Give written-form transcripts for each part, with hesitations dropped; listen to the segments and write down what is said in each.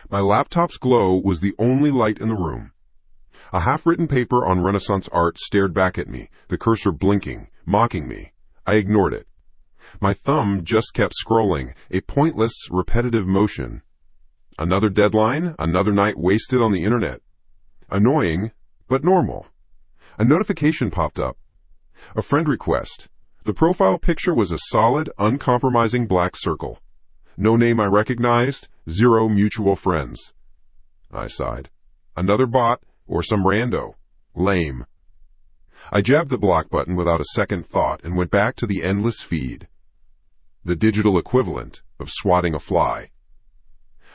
My laptop's glow was the only light in the room. A half-written paper on Renaissance art stared back at me, the cursor blinking, mocking me. I ignored it. My thumb just kept scrolling, a pointless, repetitive motion. Another deadline, another night wasted on the internet. Annoying, but normal. A notification popped up. A friend request. The profile picture was a solid, uncompromising black circle. No name I recognized, 0 mutual friends. I sighed. Another bot or some rando. Lame. I jabbed the block button without a second thought and went back to the endless feed. The digital equivalent of swatting a fly.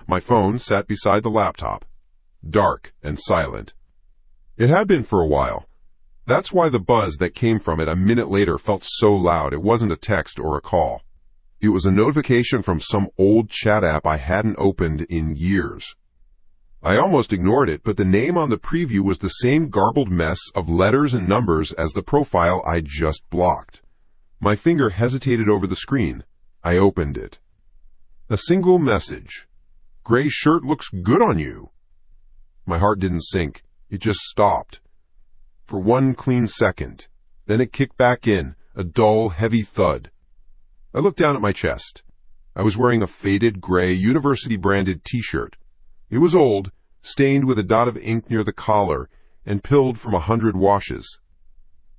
My phone sat beside the laptop, dark and silent. It had been for a while. That's why the buzz that came from it a minute later felt so loud it wasn't a text or a call. It was a notification from some old chat app I hadn't opened in years. I almost ignored it, but the name on the preview was the same garbled mess of letters and numbers as the profile I just blocked. My finger hesitated over the screen. I opened it. A single message. Gray shirt looks good on you. My heart didn't sink. It just stopped. For one clean second. Then it kicked back in, a dull, heavy thud. I looked down at my chest. I was wearing a faded gray university-branded t-shirt. It was old, stained with a dot of ink near the collar, and pilled from 100 washes.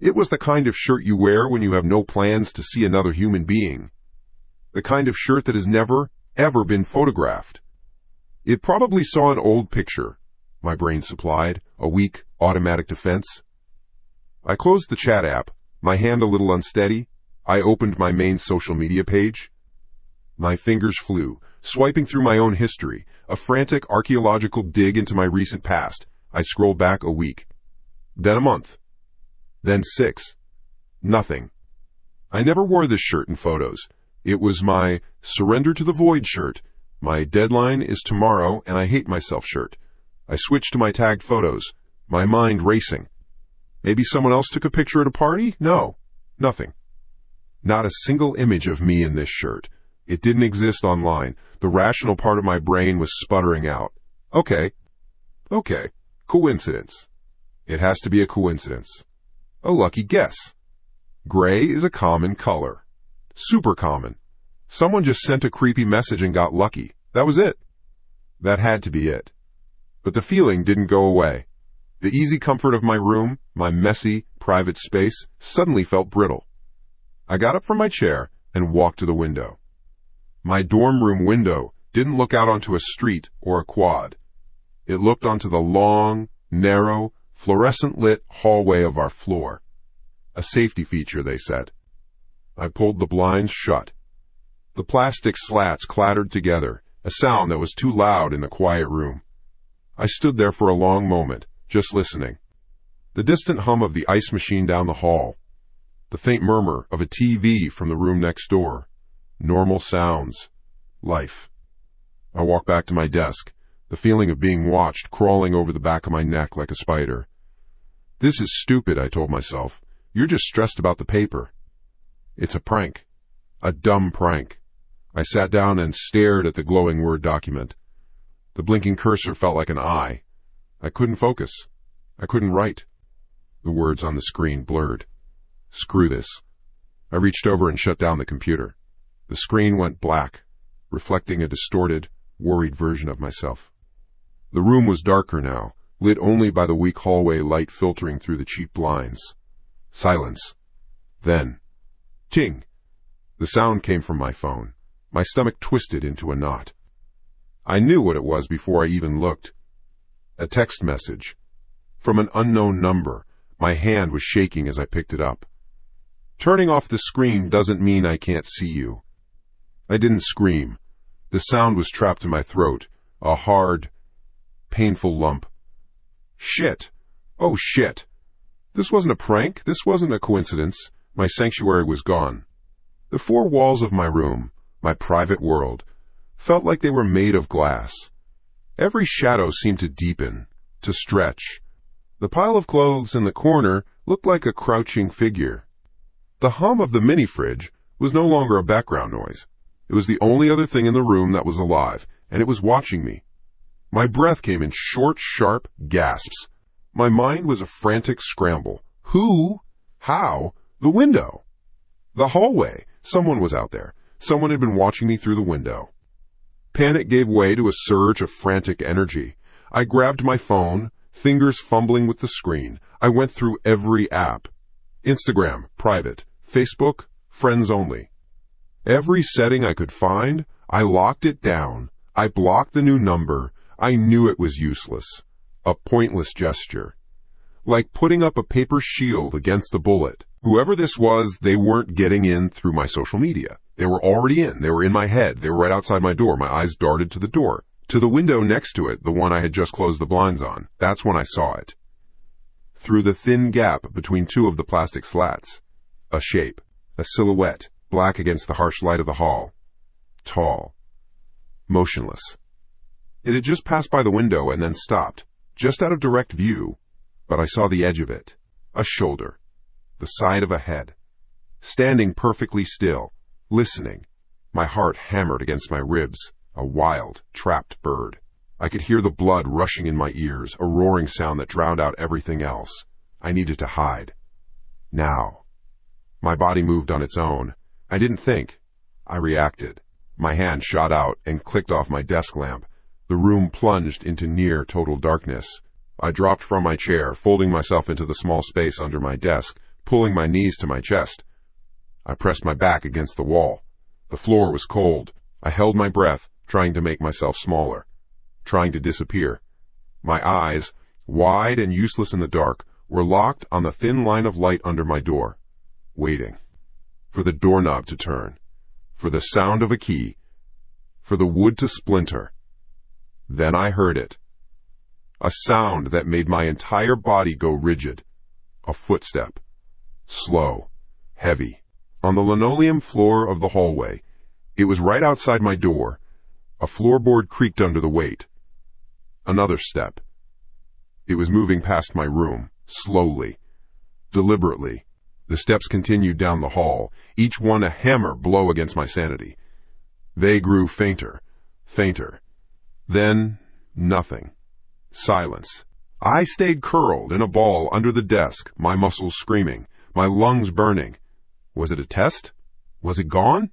It was the kind of shirt you wear when you have no plans to see another human being. The kind of shirt that has never, ever been photographed. It probably saw an old picture, my brain supplied, a weak, automatic defense. I closed the chat app, my hand a little unsteady. I opened my main social media page. My fingers flew, swiping through my own history, a frantic archaeological dig into my recent past. I scrolled back a week, then a month, then 6. Nothing. I never wore this shirt in photos. It was my surrender to the void shirt, my deadline is tomorrow and I hate myself shirt. I switched to my tagged photos, my mind racing. Maybe someone else took a picture at a party? No, nothing. Not a single image of me in this shirt. It didn't exist online. The rational part of my brain was sputtering out. Okay. Coincidence. It has to be a coincidence. A lucky guess. Gray is a common color. Super common. Someone just sent a creepy message and got lucky. That was it. That had to be it. But the feeling didn't go away. The easy comfort of my room, my messy, private space, suddenly felt brittle. I got up from my chair and walked to the window. My dorm room window didn't look out onto a street or a quad. It looked onto the long, narrow, fluorescent-lit hallway of our floor. A safety feature, they said. I pulled the blinds shut. The plastic slats clattered together, a sound that was too loud in the quiet room. I stood there for a long moment, just listening. The distant hum of the ice machine down the hall. The faint murmur of a TV from the room next door. Normal sounds. Life. I walked back to my desk, the feeling of being watched crawling over the back of my neck like a spider. This is stupid, I told myself. You're just stressed about the paper. It's a prank. A dumb prank. I sat down and stared at the glowing Word document. The blinking cursor felt like an eye. I couldn't focus. I couldn't write. The words on the screen blurred. Screw this. I reached over and shut down the computer. The screen went black, reflecting a distorted, worried version of myself. The room was darker now, lit only by the weak hallway light filtering through the cheap blinds. Silence. Then, ting! The sound came from my phone. My stomach twisted into a knot. I knew what it was before I even looked. A text message. From an unknown number. My hand was shaking as I picked it up. Turning off the screen doesn't mean I can't see you. I didn't scream. The sound was trapped in my throat, a hard, painful lump. Shit. Oh, shit. This wasn't a prank. This wasn't a coincidence. My sanctuary was gone. The 4 walls of my room, my private world, felt like they were made of glass. Every shadow seemed to deepen, to stretch. The pile of clothes in the corner looked like a crouching figure. The hum of the mini-fridge was no longer a background noise. It was the only other thing in the room that was alive, and it was watching me. My breath came in short, sharp gasps. My mind was a frantic scramble. Who? How? The window. The hallway. Someone was out there. Someone had been watching me through the window. Panic gave way to a surge of frantic energy. I grabbed my phone, fingers fumbling with the screen. I went through every app. Instagram, private. Facebook, friends only. Every setting I could find, I locked it down. I blocked the new number. I knew it was useless. A pointless gesture. Like putting up a paper shield against a bullet. Whoever this was, they weren't getting in through my social media. They were already in. They were in my head. They were right outside my door. My eyes darted to the door. To the window next to it, the one I had just closed the blinds on. That's when I saw it. Through the thin gap between two of the plastic slats. A shape. A silhouette. Black against the harsh light of the hall. Tall. Motionless. It had just passed by the window and then stopped. Just out of direct view. But I saw the edge of it. A shoulder. The side of a head. Standing perfectly still. Listening. My heart hammered against my ribs. A wild, trapped bird. I could hear the blood rushing in my ears, a roaring sound that drowned out everything else. I needed to hide. Now. My body moved on its own. I didn't think. I reacted. My hand shot out and clicked off my desk lamp. The room plunged into near total darkness. I dropped from my chair, folding myself into the small space under my desk, pulling my knees to my chest. I pressed my back against the wall. The floor was cold. I held my breath, trying to make myself smaller, trying to disappear. My eyes, wide and useless in the dark, were locked on the thin line of light under my door, waiting for the doorknob to turn, for the sound of a key, for the wood to splinter. Then I heard it. A sound that made my entire body go rigid. A footstep. Slow. Heavy. On the linoleum floor of the hallway. It was right outside my door. A floorboard creaked under the weight. Another step. It was moving past my room, slowly, deliberately. The steps continued down the hall, each one a hammer blow against my sanity. They grew fainter, fainter. Then, nothing. Silence. I stayed curled in a ball under the desk, my muscles screaming, my lungs burning. Was it a test? Was it gone?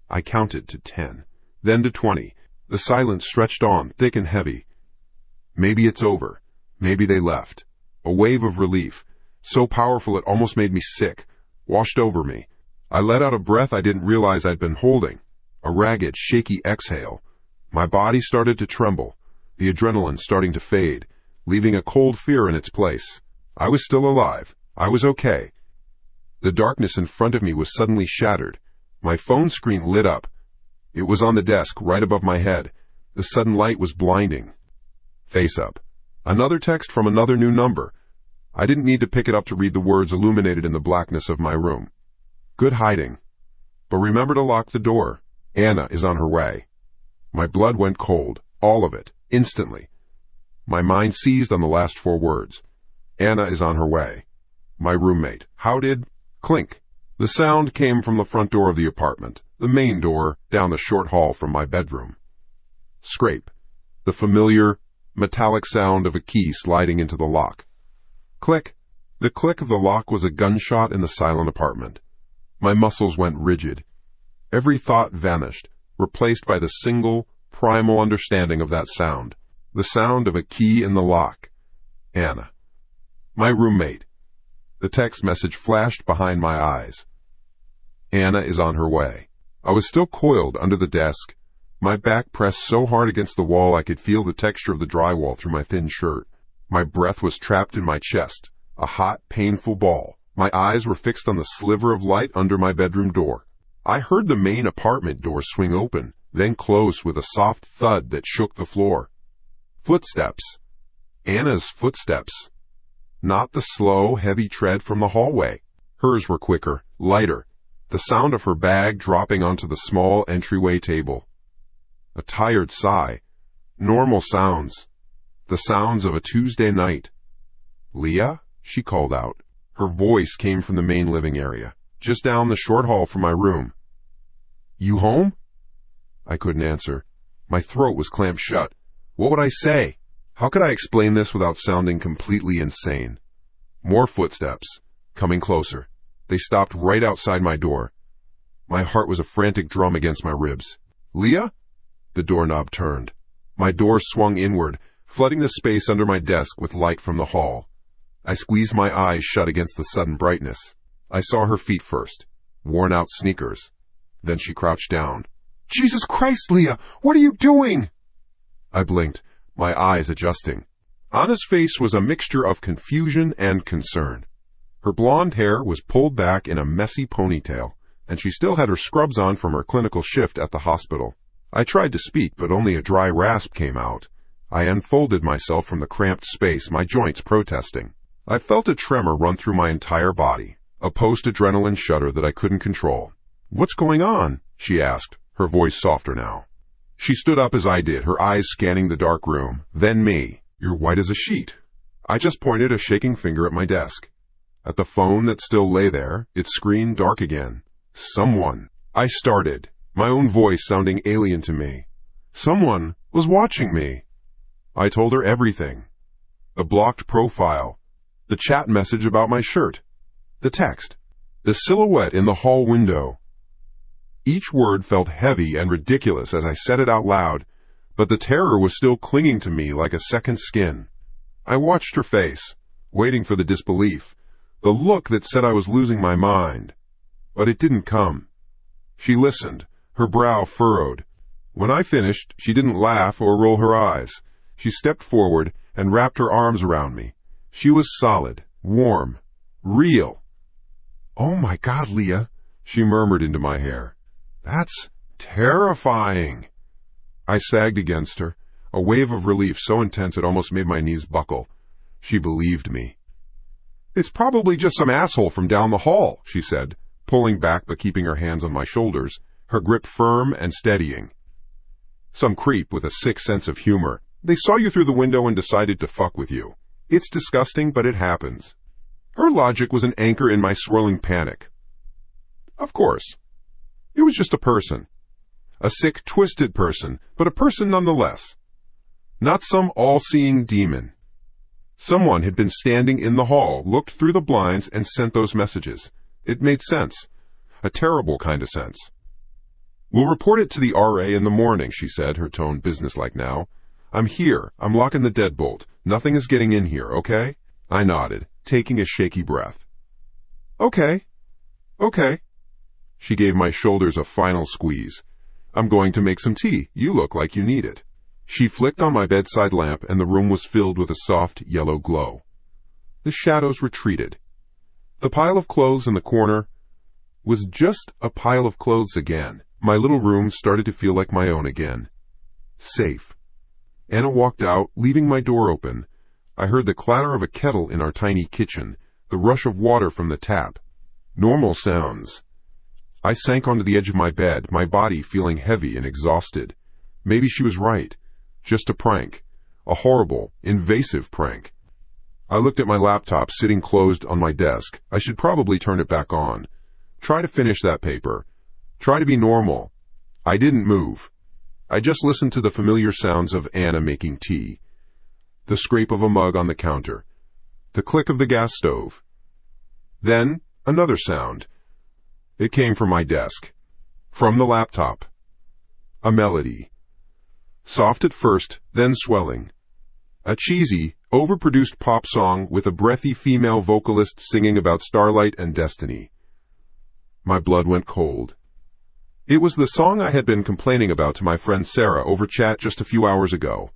I counted to 10, then to 20. The silence stretched on, thick and heavy. Maybe it's over. Maybe they left. A wave of relief, so powerful it almost made me sick, washed over me. I let out a breath I didn't realize I'd been holding. A ragged, shaky exhale. My body started to tremble, the adrenaline starting to fade, leaving a cold fear in its place. I was still alive. I was okay. The darkness in front of me was suddenly shattered. My phone screen lit up. It was on the desk, right above my head. The sudden light was blinding. Face up. Another text from another new number. I didn't need to pick it up to read the words illuminated in the blackness of my room. Good hiding. But remember to lock the door. Anna is on her way. My blood went cold. All of it. Instantly. My mind seized on the last 4 words. Anna is on her way. My roommate. How did... Clink. The sound came from the front door of the apartment, the main door, down the short hall from my bedroom. Scrape. The familiar, metallic sound of a key sliding into the lock. Click. The click of the lock was a gunshot in the silent apartment. My muscles went rigid. Every thought vanished, replaced by the single, primal understanding of that sound. The sound of a key in the lock. Anna. My roommate. The text message flashed behind my eyes. Anna is on her way. I was still coiled under the desk, my back pressed so hard against the wall I could feel the texture of the drywall through my thin shirt. My breath was trapped in my chest, a hot, painful ball. My eyes were fixed on the sliver of light under my bedroom door. I heard the main apartment door swing open, then close with a soft thud that shook the floor. Footsteps. Anna's footsteps. Not the slow, heavy tread from the hallway. Hers were quicker, lighter, the sound of her bag dropping onto the small entryway table. A tired sigh. Normal sounds. The sounds of a Tuesday night. Leah? She called out. Her voice came from the main living area, just down the short hall from my room. You home? I couldn't answer. My throat was clamped shut. What would I say? How could I explain this without sounding completely insane? More footsteps, coming closer. They stopped right outside my door. My heart was a frantic drum against my ribs. Leah? The doorknob turned. My door swung inward, flooding the space under my desk with light from the hall. I squeezed my eyes shut against the sudden brightness. I saw her feet first, worn-out sneakers. Then she crouched down. Jesus Christ, Leah! What are you doing? I blinked, my eyes adjusting. Anna's face was a mixture of confusion and concern. Her blonde hair was pulled back in a messy ponytail, and she still had her scrubs on from her clinical shift at the hospital. I tried to speak, but only a dry rasp came out. I unfolded myself from the cramped space, my joints protesting. I felt a tremor run through my entire body, a post-adrenaline shudder that I couldn't control. What's going on? She asked, her voice softer now. She stood up as I did, her eyes scanning the dark room, then me. You're white as a sheet. I just pointed a shaking finger at my desk. At the phone that still lay there, its screen dark again. Someone. I started, my own voice sounding alien to me. Someone was watching me. I told her everything. The blocked profile, the chat message about my shirt, the text, the silhouette in the hall window. Each word felt heavy and ridiculous as I said it out loud, but the terror was still clinging to me like a second skin. I watched her face, waiting for the disbelief, the look that said I was losing my mind. But it didn't come. She listened, her brow furrowed. When I finished, she didn't laugh or roll her eyes. She stepped forward and wrapped her arms around me. She was solid, warm, real. Oh my God, Leah, she murmured into my hair. That's terrifying. I sagged against her, a wave of relief so intense it almost made my knees buckle. She believed me. It's probably just some asshole from down the hall, she said, pulling back but keeping her hands on my shoulders, her grip firm and steadying. Some creep with a sick sense of humor. They saw you through the window and decided to fuck with you. It's disgusting, but it happens. Her logic was an anchor in my swirling panic. Of course. It was just a person. A sick, twisted person, but a person nonetheless. Not some all-seeing demon. Someone had been standing in the hall, looked through the blinds, and sent those messages. It made sense. A terrible kind of sense. We'll report it to the RA in the morning, she said, her tone businesslike now. I'm here. I'm locking the deadbolt. Nothing is getting in here, okay? I nodded, taking a shaky breath. Okay. She gave my shoulders a final squeeze. I'm going to make some tea. You look like you need it. She flicked on my bedside lamp, and the room was filled with a soft yellow glow. The shadows retreated. The pile of clothes in the corner was just a pile of clothes again. My little room started to feel like my own again. Safe. Anna walked out, leaving my door open. I heard the clatter of a kettle in our tiny kitchen, the rush of water from the tap. Normal sounds. I sank onto the edge of my bed, my body feeling heavy and exhausted. Maybe she was right. Just a prank. A horrible, invasive prank. I looked at my laptop sitting closed on my desk. I should probably turn it back on. Try to finish that paper. Try to be normal. I didn't move. I just listened to the familiar sounds of Anna making tea. The scrape of a mug on the counter. The click of the gas stove. Then, another sound. It came from my desk. From the laptop. A melody. Soft at first, then swelling. A cheesy, overproduced pop song with a breathy female vocalist singing about starlight and destiny. My blood went cold. It was the song I had been complaining about to my friend Sarah over chat just a few hours ago.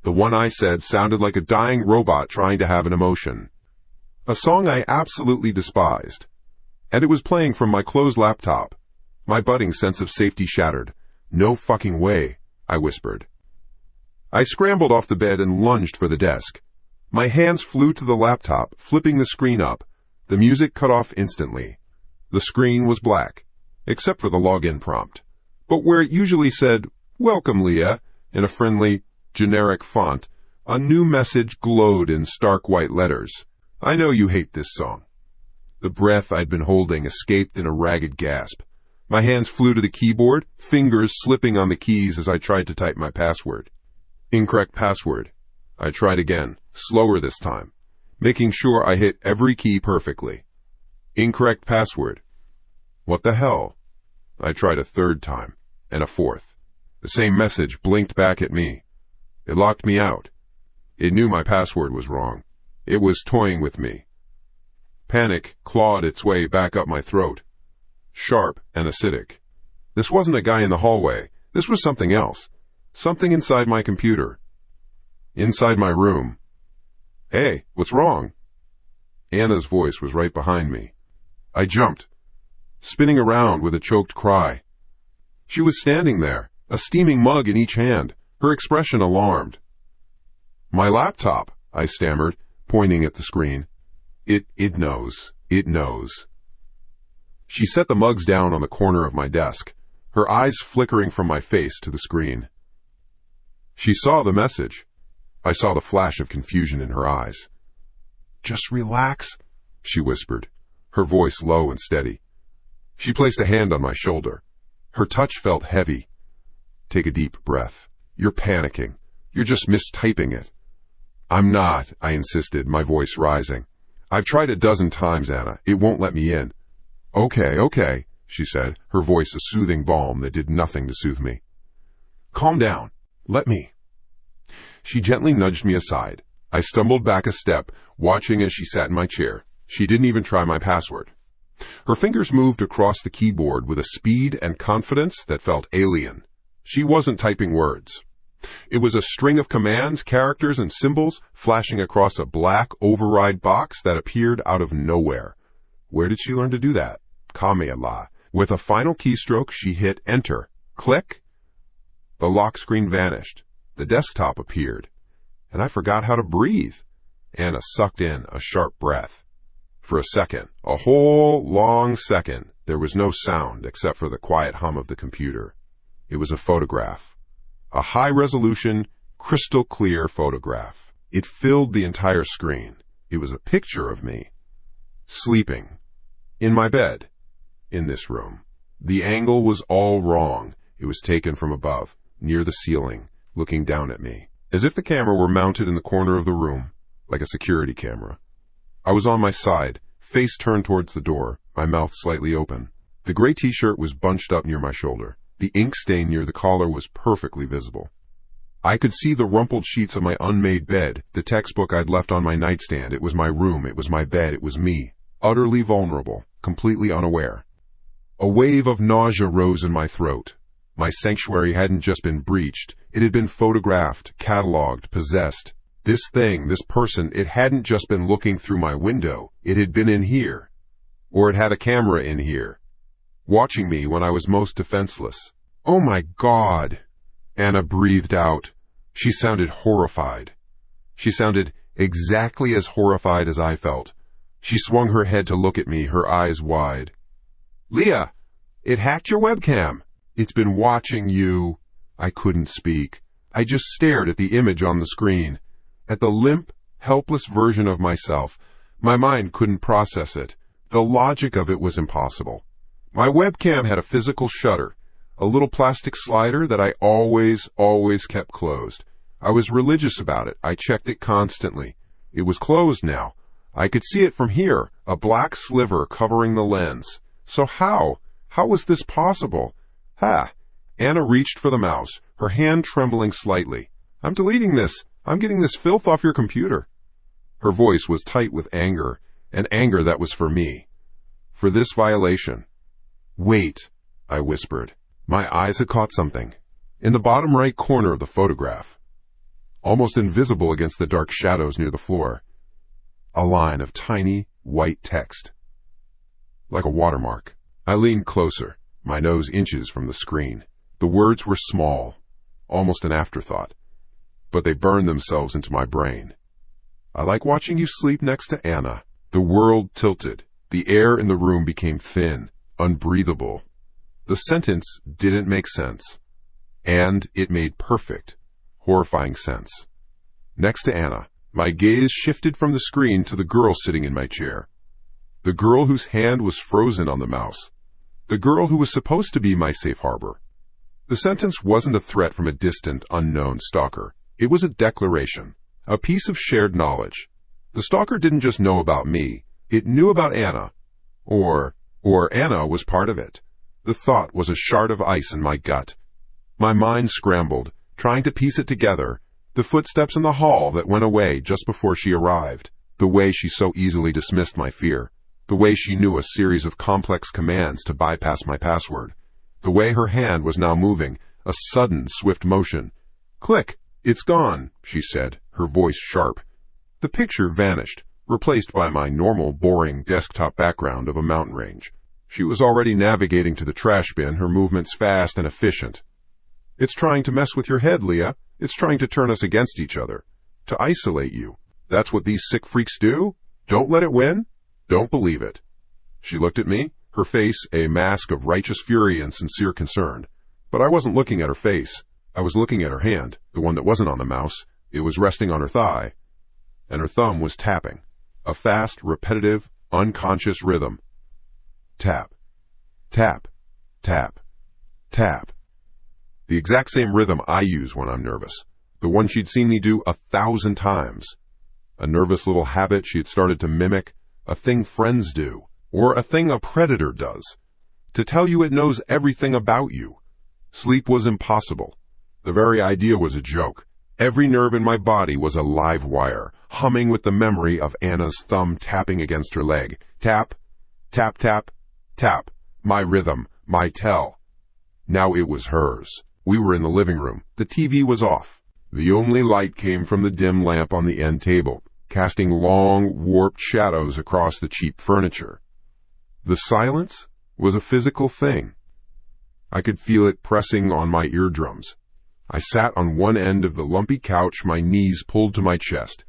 The one I said sounded like a dying robot trying to have an emotion. A song I absolutely despised. And it was playing from my closed laptop. My budding sense of safety shattered. No fucking way, I whispered. I scrambled off the bed and lunged for the desk. My hands flew to the laptop, flipping the screen up. The music cut off instantly. The screen was black, except for the login prompt. But where it usually said, "Welcome, Leah," in a friendly, generic font, a new message glowed in stark white letters. I know you hate this song. The breath I'd been holding escaped in a ragged gasp. My hands flew to the keyboard, fingers slipping on the keys as I tried to type my password. Incorrect password. I tried again, slower this time, making sure I hit every key perfectly. Incorrect password. What the hell? I tried a third time, and a fourth. The same message blinked back at me. It locked me out. It knew my password was wrong. It was toying with me. Panic clawed its way back up my throat. Sharp and acidic. This wasn't a guy in the hallway. This was something else. Something inside my computer. Inside my room. Hey, what's wrong? Anna's voice was right behind me. I jumped, spinning around with a choked cry. She was standing there, a steaming mug in each hand, her expression alarmed. My laptop, I stammered, pointing at the screen. It knows. It knows. She set the mugs down on the corner of my desk, her eyes flickering from my face to the screen. She saw the message. I saw the flash of confusion in her eyes. Just relax, she whispered, her voice low and steady. She placed a hand on my shoulder. Her touch felt heavy. Take a deep breath. You're panicking. You're just mistyping it. I'm not, I insisted, my voice rising. I've tried 12 times, Anna. It won't let me in. Okay, she said, her voice a soothing balm that did nothing to soothe me. Calm down. Let me. She gently nudged me aside. I stumbled back a step, watching as she sat in my chair. She didn't even try my password. Her fingers moved across the keyboard with a speed and confidence that felt alien. She wasn't typing words. It was a string of commands, characters, and symbols flashing across a black override box that appeared out of nowhere. Where did she learn to do that? Kame-Allah. With a final keystroke, she hit Enter. Click. The lock screen vanished. The desktop appeared. And I forgot how to breathe. Anna sucked in a sharp breath. For a second, a whole long second, there was no sound except for the quiet hum of the computer. It was a photograph. A high-resolution, crystal-clear photograph. It filled the entire screen. It was a picture of me. Sleeping. In my bed. In this room. The angle was all wrong. It was taken from above, near the ceiling, looking down at me, as if the camera were mounted in the corner of the room, like a security camera. I was on my side, face turned towards the door, my mouth slightly open. The gray t-shirt was bunched up near my shoulder. The ink stain near the collar was perfectly visible. I could see the rumpled sheets of my unmade bed, the textbook I'd left on my nightstand. It was my room, it was my bed, it was me, utterly vulnerable, completely unaware. A wave of nausea rose in my throat. My sanctuary hadn't just been breached, it had been photographed, catalogued, possessed. This thing, this person, it hadn't just been looking through my window, it had been in here. Or it had a camera in here, watching me when I was most defenseless. Oh my God! Anna breathed out. She sounded horrified. She sounded exactly as horrified as I felt. She swung her head to look at me, her eyes wide. Leah, it hacked your webcam. It's been watching you. I couldn't speak. I just stared at the image on the screen, at the limp, helpless version of myself. My mind couldn't process it. The logic of it was impossible. My webcam had a physical shutter, a little plastic slider that I always kept closed. I was religious about it. I checked it constantly. It was closed now. I could see it from here, a black sliver covering the lens. So how was this possible? Anna reached for the mouse, her hand trembling slightly. I'm deleting this. I'm getting this filth off your computer. Her voice was tight with anger, an anger that was for me. For this violation. Wait, I whispered. My eyes had caught something. In the bottom right corner of the photograph, almost invisible against the dark shadows near the floor, a line of tiny, white text. Like a watermark. I leaned closer, my nose inches from the screen. The words were small, almost an afterthought, but they burned themselves into my brain. I like watching you sleep next to Anna. The world tilted. The air in the room became thin, unbreathable. The sentence didn't make sense. And it made perfect, horrifying sense. Next to Anna, my gaze shifted from the screen to the girl sitting in my chair. The girl whose hand was frozen on the mouse. The girl who was supposed to be my safe harbor. The sentence wasn't a threat from a distant, unknown stalker. It was a declaration, a piece of shared knowledge. The stalker didn't just know about me, it knew about Anna. Or Anna was part of it. The thought was a shard of ice in my gut. My mind scrambled, trying to piece it together. The footsteps in the hall that went away just before she arrived. The way she so easily dismissed my fear. The way she knew a series of complex commands to bypass my password. The way her hand was now moving, a sudden, swift motion. Click! It's gone, she said, her voice sharp. The picture vanished, replaced by my normal, boring desktop background of a mountain range. She was already navigating to the trash bin, her movements fast and efficient. It's trying to mess with your head, Leah. It's trying to turn us against each other. To isolate you. That's what these sick freaks do? Don't let it win? Don't believe it. She looked at me, her face a mask of righteous fury and sincere concern. But I wasn't looking at her face. I was looking at her hand, the one that wasn't on the mouse. It was resting on her thigh. And her thumb was tapping. A fast, repetitive, unconscious rhythm. Tap. Tap. Tap. Tap. The exact same rhythm I use when I'm nervous. The one she'd seen me do 1,000 times. A nervous little habit she had started to mimic. A thing friends do, or a thing a predator does, to tell you it knows everything about you. Sleep was impossible. The very idea was a joke. Every nerve in my body was a live wire, humming with the memory of Anna's thumb tapping against her leg. Tap, tap, tap, tap. My rhythm, my tell. Now it was hers. We were in the living room. The TV was off. The only light came from the dim lamp on the end table, casting long, warped shadows across the cheap furniture. The silence was a physical thing. I could feel it pressing on my eardrums. I sat on one end of the lumpy couch, my knees pulled to my chest.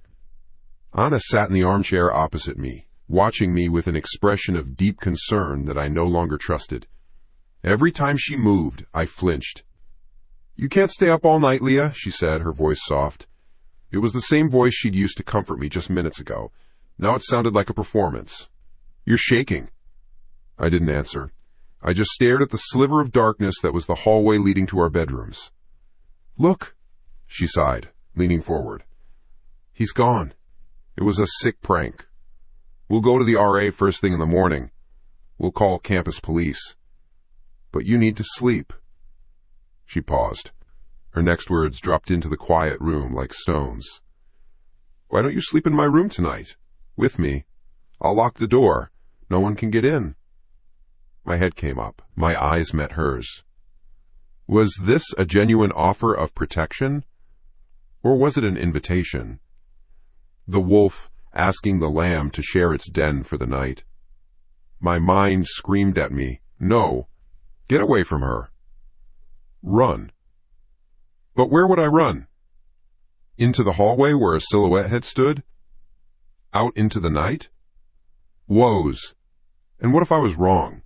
Anna sat in the armchair opposite me, watching me with an expression of deep concern that I no longer trusted. Every time she moved, I flinched. "You can't stay up all night, Leah," she said, her voice soft. It was the same voice she'd used to comfort me just minutes ago. Now it sounded like a performance. "You're shaking." I didn't answer. I just stared at the sliver of darkness that was the hallway leading to our bedrooms. "Look," she sighed, leaning forward. "He's gone. It was a sick prank. We'll go to the RA first thing in the morning. We'll call campus police. But you need to sleep." She paused. Her next words dropped into the quiet room like stones. "Why don't you sleep in my room tonight? With me. I'll lock the door. No one can get in." My head came up. My eyes met hers. Was this a genuine offer of protection? Or was it an invitation? The wolf asking the lamb to share its den for the night. My mind screamed at me, "No, get away from her. Run." But where would I run? Into the hallway where a silhouette had stood? Out into the night? Woes. And what if I was wrong?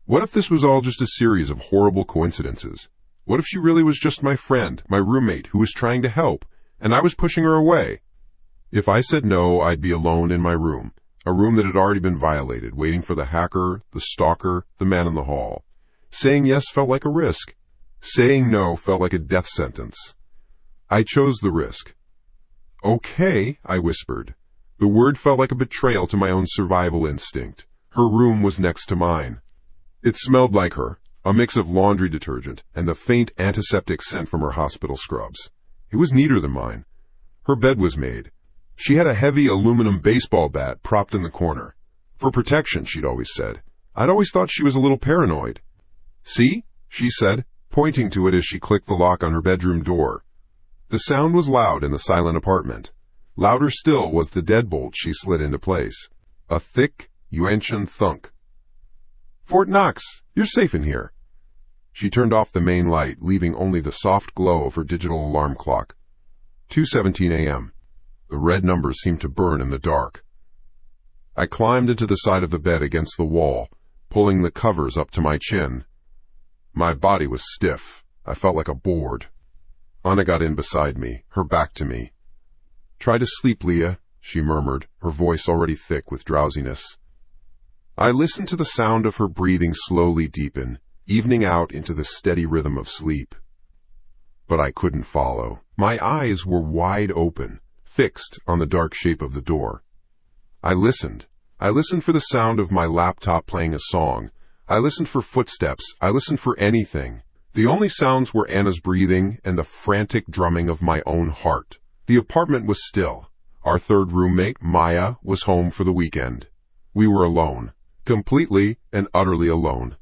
What if this was all just a series of horrible coincidences? What if she really was just my friend, my roommate, who was trying to help, and I was pushing her away? If I said no, I'd be alone in my room, a room that had already been violated, waiting for the hacker, the stalker, the man in the hall. Saying yes felt like a risk. Saying no felt like a death sentence. I chose the risk. "Okay," I whispered. The word felt like a betrayal to my own survival instinct. Her room was next to mine. It smelled like her, a mix of laundry detergent and the faint antiseptic scent from her hospital scrubs. It was neater than mine. Her bed was made. She had a heavy aluminum baseball bat propped in the corner. For protection, she'd always said. I'd always thought she was a little paranoid. "See?" she said, pointing to it as she clicked the lock on her bedroom door. The sound was loud in the silent apartment. Louder still was the deadbolt she slid into place. A thick, Yuan-Shan thunk. "Fort Knox, you're safe in here." She turned off the main light, leaving only the soft glow of her digital alarm clock. 2:17 a.m. The red numbers seemed to burn in the dark. I climbed into the side of the bed against the wall, pulling the covers up to my chin. My body was stiff. I felt like a board. Anna got in beside me, her back to me. "Try to sleep, Leah," she murmured, her voice already thick with drowsiness. I listened to the sound of her breathing slowly deepen, evening out into the steady rhythm of sleep. But I couldn't follow. My eyes were wide open, fixed on the dark shape of the door. I listened. I listened for the sound of my laptop playing a song. I listened for footsteps. I listened for anything. The only sounds were Anna's breathing and the frantic drumming of my own heart. The apartment was still. Our third roommate, Maya, was home for the weekend. We were alone. Completely and utterly alone.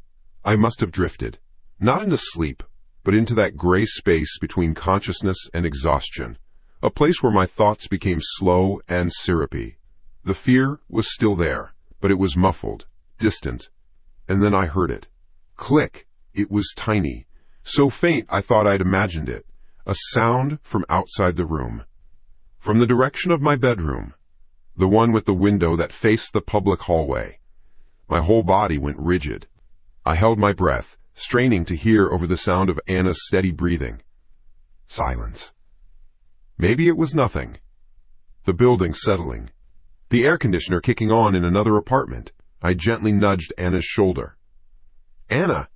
I must have drifted. Not into sleep, but into that gray space between consciousness and exhaustion. A place where my thoughts became slow and syrupy. The fear was still there, but it was muffled, distant. And then I heard it. Click. It was tiny. So faint I thought I'd imagined it. A sound from outside the room. From the direction of my bedroom. The one with the window that faced the public hallway. My whole body went rigid. I held my breath, straining to hear over the sound of Anna's steady breathing. Silence. Maybe it was nothing. The building settling. The air conditioner kicking on in another apartment. I gently nudged Anna's shoulder. Anna!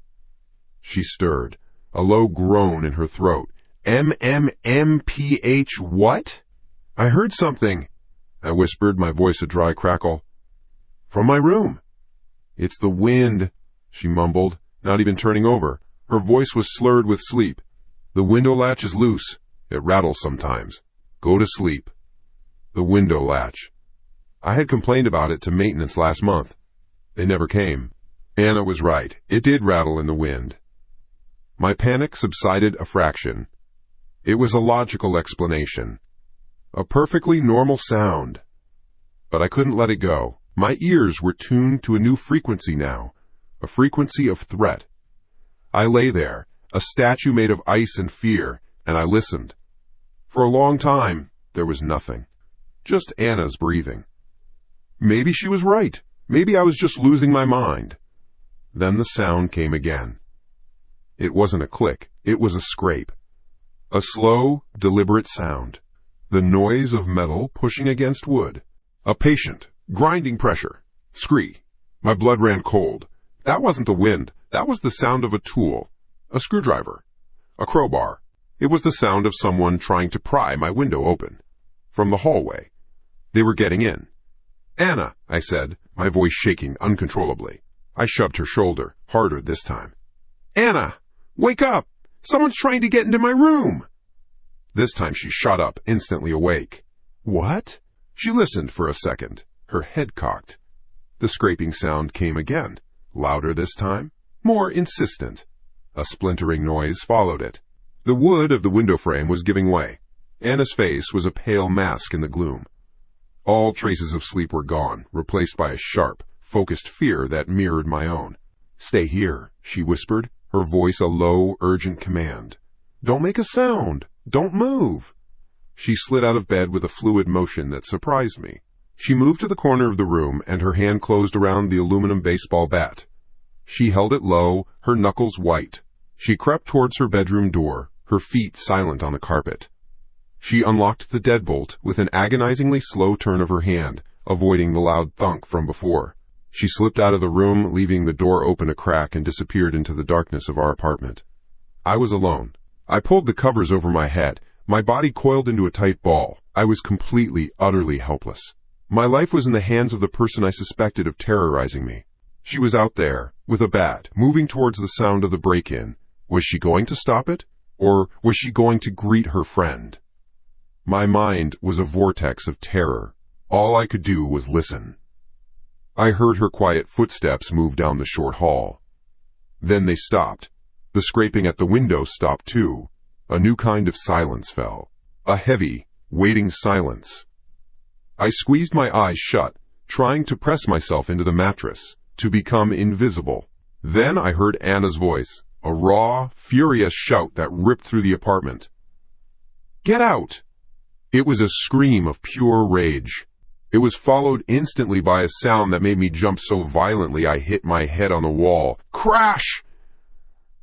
She stirred, a low groan in her throat. MMMPH what? I heard something, I whispered, my voice a dry crackle. From my room. It's the wind, she mumbled, not even turning over. Her voice was slurred with sleep. The window latch is loose. It rattles sometimes. Go to sleep. The window latch. I had complained about it to maintenance last month. They never came. Anna was right. It did rattle in the wind. My panic subsided a fraction. It was a logical explanation. A perfectly normal sound. But I couldn't let it go. My ears were tuned to a new frequency now, a frequency of threat. I lay there, a statue made of ice and fear, and I listened. For a long time, there was nothing. Just Anna's breathing. Maybe she was right. Maybe I was just losing my mind. Then the sound came again. It wasn't a click. It was a scrape. A slow, deliberate sound. The noise of metal pushing against wood. A patient, grinding pressure. Scree. My blood ran cold. That wasn't the wind. That was the sound of a tool. A screwdriver. A crowbar. It was the sound of someone trying to pry my window open. From the hallway. They were getting in. Anna, I said, my voice shaking uncontrollably. I shoved her shoulder, harder this time. Anna, wake up! Someone's trying to get into my room! This time she shot up, instantly awake. What? She listened for a second, her head cocked. The scraping sound came again, louder this time, more insistent. A splintering noise followed it. The wood of the window frame was giving way. Anna's face was a pale mask in the gloom. All traces of sleep were gone, replaced by a sharp, focused fear that mirrored my own. Stay here, she whispered, her voice a low, urgent command. Don't make a sound. Don't move. She slid out of bed with a fluid motion that surprised me. She moved to the corner of the room, and her hand closed around the aluminum baseball bat. She held it low, her knuckles white. She crept towards her bedroom door, her feet silent on the carpet. She unlocked the deadbolt with an agonizingly slow turn of her hand, avoiding the loud thunk from before. She slipped out of the room, leaving the door open a crack, and disappeared into the darkness of our apartment. I was alone. I pulled the covers over my head, my body coiled into a tight ball. I was completely, utterly helpless. My life was in the hands of the person I suspected of terrorizing me. She was out there, with a bat, moving towards the sound of the break-in. Was she going to stop it? Or was she going to greet her friend? My mind was a vortex of terror. All I could do was listen. I heard her quiet footsteps move down the short hall. Then they stopped. The scraping at the window stopped too. A new kind of silence fell. A heavy, waiting silence. I squeezed my eyes shut, trying to press myself into the mattress, to become invisible. Then I heard Anna's voice, a raw, furious shout that ripped through the apartment. Get out! It was a scream of pure rage. It was followed instantly by a sound that made me jump so violently I hit my head on the wall. Crash!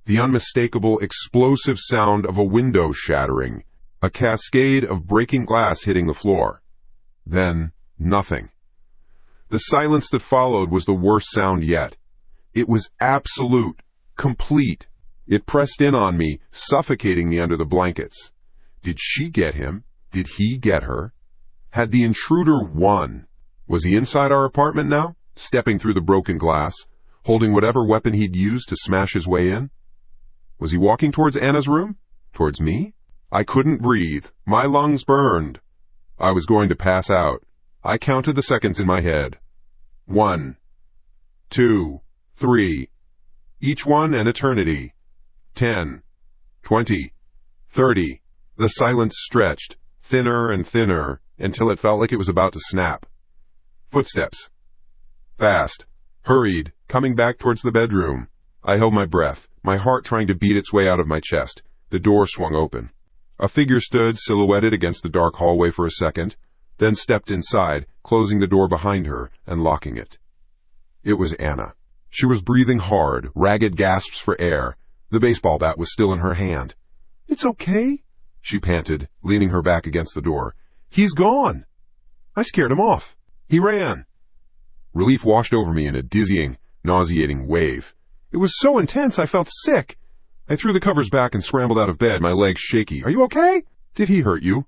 The unmistakable, explosive sound of a window shattering, a cascade of breaking glass hitting the floor. Then, nothing. The silence that followed was the worst sound yet. It was absolute, complete. It pressed in on me, suffocating me under the blankets. Did she get him? Did he get her? Had the intruder won? Was he inside our apartment now, stepping through the broken glass, holding whatever weapon he'd used to smash his way in? Was he walking towards Anna's room? Towards me? I couldn't breathe. My lungs burned. I was going to pass out. I counted the seconds in my head. 1, 2, 3. Each one an eternity. 10, 20, 30. The silence stretched, thinner and thinner, until it felt like it was about to snap. Footsteps. Fast. Hurried, coming back towards the bedroom. I held my breath, my heart trying to beat its way out of my chest. The door swung open. A figure stood silhouetted against the dark hallway for a second, then stepped inside, closing the door behind her and locking it. It was Anna. She was breathing hard, ragged gasps for air. The baseball bat was still in her hand. "It's okay," she panted, leaning her back against the door. "He's gone. I scared him off. He ran." Relief washed over me in a dizzying, nauseating wave. It was so intense I felt sick. I threw the covers back and scrambled out of bed, my legs shaky. "Are you okay? Did he hurt you?"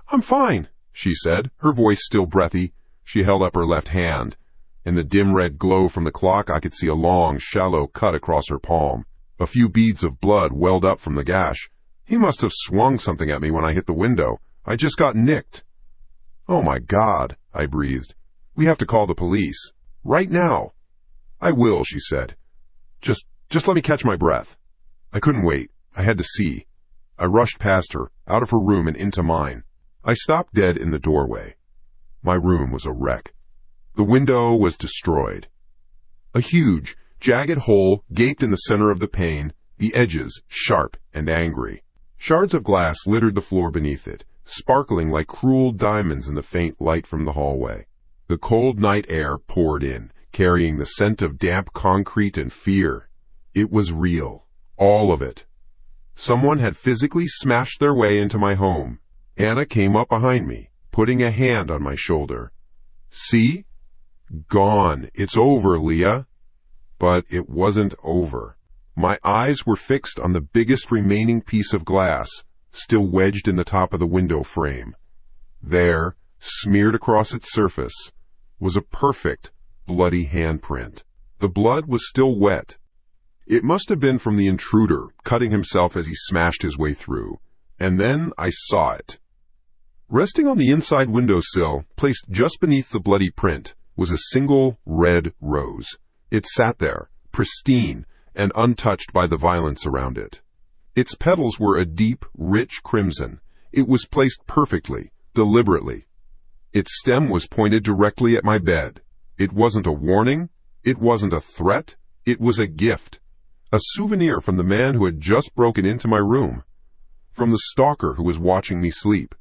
"I'm fine," she said, her voice still breathy. She held up her left hand. In the dim red glow from the clock, I could see a long, shallow cut across her palm. A few beads of blood welled up from the gash. He must have swung something at me when I hit the window. I just got nicked. "Oh my God," I breathed. "We have to call the police. Right now." "I will," she said. Just let me catch my breath." I couldn't wait. I had to see. I rushed past her, out of her room and into mine. I stopped dead in the doorway. My room was a wreck. The window was destroyed. A huge, jagged hole gaped in the center of the pane, the edges sharp and angry. Shards of glass littered the floor beneath it, sparkling like cruel diamonds in the faint light from the hallway. The cold night air poured in, carrying the scent of damp concrete and fear. It was real, all of it. Someone had physically smashed their way into my home. Anna came up behind me, putting a hand on my shoulder. "See? Gone. It's over, Leah." But it wasn't over. My eyes were fixed on the biggest remaining piece of glass, still wedged in the top of the window frame. There, smeared across its surface, was a perfect, bloody handprint. The blood was still wet. It must have been from the intruder, cutting himself as he smashed his way through. And then I saw it. Resting on the inside windowsill, placed just beneath the bloody print, was a single red rose. It sat there, pristine and untouched by the violence around it. Its petals were a deep, rich crimson. It was placed perfectly, deliberately. Its stem was pointed directly at my bed. It wasn't a warning. It wasn't a threat. It was a gift. A souvenir from the man who had just broken into my room. From the stalker who was watching me sleep.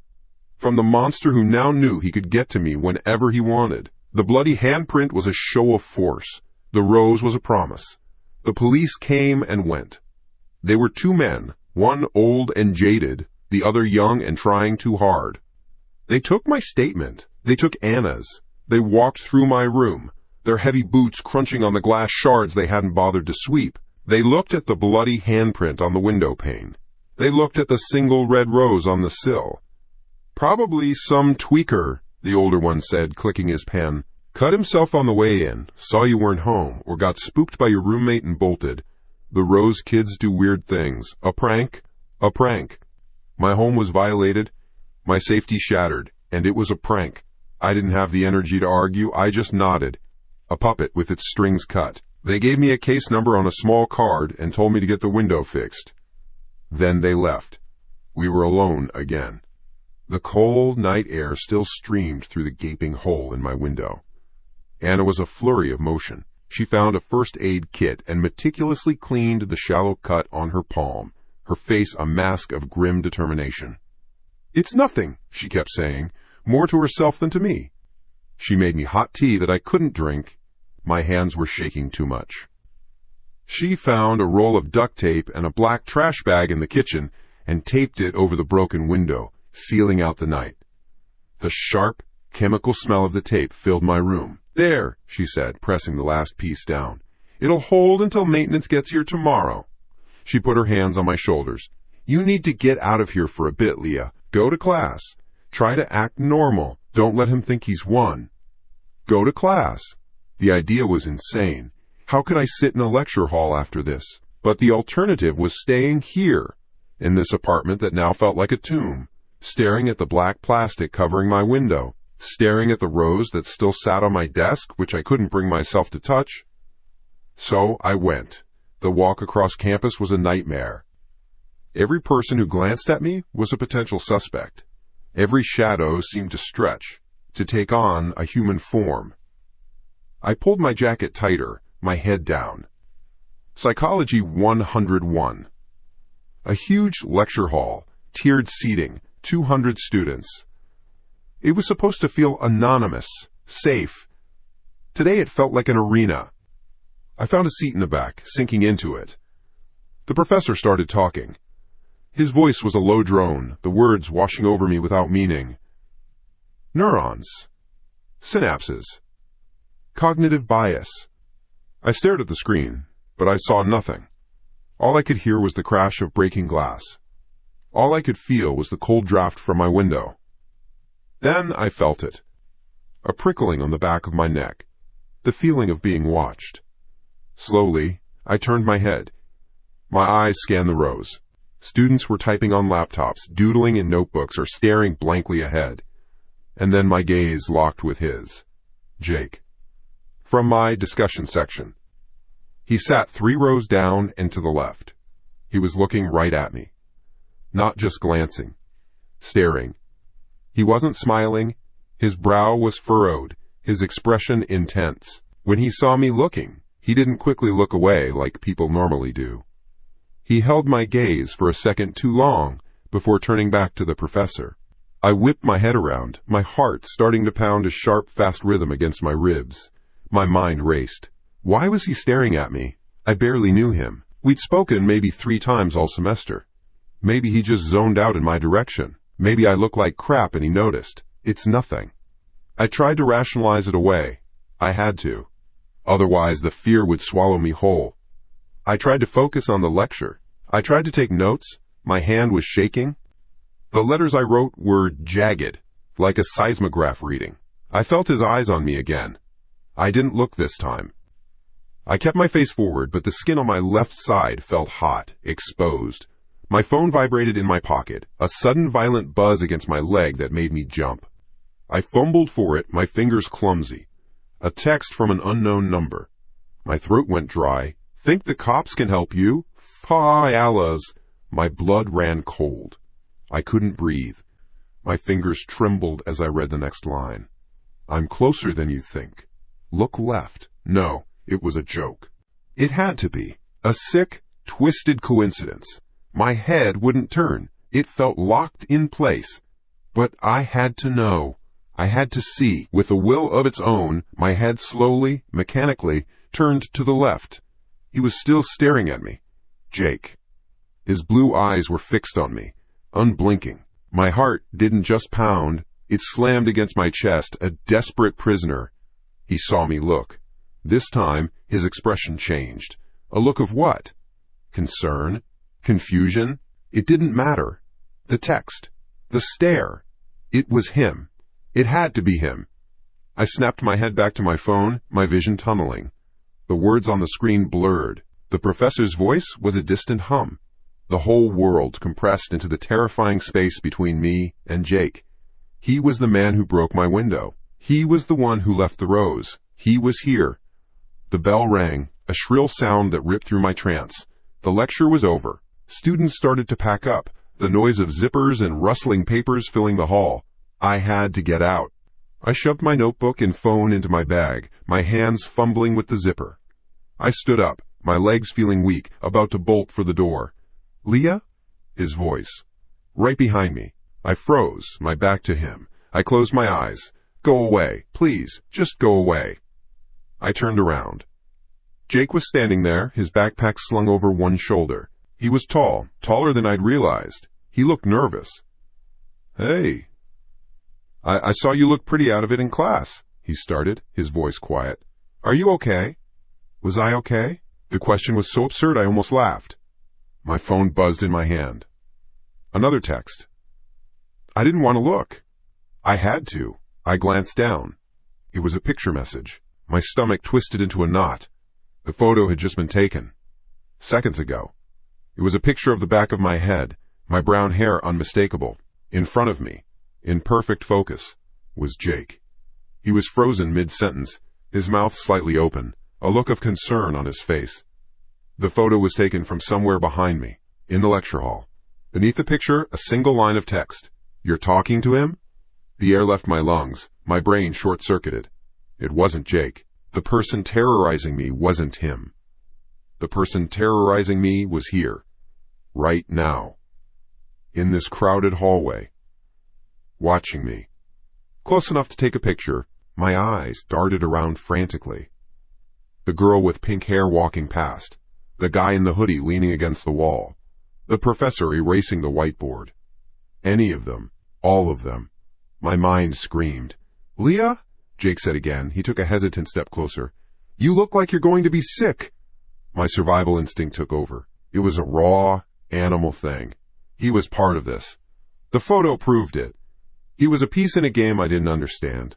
From the monster who now knew he could get to me whenever he wanted. The bloody handprint was a show of force. The rose was a promise. The police came and went. They were two men, one old and jaded, the other young and trying too hard. They took my statement. They took Anna's. They walked through my room, their heavy boots crunching on the glass shards they hadn't bothered to sweep. They looked at the bloody handprint on the window pane. They looked at the single red rose on the sill. "Probably some tweaker," the older one said, clicking his pen. "Cut himself on the way in, saw you weren't home, or got spooked by your roommate and bolted. The Rose kids do weird things. A prank? A prank." My home was violated, my safety shattered, and it was a prank. I didn't have the energy to argue. I just nodded. A puppet with its strings cut. They gave me a case number on a small card and told me to get the window fixed. Then they left. We were alone again. The cold night air still streamed through the gaping hole in my window. Anna was a flurry of motion. She found a first aid kit and meticulously cleaned the shallow cut on her palm, her face a mask of grim determination. "It's nothing," she kept saying, more to herself than to me. She made me hot tea that I couldn't drink. My hands were shaking too much. She found a roll of duct tape and a black trash bag in the kitchen and taped it over the broken window, sealing out the night. The sharp, chemical smell of the tape filled my room. "There," she said, pressing the last piece down. "It'll hold until maintenance gets here tomorrow." She put her hands on my shoulders. "You need to get out of here for a bit, Leah. Go to class. Try to act normal. Don't let him think he's won. Go to class." The idea was insane. How could I sit in a lecture hall after this? But the alternative was staying here, in this apartment that now felt like a tomb, staring at the black plastic covering my window, staring at the rose that still sat on my desk, which I couldn't bring myself to touch. So I went. The walk across campus was a nightmare. Every person who glanced at me was a potential suspect. Every shadow seemed to stretch, to take on a human form. I pulled my jacket tighter, my head down. Psychology 101. A huge lecture hall, tiered seating, 200 students. It was supposed to feel anonymous, safe. Today it felt like an arena. I found a seat in the back, sinking into it. The professor started talking. His voice was a low drone, the words washing over me without meaning. Neurons. Synapses. Cognitive bias. I stared at the screen, but I saw nothing. All I could hear was the crash of breaking glass. All I could feel was the cold draft from my window. Then I felt it. A prickling on the back of my neck. The feeling of being watched. Slowly, I turned my head. My eyes scanned the rows. Students were typing on laptops, doodling in notebooks, or staring blankly ahead. And then my gaze locked with his. Jake. From my discussion section. He sat 3 rows down and to the left. He was looking right at me. Not just glancing. Staring. He wasn't smiling. His brow was furrowed, his expression intense. When he saw me looking, he didn't quickly look away like people normally do. He held my gaze for a second too long before turning back to the professor. I whipped my head around, my heart starting to pound a sharp, fast rhythm against my ribs. My mind raced. Why was he staring at me? I barely knew him. We'd spoken maybe 3 times all semester. Maybe he just zoned out in my direction. Maybe I looked like crap and he noticed. It's nothing. I tried to rationalize it away. I had to. Otherwise, the fear would swallow me whole. I tried to focus on the lecture. I tried to take notes. My hand was shaking. The letters I wrote were jagged, like a seismograph reading. I felt his eyes on me again. I didn't look this time. I kept my face forward, but the skin on my left side felt hot, exposed. My phone vibrated in my pocket, a sudden violent buzz against my leg that made me jump. I fumbled for it, my fingers clumsy. A text from an unknown number. My throat went dry. "Think the cops can help you? Allahs." My blood ran cold. I couldn't breathe. My fingers trembled as I read the next line. "I'm closer than you think. Look left." No, it was a joke. It had to be. A sick, twisted coincidence. My head wouldn't turn. It felt locked in place. But I had to know. I had to see. With a will of its own, my head slowly, mechanically, turned to the left. He was still staring at me. Jake. His blue eyes were fixed on me, unblinking. My heart didn't just pound, it slammed against my chest, a desperate prisoner. He saw me look. This time, his expression changed. A look of what? Concern? Confusion? It didn't matter. The text. The stare. It was him. It had to be him. I snapped my head back to my phone, my vision tunneling. The words on the screen blurred. The professor's voice was a distant hum. The whole world compressed into the terrifying space between me and Jake. He was the man who broke my window. He was the one who left the rose. He was here. The bell rang, a shrill sound that ripped through my trance. The lecture was over. Students started to pack up, the noise of zippers and rustling papers filling the hall. I had to get out. I shoved my notebook and phone into my bag, my hands fumbling with the zipper. I stood up, my legs feeling weak, about to bolt for the door. "Leah?" His voice. Right behind me. I froze, my back to him. I closed my eyes. "Go away, please, just go away." I turned around. Jake was standing there, his backpack slung over one shoulder. He was tall, taller than I'd realized. He looked nervous. "Hey. I saw you look pretty out of it in class," he started, his voice quiet. "Are you okay?" Was I okay? The question was so absurd I almost laughed. My phone buzzed in my hand. Another text. I didn't want to look. I had to. I glanced down. It was a picture message. My stomach twisted into a knot. The photo had just been taken. Seconds ago. It was a picture of the back of my head, my brown hair unmistakable. In front of me, in perfect focus, was Jake. He was frozen mid-sentence, his mouth slightly open, a look of concern on his face. The photo was taken from somewhere behind me, in the lecture hall. Beneath the picture, a single line of text. You're talking to him? The air left my lungs, my brain short-circuited. It wasn't Jake. The person terrorizing me wasn't him. The person terrorizing me was here, right now, in this crowded hallway, watching me. Close enough to take a picture, my eyes darted around frantically. The girl with pink hair walking past, the guy in the hoodie leaning against the wall, the professor erasing the whiteboard. Any of them, all of them. My mind screamed. Leah? Jake said again. He took a hesitant step closer. You look like you're going to be sick. My survival instinct took over. It was a raw, animal thing. He was part of this. The photo proved it. He was a piece in a game I didn't understand.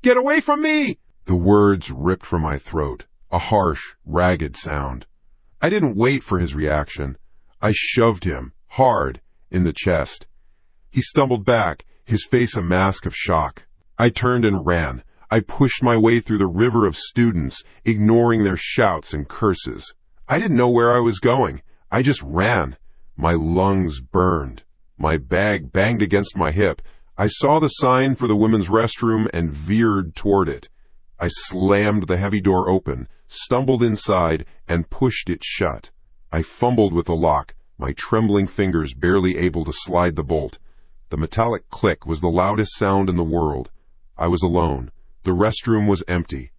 Get away from me! The words ripped from my throat, a harsh, ragged sound. I didn't wait for his reaction. I shoved him, hard, in the chest. He stumbled back, his face a mask of shock. I turned and ran. I pushed my way through the river of students, ignoring their shouts and curses. I didn't know where I was going. I just ran. My lungs burned. My bag banged against my hip. I saw the sign for the women's restroom and veered toward it. I slammed the heavy door open, stumbled inside, and pushed it shut. I fumbled with the lock, my trembling fingers barely able to slide the bolt. The metallic click was the loudest sound in the world. I was alone. The restroom was empty.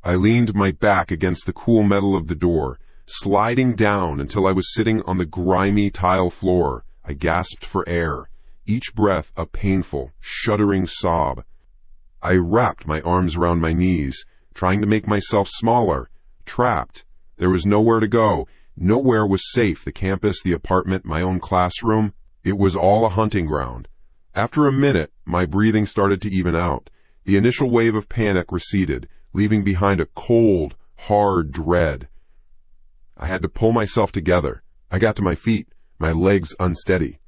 I leaned my back against the cool metal of the door, sliding down until I was sitting on the grimy tile floor. I gasped for air, each breath a painful, shuddering sob. I wrapped my arms around my knees, trying to make myself smaller, trapped. There was nowhere to go. Nowhere was safe. The campus, the apartment, my own classroom. It was all a hunting ground. After a minute, my breathing started to even out. The initial wave of panic receded, leaving behind a cold, hard dread. I had to pull myself together. I got to my feet, my legs unsteady.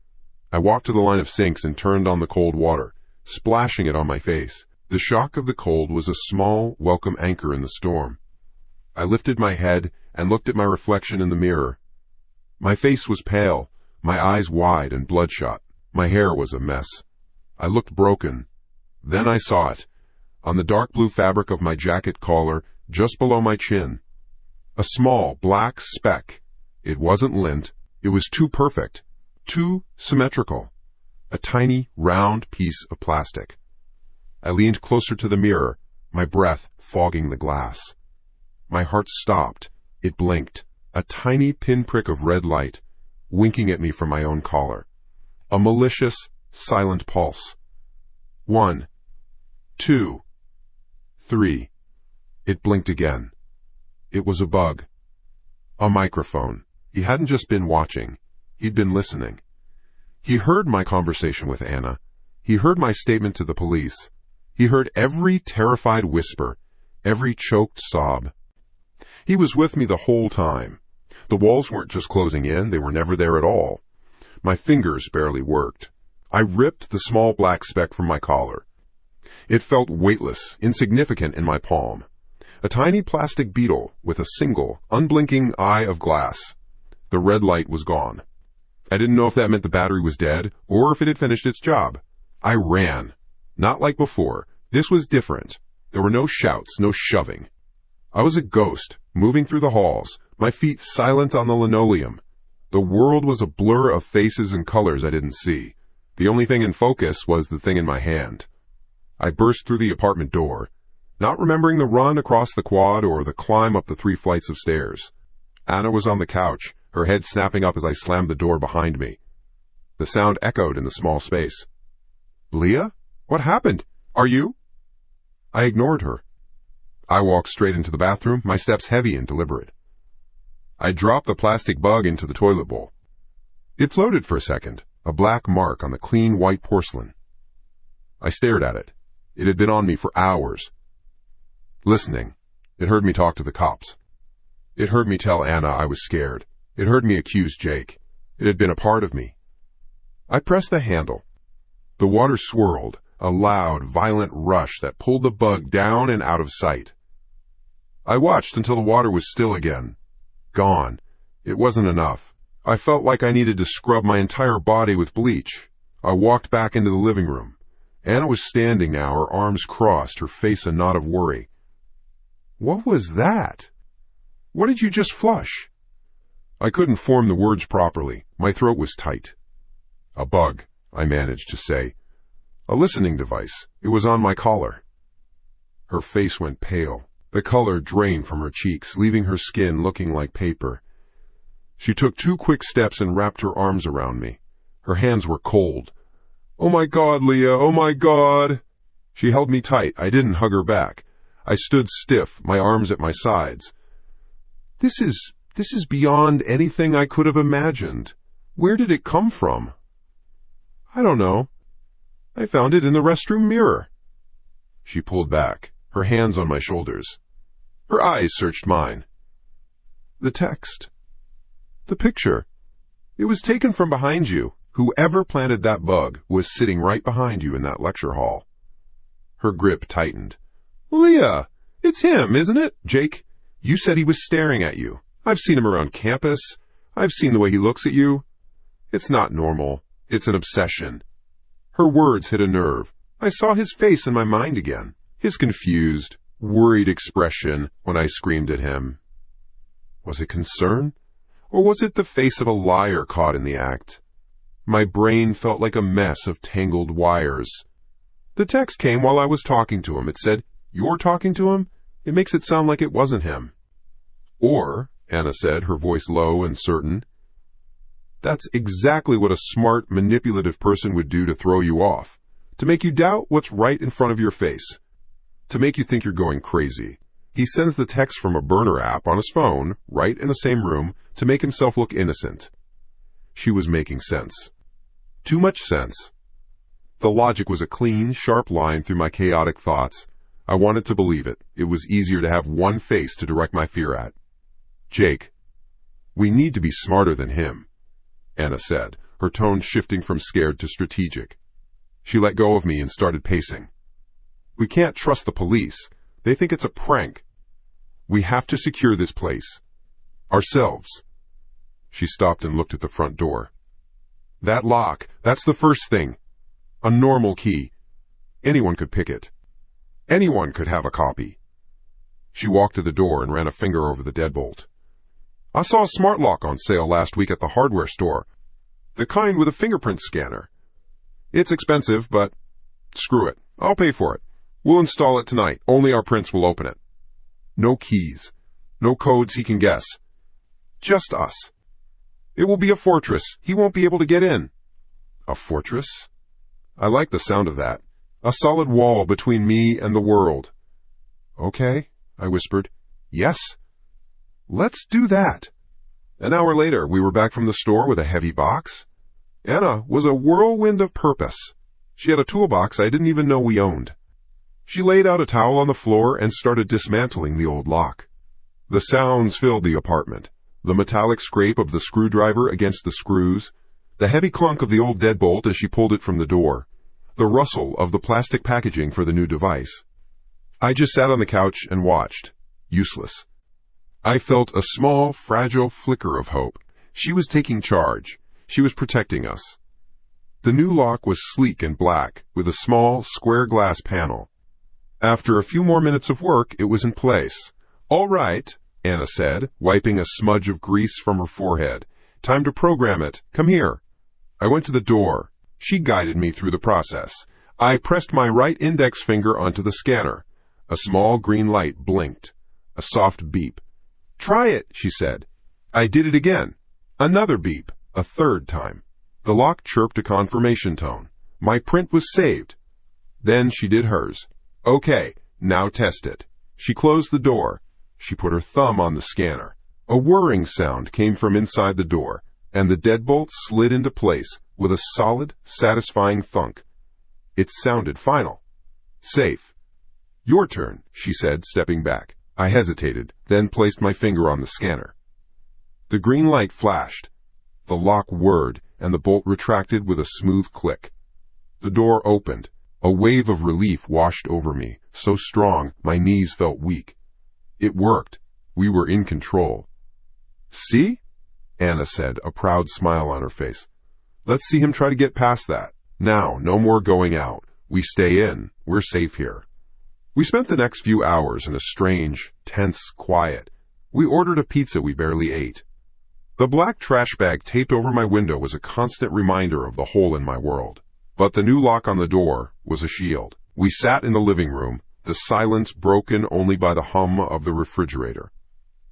I walked to the line of sinks and turned on the cold water, splashing it on my face. The shock of the cold was a small, welcome anchor in the storm. I lifted my head and looked at my reflection in the mirror. My face was pale, my eyes wide and bloodshot. My hair was a mess. I looked broken. Then I saw it, on the dark blue fabric of my jacket collar, just below my chin. A small, black speck. It wasn't lint. It was too perfect, too symmetrical. A tiny, round piece of plastic. I leaned closer to the mirror, my breath fogging the glass. My heart stopped. It blinked. A tiny pinprick of red light, winking at me from my own collar. A malicious, silent pulse. 1, 2, 3. It blinked again. It was a bug. A microphone. He hadn't just been watching. He'd been listening. He heard my conversation with Anna. He heard my statement to the police. He heard every terrified whisper, every choked sob. He was with me the whole time. The walls weren't just closing in, they were never there at all. My fingers barely worked. I ripped the small black speck from my collar. It felt weightless, insignificant in my palm. A tiny plastic beetle with a single, unblinking eye of glass. The red light was gone. I didn't know if that meant the battery was dead, or if it had finished its job. I ran. Not like before. This was different. There were no shouts, no shoving. I was a ghost, moving through the halls, my feet silent on the linoleum. The world was a blur of faces and colors I didn't see. The only thing in focus was the thing in my hand. I burst through the apartment door, not remembering the run across the quad or the climb up the 3 flights of stairs. Anna was on the couch, her head snapping up as I slammed the door behind me. The sound echoed in the small space. Leah? What happened? Are you? I ignored her. I walked straight into the bathroom, my steps heavy and deliberate. I dropped the plastic bug into the toilet bowl. It floated for a second, a black mark on the clean white porcelain. I stared at it. It had been on me for hours. Listening, it heard me talk to the cops. It heard me tell Anna I was scared. It heard me accuse Jake. It had been a part of me. I pressed the handle. The water swirled, a loud, violent rush that pulled the bug down and out of sight. I watched until the water was still again. Gone. It wasn't enough. I felt like I needed to scrub my entire body with bleach. I walked back into the living room. Anna was standing now, her arms crossed, her face a knot of worry. What was that? What did you just flush? I couldn't form the words properly. My throat was tight. A bug, I managed to say. A listening device. It was on my collar. Her face went pale. The color drained from her cheeks, leaving her skin looking like paper. She took 2 quick steps and wrapped her arms around me. Her hands were cold. Oh my God, Leah, oh my God! She held me tight. I didn't hug her back. I stood stiff, my arms at my sides. This is beyond anything I could have imagined. Where did it come from? I don't know. I found it in the restroom mirror. She pulled back, her hands on my shoulders. Her eyes searched mine. The text. The picture. It was taken from behind you. Whoever planted that bug was sitting right behind you in that lecture hall. Her grip tightened. Leah, it's him, isn't it? Jake, you said he was staring at you. I've seen him around campus. I've seen the way he looks at you. It's not normal. It's an obsession. Her words hit a nerve. I saw his face in my mind again. His confused, worried expression when I screamed at him. Was it concern? Or was it the face of a liar caught in the act? My brain felt like a mess of tangled wires. The text came while I was talking to him. It said, "You're talking to him?" It makes it sound like it wasn't him. Or, Anna said, her voice low and certain, that's exactly what a smart, manipulative person would do to throw you off, to make you doubt what's right in front of your face, to make you think you're going crazy. He sends the text from a burner app on his phone, right in the same room, to make himself look innocent. She was making sense. Too much sense. The logic was a clean, sharp line through my chaotic thoughts. I wanted to believe it. It was easier to have one face to direct my fear at. Jake, we need to be smarter than him, Anna said, her tone shifting from scared to strategic. She let go of me and started pacing. We can't trust the police. They think it's a prank. We have to secure this place. Ourselves. She stopped and looked at the front door. That lock, that's the first thing. A normal key. Anyone could pick it. Anyone could have a copy. She walked to the door and ran a finger over the deadbolt. I saw a smart lock on sale last week at the hardware store. The kind with a fingerprint scanner. It's expensive, but screw it. I'll pay for it. We'll install it tonight. Only our prince will open it. No keys. No codes he can guess. Just us. It will be a fortress. He won't be able to get in. A fortress? I like the sound of that. A solid wall between me and the world. Okay, I whispered. Yes. Let's do that. An hour later, we were back from the store with a heavy box. Anna was a whirlwind of purpose. She had a toolbox I didn't even know we owned. She laid out a towel on the floor and started dismantling the old lock. The sounds filled the apartment. The metallic scrape of the screwdriver against the screws, the heavy clunk of the old deadbolt as she pulled it from the door, the rustle of the plastic packaging for the new device. I just sat on the couch and watched. Useless. I felt a small, fragile flicker of hope. She was taking charge. She was protecting us. The new lock was sleek and black, with a small, square glass panel. After a few more minutes of work, it was in place. All right, Anna said, wiping a smudge of grease from her forehead. Time to program it. Come here. I went to the door. She guided me through the process. I pressed my right index finger onto the scanner. A small green light blinked. A soft beep. Try it, she said. I did it again. Another beep. A third time. The lock chirped a confirmation tone. My print was saved. Then she did hers. Okay, now test it. She closed the door. She put her thumb on the scanner. A whirring sound came from inside the door, and the deadbolt slid into place, with a solid, satisfying thunk. It sounded final. Safe. Your turn, she said, stepping back. I hesitated, then placed my finger on the scanner. The green light flashed. The lock whirred, and the bolt retracted with a smooth click. The door opened. A wave of relief washed over me, so strong my knees felt weak. It worked. We were in control. See? Anna said, a proud smile on her face. Let's see him try to get past that. Now, no more going out. We stay in. We're safe here. We spent the next few hours in a strange, tense quiet. We ordered a pizza we barely ate. The black trash bag taped over my window was a constant reminder of the hole in my world. But the new lock on the door was a shield. We sat in the living room, the silence broken only by the hum of the refrigerator.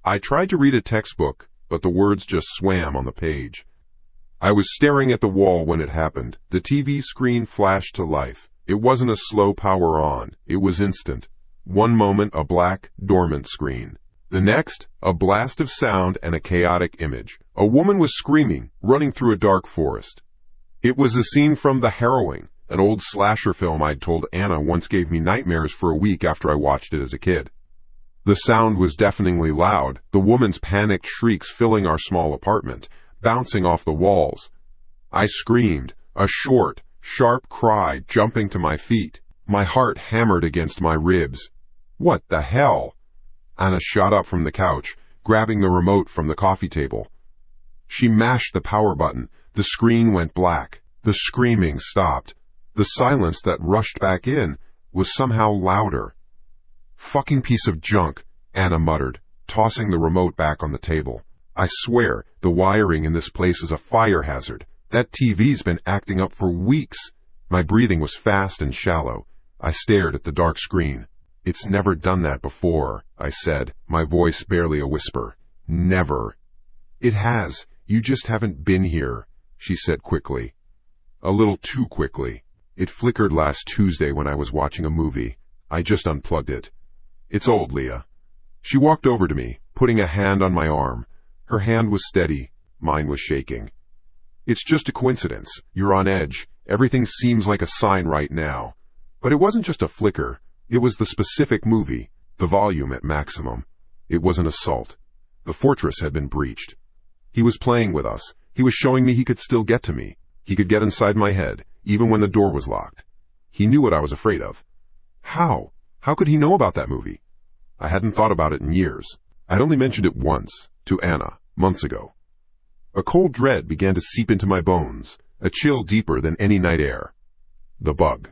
I tried to read a textbook, but the words just swam on the page. I was staring at the wall when it happened. The TV screen flashed to life. It wasn't a slow power on. It was instant. One moment, a black, dormant screen. The next, a blast of sound and a chaotic image. A woman was screaming, running through a dark forest. It was a scene from The Harrowing, an old slasher film I'd told Anna once gave me nightmares for a week after I watched it as a kid. The sound was deafeningly loud, the woman's panicked shrieks filling our small apartment, bouncing off the walls. I screamed, a short, sharp cry jumping to my feet. My heart hammered against my ribs. What the hell? Anna shot up from the couch, grabbing the remote from the coffee table. She mashed the power button. The screen went black. The screaming stopped. The silence that rushed back in was somehow louder. Fucking piece of junk, Anna muttered, tossing the remote back on the table. I swear, the wiring in this place is a fire hazard. That TV's been acting up for weeks. My breathing was fast and shallow. I stared at the dark screen. It's never done that before, I said, my voice barely a whisper. Never. It has. You just haven't been here, she said quickly. A little too quickly. It flickered last Tuesday when I was watching a movie. I just unplugged it. It's old, Leah. She walked over to me, putting a hand on my arm. Her hand was steady. Mine was shaking. It's just a coincidence. You're on edge. Everything seems like a sign right now. But it wasn't just a flicker. It was the specific movie, the volume at maximum. It was an assault. The fortress had been breached. He was playing with us. He was showing me he could still get to me. He could get inside my head, even when the door was locked. He knew what I was afraid of. How? How could he know about that movie? I hadn't thought about it in years. I'd only mentioned it once, to Anna, months ago. A cold dread began to seep into my bones, a chill deeper than any night air. The bug.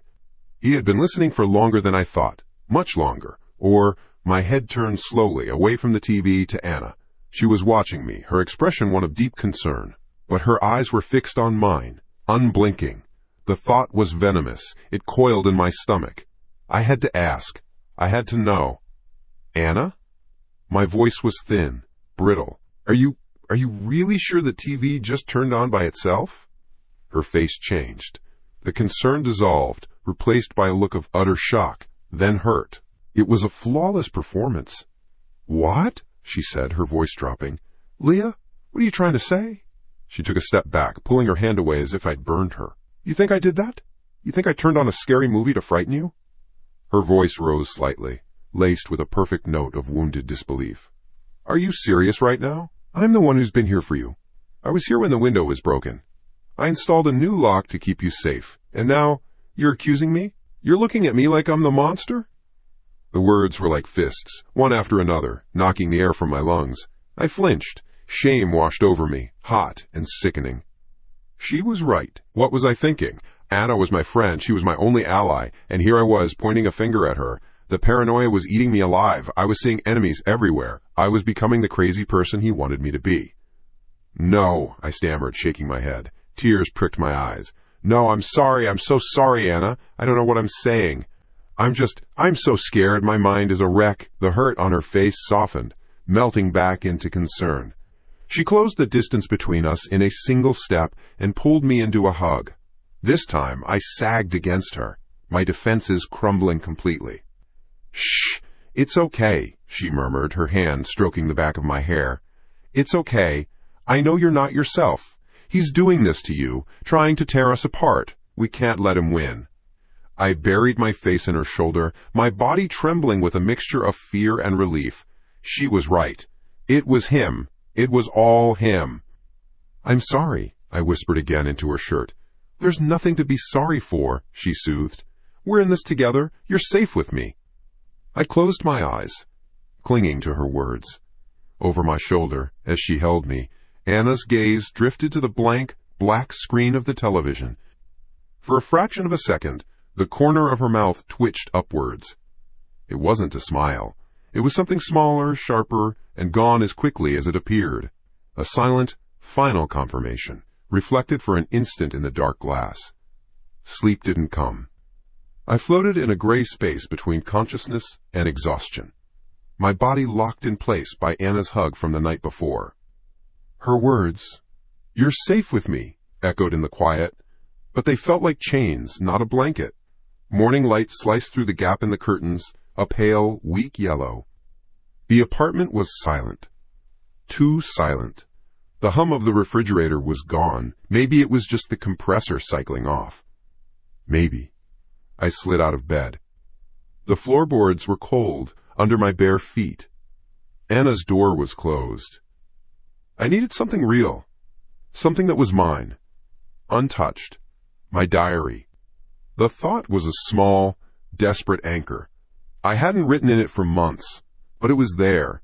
He had been listening for longer than I thought, much longer, or my head turned slowly away from the TV to Anna. She was watching me, her expression one of deep concern, but her eyes were fixed on mine, unblinking. The thought was venomous. It coiled in my stomach. I had to ask. I had to know. Anna? My voice was thin, brittle. Are you really sure the TV just turned on by itself? Her face changed. The concern dissolved, replaced by a look of utter shock, then hurt. It was a flawless performance. What? She said, her voice dropping. Leah, what are you trying to say? She took a step back, pulling her hand away as if I'd burned her. You think I did that? You think I turned on a scary movie to frighten you? Her voice rose slightly, laced with a perfect note of wounded disbelief. Are you serious right now? I'm the one who's been here for you. I was here when the window was broken. I installed a new lock to keep you safe. And now, you're accusing me? You're looking at me like I'm the monster? The words were like fists, one after another, knocking the air from my lungs. I flinched. Shame washed over me, hot and sickening. She was right. What was I thinking? Anna was my friend, she was my only ally, and here I was pointing a finger at her. The paranoia was eating me alive. I was seeing enemies everywhere. I was becoming the crazy person he wanted me to be. No, I stammered, shaking my head. Tears pricked my eyes. No, I'm sorry. I'm so sorry, Anna. I don't know what I'm saying. I'm so scared. My mind is a wreck. The hurt on her face softened, melting back into concern. She closed the distance between us in a single step and pulled me into a hug. This time, I sagged against her, my defenses crumbling completely. Shh, it's okay, she murmured, her hand stroking the back of my hair. It's okay. I know you're not yourself. He's doing this to you, trying to tear us apart. We can't let him win." I buried my face in her shoulder, my body trembling with a mixture of fear and relief. She was right. It was him. It was all him. "I'm sorry," I whispered again into her shirt. "There's nothing to be sorry for," she soothed. "We're in this together. You're safe with me." I closed my eyes, clinging to her words. Over my shoulder, as she held me, Anna's gaze drifted to the blank, black screen of the television. For a fraction of a second, the corner of her mouth twitched upwards. It wasn't a smile. It was something smaller, sharper, and gone as quickly as it appeared. A silent, final confirmation, reflected for an instant in the dark glass. Sleep didn't come. I floated in a gray space between consciousness and exhaustion, my body locked in place by Anna's hug from the night before. Her words, "You're safe with me," echoed in the quiet, but they felt like chains, not a blanket. Morning light sliced through the gap in the curtains, a pale, weak yellow. The apartment was silent. Too silent. The hum of the refrigerator was gone. Maybe it was just the compressor cycling off. Maybe. I slid out of bed. The floorboards were cold under my bare feet. Anna's door was closed. I needed something real. Something that was mine. Untouched. My diary. The thought was a small, desperate anchor. I hadn't written in it for months, but it was there.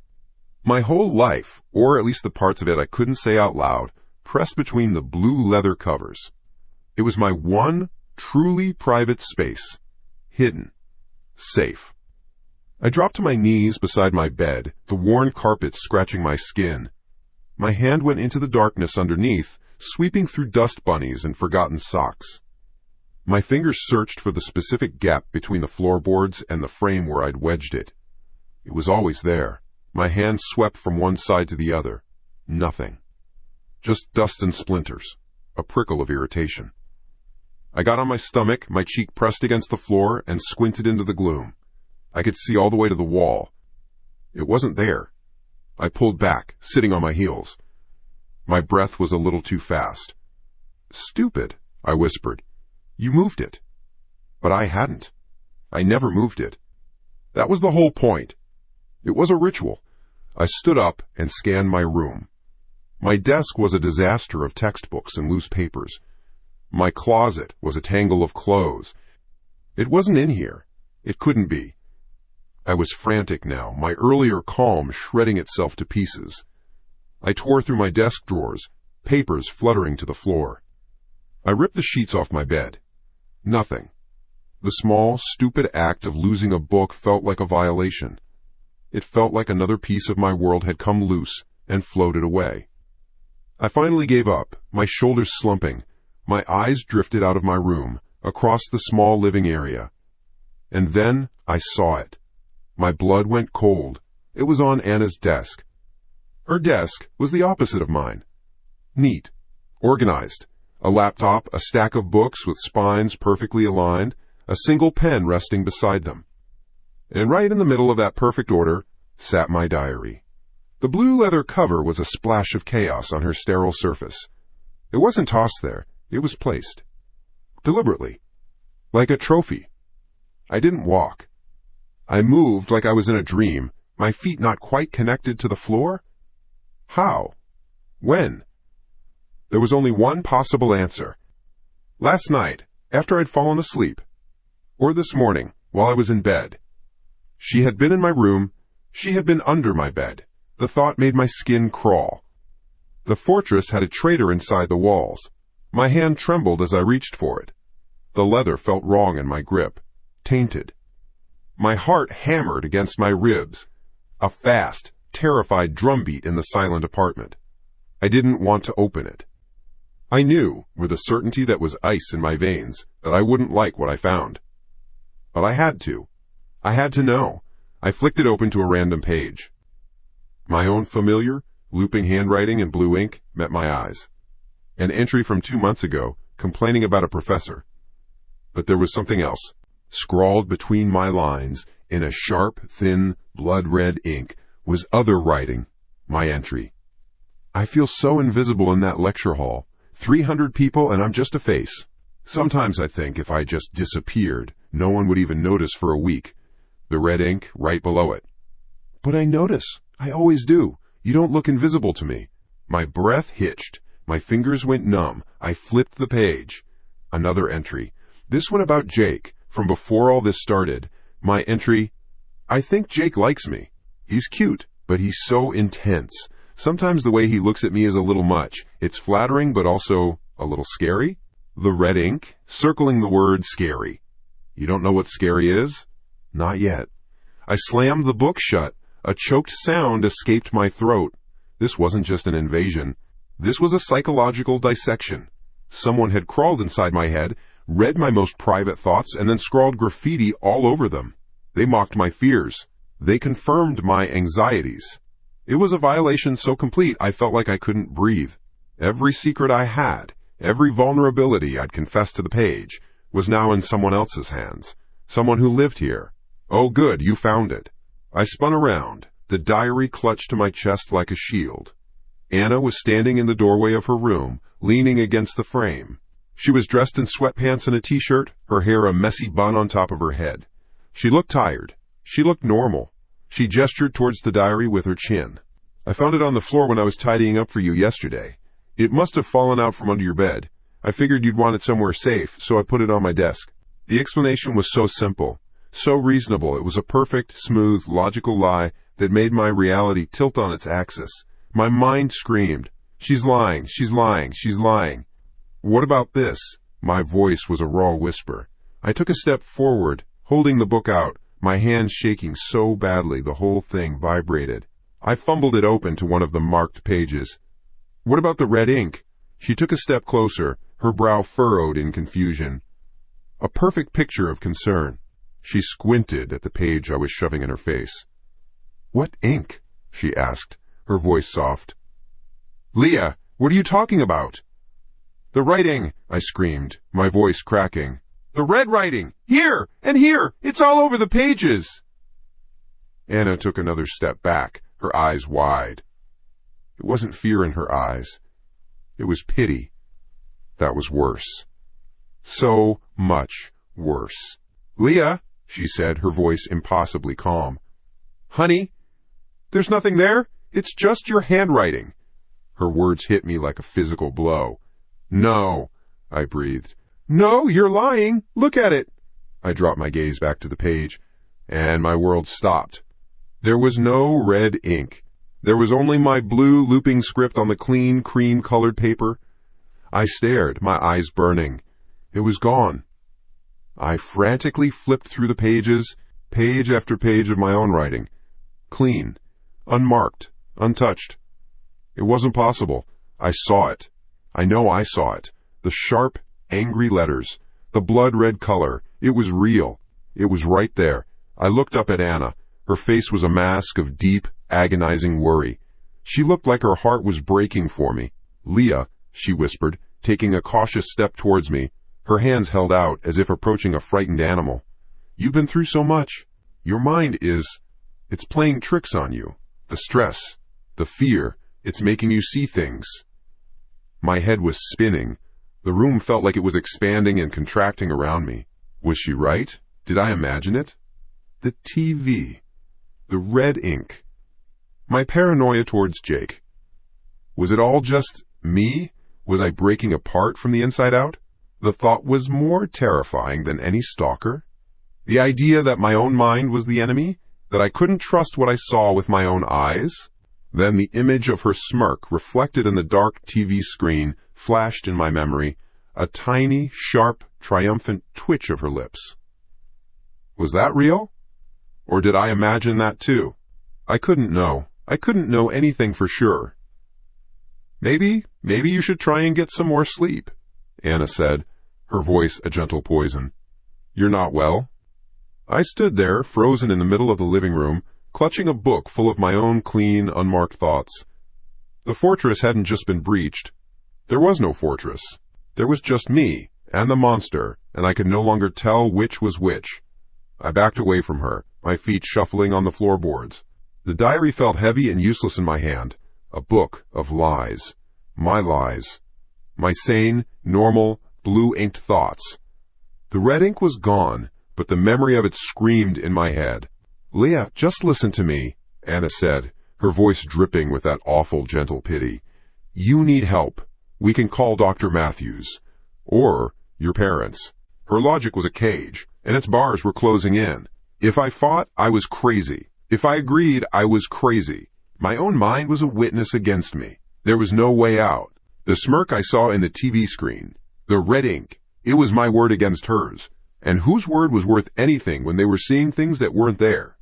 My whole life, or at least the parts of it I couldn't say out loud, pressed between the blue leather covers. It was my one truly private space. Hidden. Safe. I dropped to my knees beside my bed, the worn carpet scratching my skin. My hand went into the darkness underneath, sweeping through dust bunnies and forgotten socks. My fingers searched for the specific gap between the floorboards and the frame where I'd wedged it. It was always there. My hand swept from one side to the other. Nothing. Just dust and splinters. A prickle of irritation. I got on my stomach, my cheek pressed against the floor, and squinted into the gloom. I could see all the way to the wall. It wasn't there. I pulled back, sitting on my heels. My breath was a little too fast. "Stupid," I whispered. "You moved it." But I hadn't. I never moved it. That was the whole point. It was a ritual. I stood up and scanned my room. My desk was a disaster of textbooks and loose papers. My closet was a tangle of clothes. It wasn't in here. It couldn't be. I was frantic now, my earlier calm shredding itself to pieces. I tore through my desk drawers, papers fluttering to the floor. I ripped the sheets off my bed. Nothing. The small, stupid act of losing a book felt like a violation. It felt like another piece of my world had come loose and floated away. I finally gave up, my shoulders slumping. My eyes drifted out of my room, across the small living area. And then I saw it. My blood went cold. It was on Anna's desk. Her desk was the opposite of mine. Neat. Organized. A laptop, a stack of books with spines perfectly aligned, a single pen resting beside them. And right in the middle of that perfect order sat my diary. The blue leather cover was a splash of chaos on her sterile surface. It wasn't tossed there. It was placed. Deliberately. Like a trophy. I didn't walk. I moved like I was in a dream, my feet not quite connected to the floor. How? When? There was only one possible answer. Last night, after I'd fallen asleep. Or this morning, while I was in bed. She had been in my room. She had been under my bed. The thought made my skin crawl. The fortress had a traitor inside the walls. My hand trembled as I reached for it. The leather felt wrong in my grip. Tainted. My heart hammered against my ribs. A fast, terrified drumbeat in the silent apartment. I didn't want to open it. I knew, with a certainty that was ice in my veins, that I wouldn't like what I found. But I had to. I had to know. I flicked it open to a random page. My own familiar, looping handwriting in blue ink met my eyes. An entry from 2 months ago, complaining about a professor. But there was something else. Scrawled between my lines, in a sharp, thin, blood-red ink, was other writing, my entry. I feel so invisible in that lecture hall, 300 people and I'm just a face. Sometimes I think if I just disappeared, no one would even notice for a week. The red ink right below it. But I notice. I always do. You don't look invisible to me. My breath hitched. My fingers went numb. I flipped the page. Another entry. This one about Jake, from before all this started. My entry, I think Jake likes me. He's cute, but he's so intense. Sometimes the way he looks at me is a little much. It's flattering, but also a little scary. The red ink, circling the word scary. You don't know what scary is? Not yet. I slammed the book shut. A choked sound escaped my throat. This wasn't just an invasion. This was a psychological dissection. Someone had crawled inside my head, read my most private thoughts, and then scrawled graffiti all over them. They mocked my fears. They confirmed my anxieties. It was a violation so complete I felt like I couldn't breathe. Every secret I had, every vulnerability I'd confessed to the page, was now in someone else's hands. Someone who lived here. Oh good, you found it. I spun around, the diary clutched to my chest like a shield. Anna was standing in the doorway of her room, leaning against the frame. She was dressed in sweatpants and a t-shirt, her hair a messy bun on top of her head. She looked tired. She looked normal. She gestured towards the diary with her chin. I found it on the floor when I was tidying up for you yesterday. It must have fallen out from under your bed. I figured you'd want it somewhere safe, so I put it on my desk. The explanation was so simple, so reasonable. It was a perfect, smooth, logical lie that made my reality tilt on its axis. My mind screamed, "She's lying, she's lying, she's lying." What about this? My voice was a raw whisper. I took a step forward, holding the book out, my hands shaking so badly the whole thing vibrated. I fumbled it open to one of the marked pages. What about the red ink? She took a step closer, her brow furrowed in confusion. A perfect picture of concern. She squinted at the page I was shoving in her face. What ink? She asked, her voice soft. Leah, what are you talking about? The writing, I screamed, my voice cracking. The red writing! Here! And here! It's all over the pages! Anna took another step back, her eyes wide. It wasn't fear in her eyes. It was pity. That was worse. So much worse. Leah, she said, her voice impossibly calm. Honey, there's nothing there. It's just your handwriting. Her words hit me like a physical blow. No, I breathed. No, you're lying. Look at it. I dropped my gaze back to the page, and my world stopped. There was no red ink. There was only my blue looping script on the clean, cream-colored paper. I stared, my eyes burning. It was gone. I frantically flipped through the pages, page after page of my own writing. Clean, unmarked, untouched. It wasn't possible. I saw it. I know I saw it. The sharp, angry letters, the blood-red color. It was real. It was right there. I looked up at Anna. Her face was a mask of deep, agonizing worry. She looked like her heart was breaking for me. Leah, she whispered, taking a cautious step towards me, her hands held out as if approaching a frightened animal. You've been through so much. Your mind it's playing tricks on you. The stress, the fear, it's making you see things. My head was spinning. The room felt like it was expanding and contracting around me. Was she right? Did I imagine it? The TV. The red ink. My paranoia towards Jake. Was it all just me? Was I breaking apart from the inside out? The thought was more terrifying than any stalker. The idea that my own mind was the enemy, that I couldn't trust what I saw with my own eyes. Then the image of her smirk reflected in the dark TV screen flashed in my memory, a tiny, sharp, triumphant twitch of her lips. Was that real? Or did I imagine that too? I couldn't know. I couldn't know anything for sure. Maybe you should try and get some more sleep, Anna said, her voice a gentle poison. You're not well? I stood there, frozen in the middle of the living room, clutching a book full of my own clean, unmarked thoughts. The fortress hadn't just been breached. There was no fortress. There was just me and the monster, and I could no longer tell which was which. I backed away from her, my feet shuffling on the floorboards. The diary felt heavy and useless in my hand, a book of lies. My lies. my sane, normal, blue-inked thoughts. The red ink was gone, but the memory of it screamed in my head. "Leah, just listen to me," Anna said, her voice dripping with that awful gentle pity. "You need help. We can call Dr. Matthews. Or your parents." Her logic was a cage, and its bars were closing in. If I fought, I was crazy. If I agreed, I was crazy. My own mind was a witness against me. There was no way out. The smirk I saw in the TV screen, the red ink, it was my word against hers. And whose word was worth anything when they were seeing things that weren't there?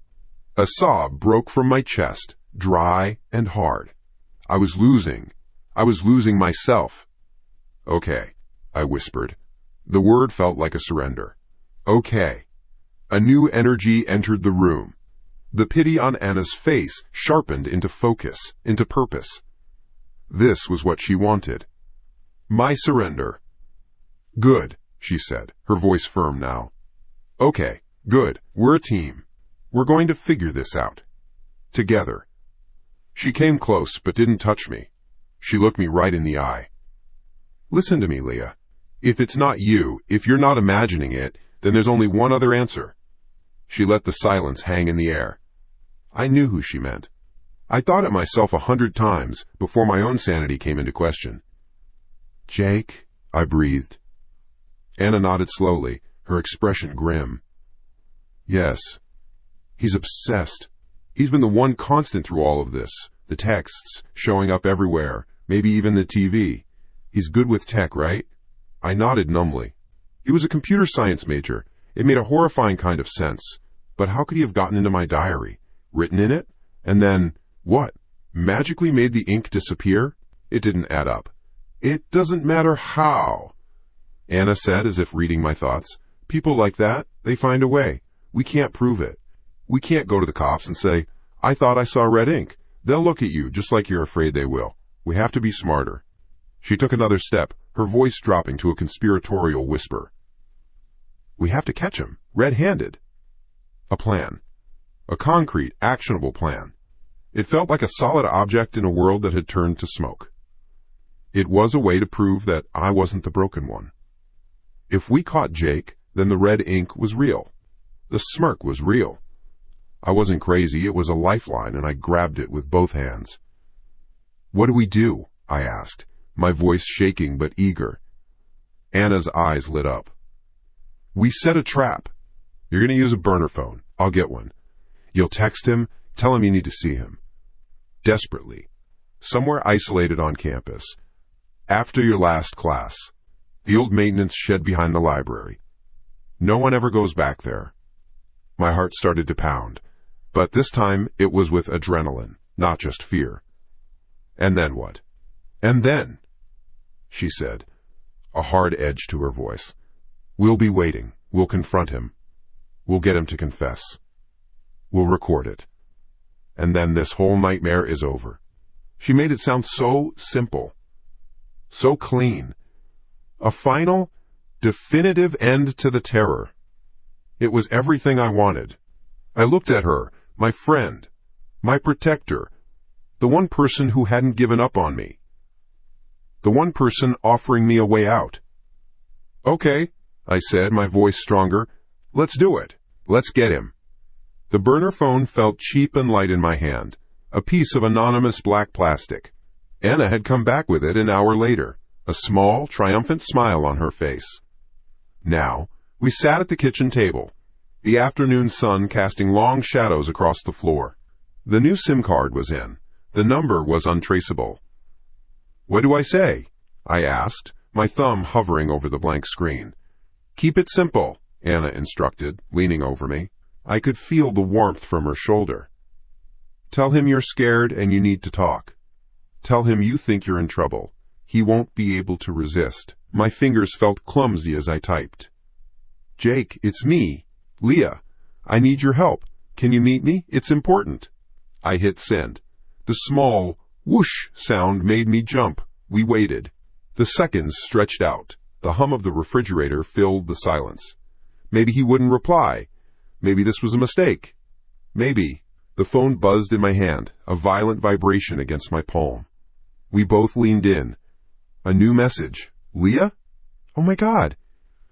A sob broke from my chest, dry and hard. I was losing. I was losing myself. "Okay," I whispered. The word felt like a surrender. "Okay." A new energy entered the room. The pity on Anna's face sharpened into focus, into purpose. This was what she wanted. My surrender. "Good," she said, her voice firm now. "Okay, good. We're a team. We're going to figure this out. Together." She came close, but didn't touch me. She looked me right in the eye. "Listen to me, Leah. If it's not you, if you're not imagining it, then there's only one other answer." She let the silence hang in the air. I knew who she meant. I thought it myself 100 times before my own sanity came into question. "Jake," I breathed. Anna nodded slowly, her expression grim. "Yes. He's obsessed. He's been the one constant through all of this, the texts showing up everywhere, maybe even the TV. He's good with tech, right?" I nodded numbly. He was a computer science major. It made a horrifying kind of sense. But how could he have gotten into my diary, written in it, and then, what, magically made the ink disappear? It didn't add up. "It doesn't matter how," Anna said, as if reading my thoughts. "People like that, they find a way. We can't prove it. We can't go to the cops and say, 'I thought I saw red ink.' They'll look at you just like you're afraid they will. We have to be smarter." She took another step, her voice dropping to a conspiratorial whisper. "We have to catch him, red-handed." A plan. A concrete, actionable plan. It felt like a solid object in a world that had turned to smoke. It was a way to prove that I wasn't the broken one. If we caught Jake, then the red ink was real. The smirk was real. I wasn't crazy, it was a lifeline, and I grabbed it with both hands. "What do we do?" I asked, my voice shaking but eager. Anna's eyes lit up. "We set a trap. You're going to use a burner phone. I'll get one. You'll text him, tell him you need to see him. Desperately. Somewhere isolated on campus. After your last class. The old maintenance shed behind the library. No one ever goes back there." My heart started to pound, but this time it was with adrenaline, not just fear. "And then what?" "And then," she said, a hard edge to her voice, "we'll be waiting. We'll confront him. We'll get him to confess. We'll record it. And then this whole nightmare is over." She made it sound so simple, so clean. A final, definitive end to the terror. It was everything I wanted. I looked at her, my friend, my protector, the one person who hadn't given up on me. The one person offering me a way out. "Okay," I said, my voice stronger. "Let's do it. Let's get him." The burner phone felt cheap and light in my hand, a piece of anonymous black plastic. Anna had come back with it an hour later, a small, triumphant smile on her face. Now, we sat at the kitchen table, the afternoon sun casting long shadows across the floor. The new SIM card was in. The number was untraceable. "What do I say?" I asked, my thumb hovering over the blank screen. "Keep it simple," Anna instructed, leaning over me. I could feel the warmth from her shoulder. "Tell him you're scared and you need to talk. Tell him you think you're in trouble. He won't be able to resist." My fingers felt clumsy as I typed. "Jake, it's me. Leah. I need your help. Can you meet me? It's important." I hit send. The small whoosh sound made me jump. We waited. The seconds stretched out. The hum of the refrigerator filled the silence. Maybe he wouldn't reply. Maybe this was a mistake. Maybe. The phone buzzed in my hand, a violent vibration against my palm. We both leaned in. A new message. Leah? Oh my God.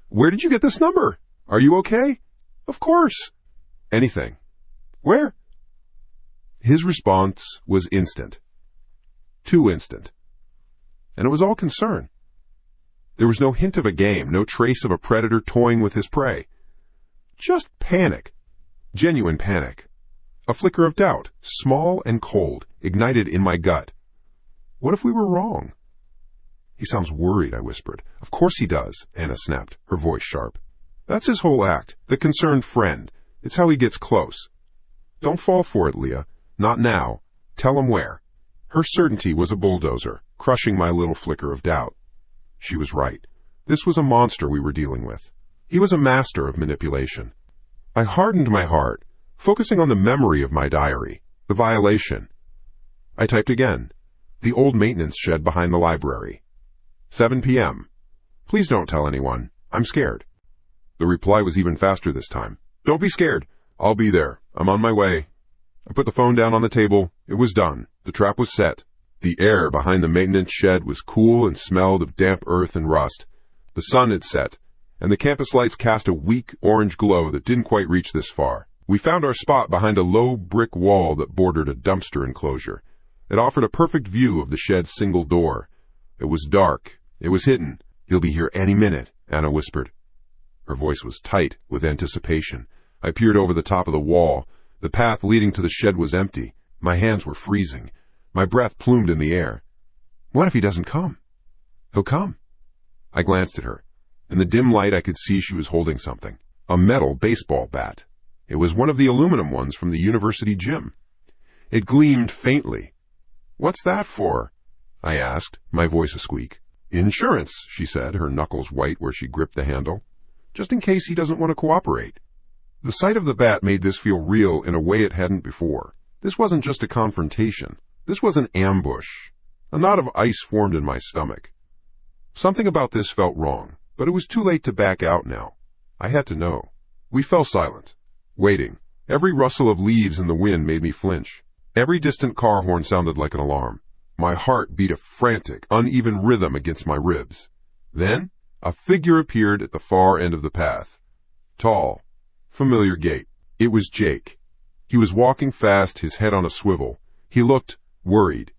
Where did you get this number? Are you okay? Of course. Anything. Where? His response was instant. Too instant. And it was all concern. There was no hint of a game, no trace of a predator toying with his prey. Just panic. Genuine panic. A flicker of doubt, small and cold, ignited in my gut. What if we were wrong? He sounds worried, I whispered. Of course he does, Anna snapped, her voice sharp. That's his whole act, the concerned friend. It's how he gets close. Don't fall for it, Leah. Not now. Tell him where. Her certainty was a bulldozer, crushing my little flicker of doubt. She was right. This was a monster we were dealing with. He was a master of manipulation. I hardened my heart, focusing on the memory of my diary, the violation. I typed again. The old maintenance shed behind the library. 7 p.m. Please don't tell anyone. I'm scared. The reply was even faster this time. Don't be scared. I'll be there. I'm on my way. I put the phone down on the table. It was done. The trap was set. The air behind the maintenance shed was cool and smelled of damp earth and rust. The sun had set, and the campus lights cast a weak orange glow that didn't quite reach this far. We found our spot behind a low brick wall that bordered a dumpster enclosure. It offered a perfect view of the shed's single door. It was dark. It was hidden. He'll be here any minute, Anna whispered. Her voice was tight with anticipation. I peered over the top of the wall. The path leading to the shed was empty. My hands were freezing. My breath plumed in the air. What if he doesn't come? He'll come. I glanced at her. In the dim light, I could see she was holding something. A metal baseball bat. It was one of the aluminum ones from the university gym. It gleamed faintly. What's that for? I asked, my voice a squeak. Insurance, she said, her knuckles white where she gripped the handle. Just in case he doesn't want to cooperate. The sight of the bat made this feel real in a way it hadn't before. This wasn't just a confrontation. This was an ambush. A knot of ice formed in my stomach. Something about this felt wrong, but it was too late to back out now. I had to know. We fell silent, waiting. Every rustle of leaves in the wind made me flinch. Every distant car horn sounded like an alarm. My heart beat a frantic, uneven rhythm against my ribs. Then, a figure appeared at the far end of the path. Tall, familiar gait. It was Jake. He was walking fast, his head on a swivel. He looked worried.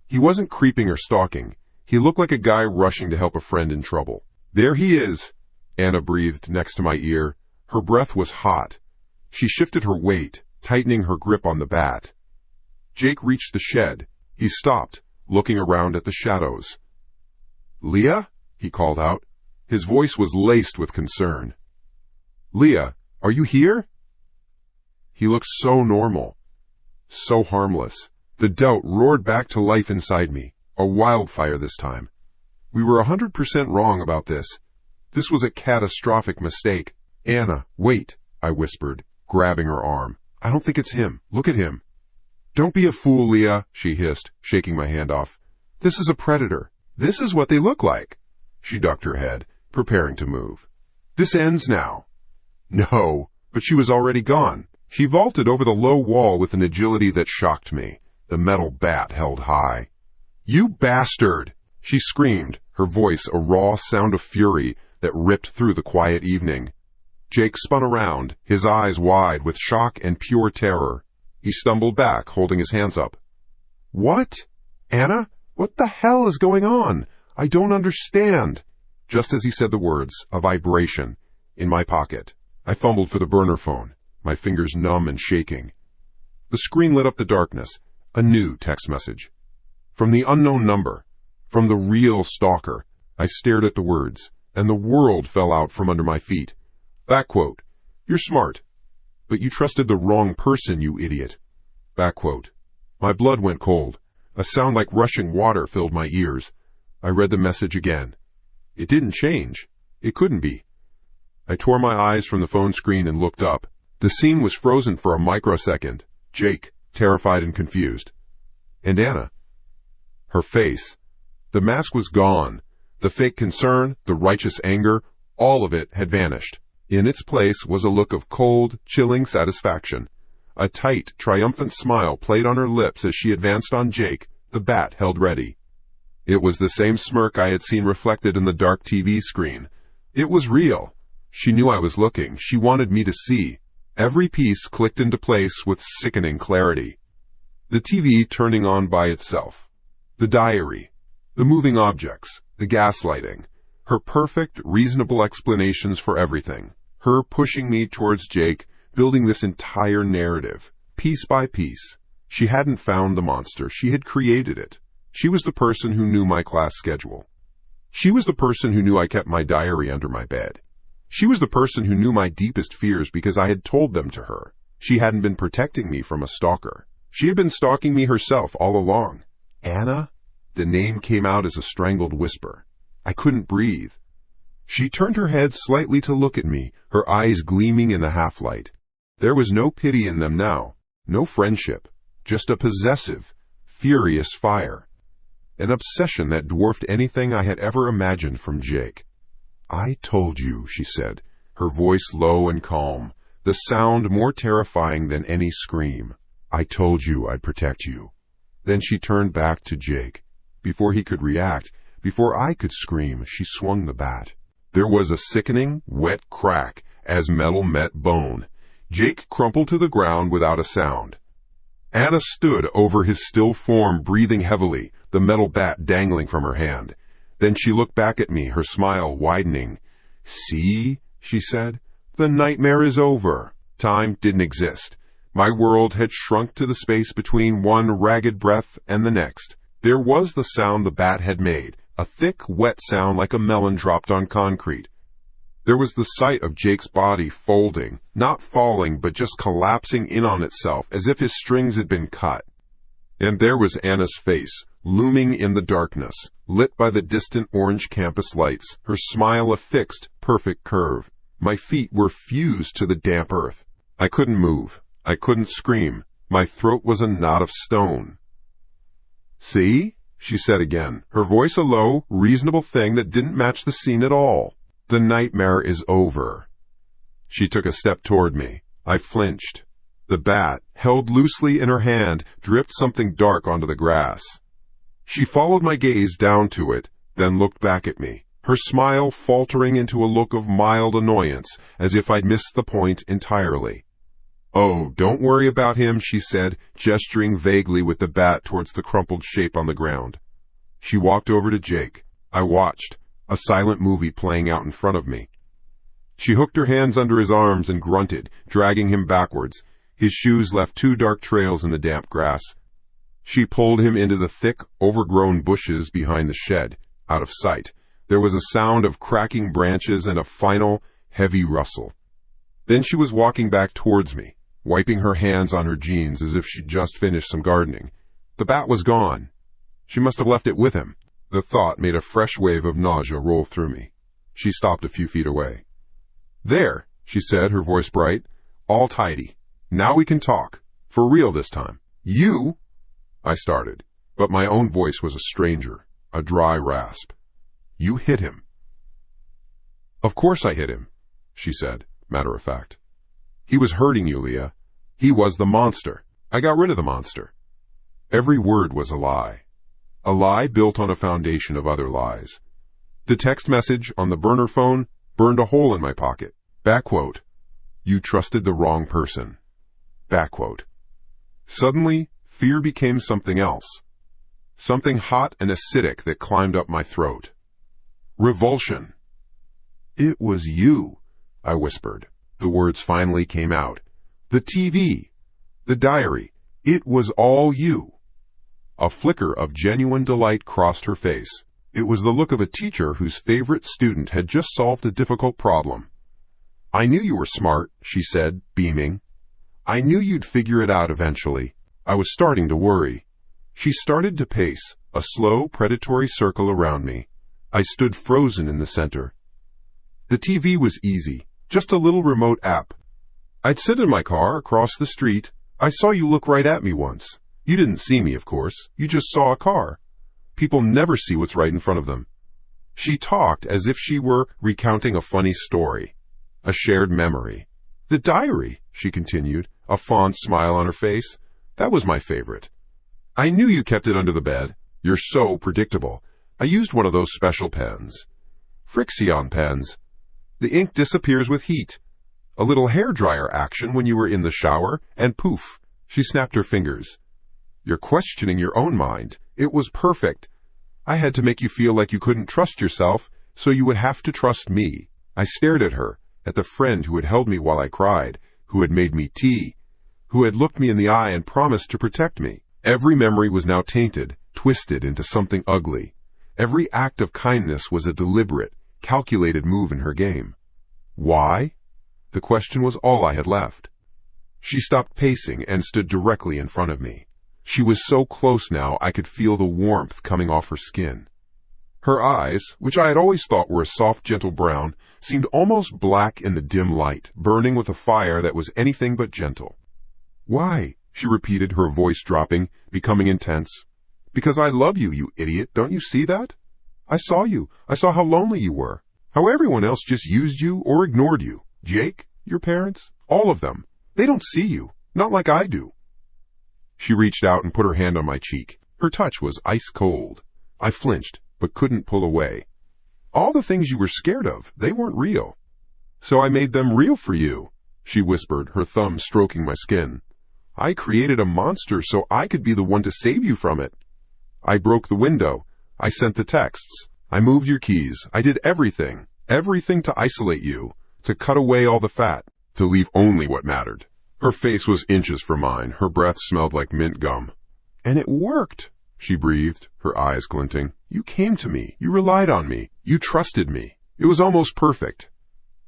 He wasn't creeping or stalking. He looked like a guy rushing to help a friend in trouble. There he is, Anna breathed next to my ear. Her breath was hot. She shifted her weight, tightening her grip on the bat. Jake reached the shed. He stopped, looking around at the shadows. Leah? He called out. His voice was laced with concern. Leah, are you here? He looked so normal, so harmless. The doubt roared back to life inside me, a wildfire this time. We were 100% wrong about this. This was a catastrophic mistake. Anna, wait, I whispered, grabbing her arm. I don't think it's him. Look at him. Don't be a fool, Leah, she hissed, shaking my hand off. This is a predator. This is what they look like. She ducked her head, preparing to move. This ends now. No, but she was already gone. She vaulted over the low wall with an agility that shocked me, the metal bat held high. You bastard! She screamed, her voice a raw sound of fury that ripped through the quiet evening. Jake spun around, his eyes wide with shock and pure terror. He stumbled back, holding his hands up. What? Anna? What the hell is going on? I don't understand. Just as he said the words, a vibration in my pocket. I fumbled for the burner phone, my fingers numb and shaking. The screen lit up the darkness. A new text message. From the unknown number. From the real stalker. I stared at the words, and the world fell out from under my feet. Back quote. You're smart, but you trusted the wrong person, you idiot. Back quote. My blood went cold. A sound like rushing water filled my ears. I read the message again. It didn't change. It couldn't be. I tore my eyes from the phone screen and looked up. The scene was frozen for a microsecond. Jake, terrified and confused. And Anna. Her face. The mask was gone. The fake concern, the righteous anger, all of it had vanished. In its place was a look of cold, chilling satisfaction. A tight, triumphant smile played on her lips as she advanced on Jake, the bat held ready. It was the same smirk I had seen reflected in the dark TV screen. It was real. She knew I was looking. She wanted me to see. Every piece clicked into place with sickening clarity. The TV turning on by itself. The diary. The moving objects. The gaslighting. Her perfect, reasonable explanations for everything. Her pushing me towards Jake, building this entire narrative, piece by piece. She hadn't found the monster. She had created it. She was the person who knew my class schedule. She was the person who knew I kept my diary under my bed. She was the person who knew my deepest fears because I had told them to her. She hadn't been protecting me from a stalker. She had been stalking me herself all along. Anna? The name came out as a strangled whisper. I couldn't breathe. She turned her head slightly to look at me, her eyes gleaming in the half-light. There was no pity in them now, no friendship, just a possessive, furious fire. An obsession that dwarfed anything I had ever imagined from Jake. I told you, she said, her voice low and calm, the sound more terrifying than any scream. I told you I'd protect you. Then she turned back to Jake. Before he could react, before I could scream, she swung the bat. There was a sickening, wet crack as metal met bone. Jake crumpled to the ground without a sound. Anna stood over his still form, breathing heavily, the metal bat dangling from her hand. Then she looked back at me, her smile widening. See, she said, the nightmare is over. Time didn't exist. My world had shrunk to the space between one ragged breath and the next. There was the sound the bat had made, a thick, wet sound like a melon dropped on concrete. There was the sight of Jake's body folding, not falling, but just collapsing in on itself, as if his strings had been cut. And there was Anna's face, looming in the darkness, lit by the distant orange campus lights, her smile a fixed, perfect curve. My feet were fused to the damp earth. I couldn't move. I couldn't scream. My throat was a knot of stone. See? She said again, her voice a low, reasonable thing that didn't match the scene at all. The nightmare is over. She took a step toward me. I flinched. The bat, held loosely in her hand, dripped something dark onto the grass. She followed my gaze down to it, then looked back at me, her smile faltering into a look of mild annoyance, as if I'd missed the point entirely. Oh, don't worry about him, she said, gesturing vaguely with the bat towards the crumpled shape on the ground. She walked over to Jake. I watched, a silent movie playing out in front of me. She hooked her hands under his arms and grunted, dragging him backwards. His shoes left 2 dark trails in the damp grass. She pulled him into the thick, overgrown bushes behind the shed, out of sight. There was a sound of cracking branches and a final, heavy rustle. Then she was walking back towards me, wiping her hands on her jeans as if she'd just finished some gardening. The bat was gone. She must have left it with him. The thought made a fresh wave of nausea roll through me. She stopped a few feet away. There, she said, her voice bright. All tidy. Now we can talk. For real this time. You? I started, but my own voice was a stranger, a dry rasp. You hit him. Of course I hit him, she said, matter of fact. He was hurting you, Leah. He was the monster. I got rid of the monster. Every word was a lie. A lie built on a foundation of other lies. The text message on the burner phone burned a hole in my pocket. Back quote. You trusted the wrong person. Back quote. Suddenly, fear became something else. Something hot and acidic that climbed up my throat. Revulsion. It was you, I whispered. The words finally came out. The TV. The diary. It was all you. A flicker of genuine delight crossed her face. It was the look of a teacher whose favorite student had just solved a difficult problem. I knew you were smart, she said, beaming. I knew you'd figure it out eventually. I was starting to worry. She started to pace, a slow, predatory circle around me. I stood frozen in the center. The TV was easy, just a little remote app. I'd sit in my car across the street. I saw you look right at me once. You didn't see me, of course. You just saw a car. People never see what's right in front of them. She talked as if she were recounting a funny story, a shared memory. The diary, she continued, a fond smile on her face. That was my favorite. I knew you kept it under the bed. You're so predictable. I used one of those special pens. Frixion pens. The ink disappears with heat. A little hairdryer action when you were in the shower, and poof, she snapped her fingers. You're questioning your own mind. It was perfect. I had to make you feel like you couldn't trust yourself, so you would have to trust me. I stared at her, at the friend who had held me while I cried, who had made me tea, who had looked me in the eye and promised to protect me. Every memory was now tainted, twisted into something ugly. Every act of kindness was a deliberate, calculated move in her game. Why? The question was all I had left. She stopped pacing and stood directly in front of me. She was so close now I could feel the warmth coming off her skin. Her eyes, which I had always thought were a soft, gentle brown, seemed almost black in the dim light, burning with a fire that was anything but gentle. Why? She repeated, her voice dropping, becoming intense. Because I love you, you idiot. Don't you see that? I saw you. I saw how lonely you were. How everyone else just used you or ignored you. Jake, your parents, all of them. They don't see you. Not like I do. She reached out and put her hand on my cheek. Her touch was ice cold. I flinched, but couldn't pull away. All the things you were scared of, they weren't real. So I made them real for you, she whispered, her thumb stroking my skin. I created a monster so I could be the one to save you from it. I broke the window. I sent the texts. I moved your keys. I did everything. Everything to isolate you, to cut away all the fat, to leave only what mattered. Her face was inches from mine. Her breath smelled like mint gum. And it worked, she breathed, her eyes glinting. You came to me. You relied on me. You trusted me. It was almost perfect.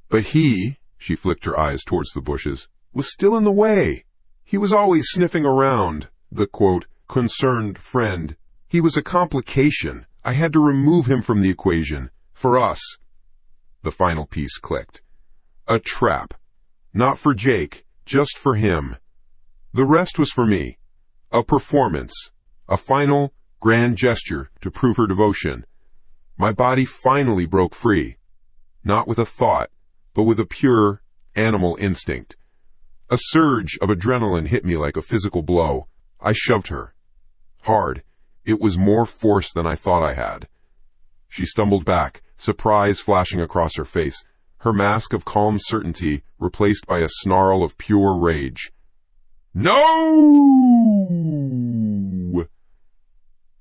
But he, she flicked her eyes towards the bushes, was still in the way. He was always sniffing around, the, quote, concerned friend. He was a complication. I had to remove him from the equation. For us. The final piece clicked. A trap. Not for Jake, just for him. The rest was for me. A performance. A final, grand gesture to prove her devotion. My body finally broke free. Not with a thought, but with a pure, animal instinct. A surge of adrenaline hit me like a physical blow. I shoved her. Hard. It was more force than I thought I had. She stumbled back, surprise flashing across her face, her mask of calm certainty replaced by a snarl of pure rage. No!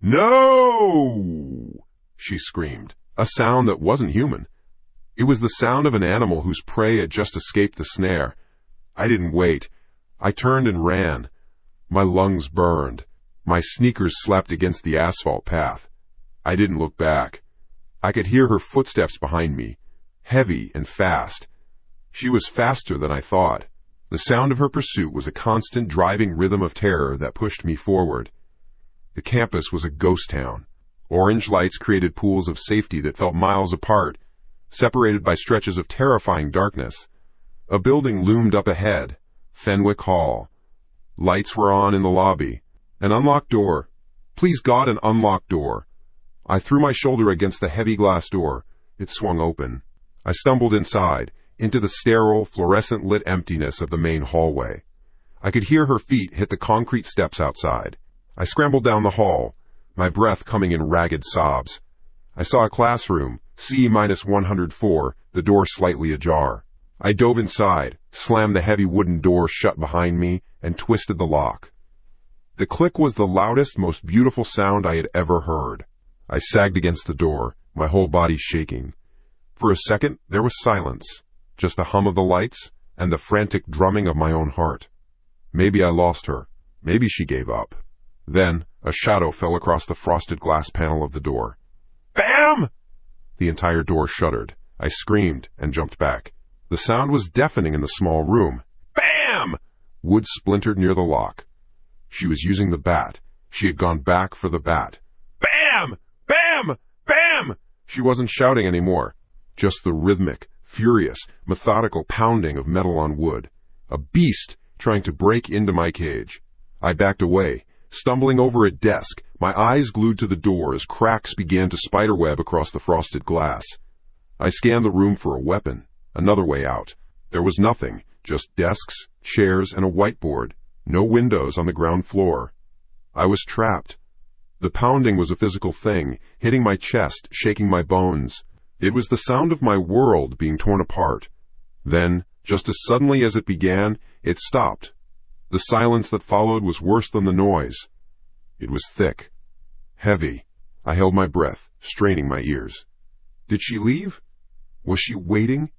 No! She screamed, a sound that wasn't human. It was the sound of an animal whose prey had just escaped the snare. I didn't wait. I turned and ran. My lungs burned. My sneakers slapped against the asphalt path. I didn't look back. I could hear her footsteps behind me, heavy and fast. She was faster than I thought. The sound of her pursuit was a constant driving rhythm of terror that pushed me forward. The campus was a ghost town. Orange lights created pools of safety that felt miles apart, separated by stretches of terrifying darkness. A building loomed up ahead, Fenwick Hall. Lights were on in the lobby. An unlocked door. Please God, an unlocked door. I threw my shoulder against the heavy glass door. It swung open. I stumbled inside, into the sterile, fluorescent-lit emptiness of the main hallway. I could hear her feet hit the concrete steps outside. I scrambled down the hall, my breath coming in ragged sobs. I saw a classroom, C-104, the door slightly ajar. I dove inside, slammed the heavy wooden door shut behind me, and twisted the lock. The click was the loudest, most beautiful sound I had ever heard. I sagged against the door, my whole body shaking. For a second, there was silence, just the hum of the lights and the frantic drumming of my own heart. Maybe I lost her. Maybe she gave up. Then, a shadow fell across the frosted glass panel of the door. Bam! The entire door shuddered. I screamed and jumped back. The sound was deafening in the small room. Bam! Wood splintered near the lock. She was using the bat. She had gone back for the bat. Bam! Bam! Bam! She wasn't shouting anymore. Just the rhythmic, furious, methodical pounding of metal on wood. A beast trying to break into my cage. I backed away, stumbling over a desk, my eyes glued to the door as cracks began to spiderweb across the frosted glass. I scanned the room for a weapon, another way out. There was nothing, just desks, chairs, and a whiteboard. No windows on the ground floor. I was trapped. The pounding was a physical thing, hitting my chest, shaking my bones. It was the sound of my world being torn apart. Then, just as suddenly as it began, it stopped. The silence that followed was worse than the noise. It was thick, heavy. I held my breath, straining my ears. Did she leave? Was she waiting?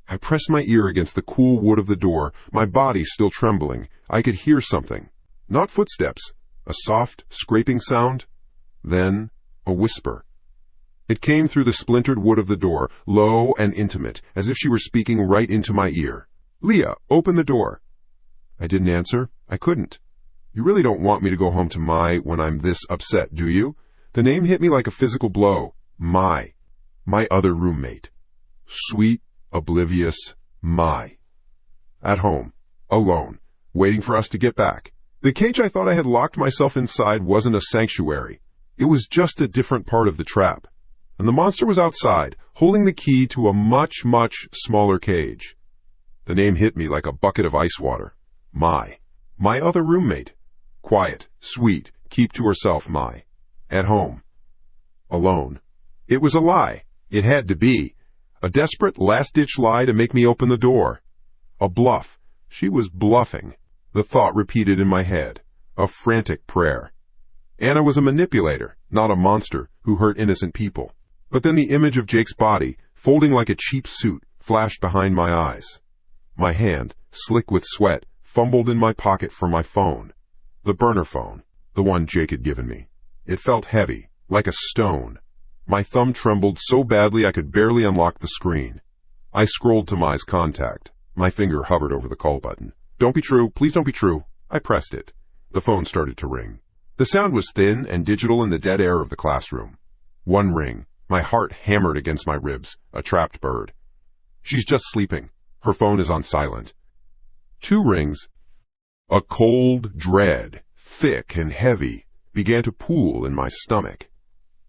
I pressed my ear against the cool wood of the door, my body still trembling. I could hear something. Not footsteps, a soft, scraping sound. Then, a whisper. It came through the splintered wood of the door, low and intimate, as if she were speaking right into my ear. "Leah, open the door." I didn't answer. I couldn't. "You really don't want me to go home to Mai when I'm this upset, do you?" The name hit me like a physical blow. Mai. My other roommate. Sweet, oblivious Mai. At home. Alone. Waiting for us to get back. The cage I thought I had locked myself inside wasn't a sanctuary. It was just a different part of the trap. And the monster was outside, holding the key to a much, much smaller cage. The name hit me like a bucket of ice water. Mai. My other roommate. Quiet, sweet, keep to herself Mai. At home. Alone. It was a lie. It had to be. A desperate, last-ditch lie to make me open the door. A bluff. She was bluffing. The thought repeated in my head. A frantic prayer. Anna was a manipulator, not a monster who hurt innocent people. But then the image of Jake's body, folding like a cheap suit, flashed behind my eyes. My hand, slick with sweat, fumbled in my pocket for my phone. The burner phone, the one Jake had given me. It felt heavy, like a stone. My thumb trembled so badly I could barely unlock the screen. I scrolled to Mai's contact. My finger hovered over the call button. "Don't be true, please don't be true." I pressed it. The phone started to ring. The sound was thin and digital in the dead air of the classroom. One ring. My heart hammered against my ribs, a trapped bird. She's just sleeping. Her phone is on silent. 2 rings. A cold dread, thick and heavy, began to pool in my stomach.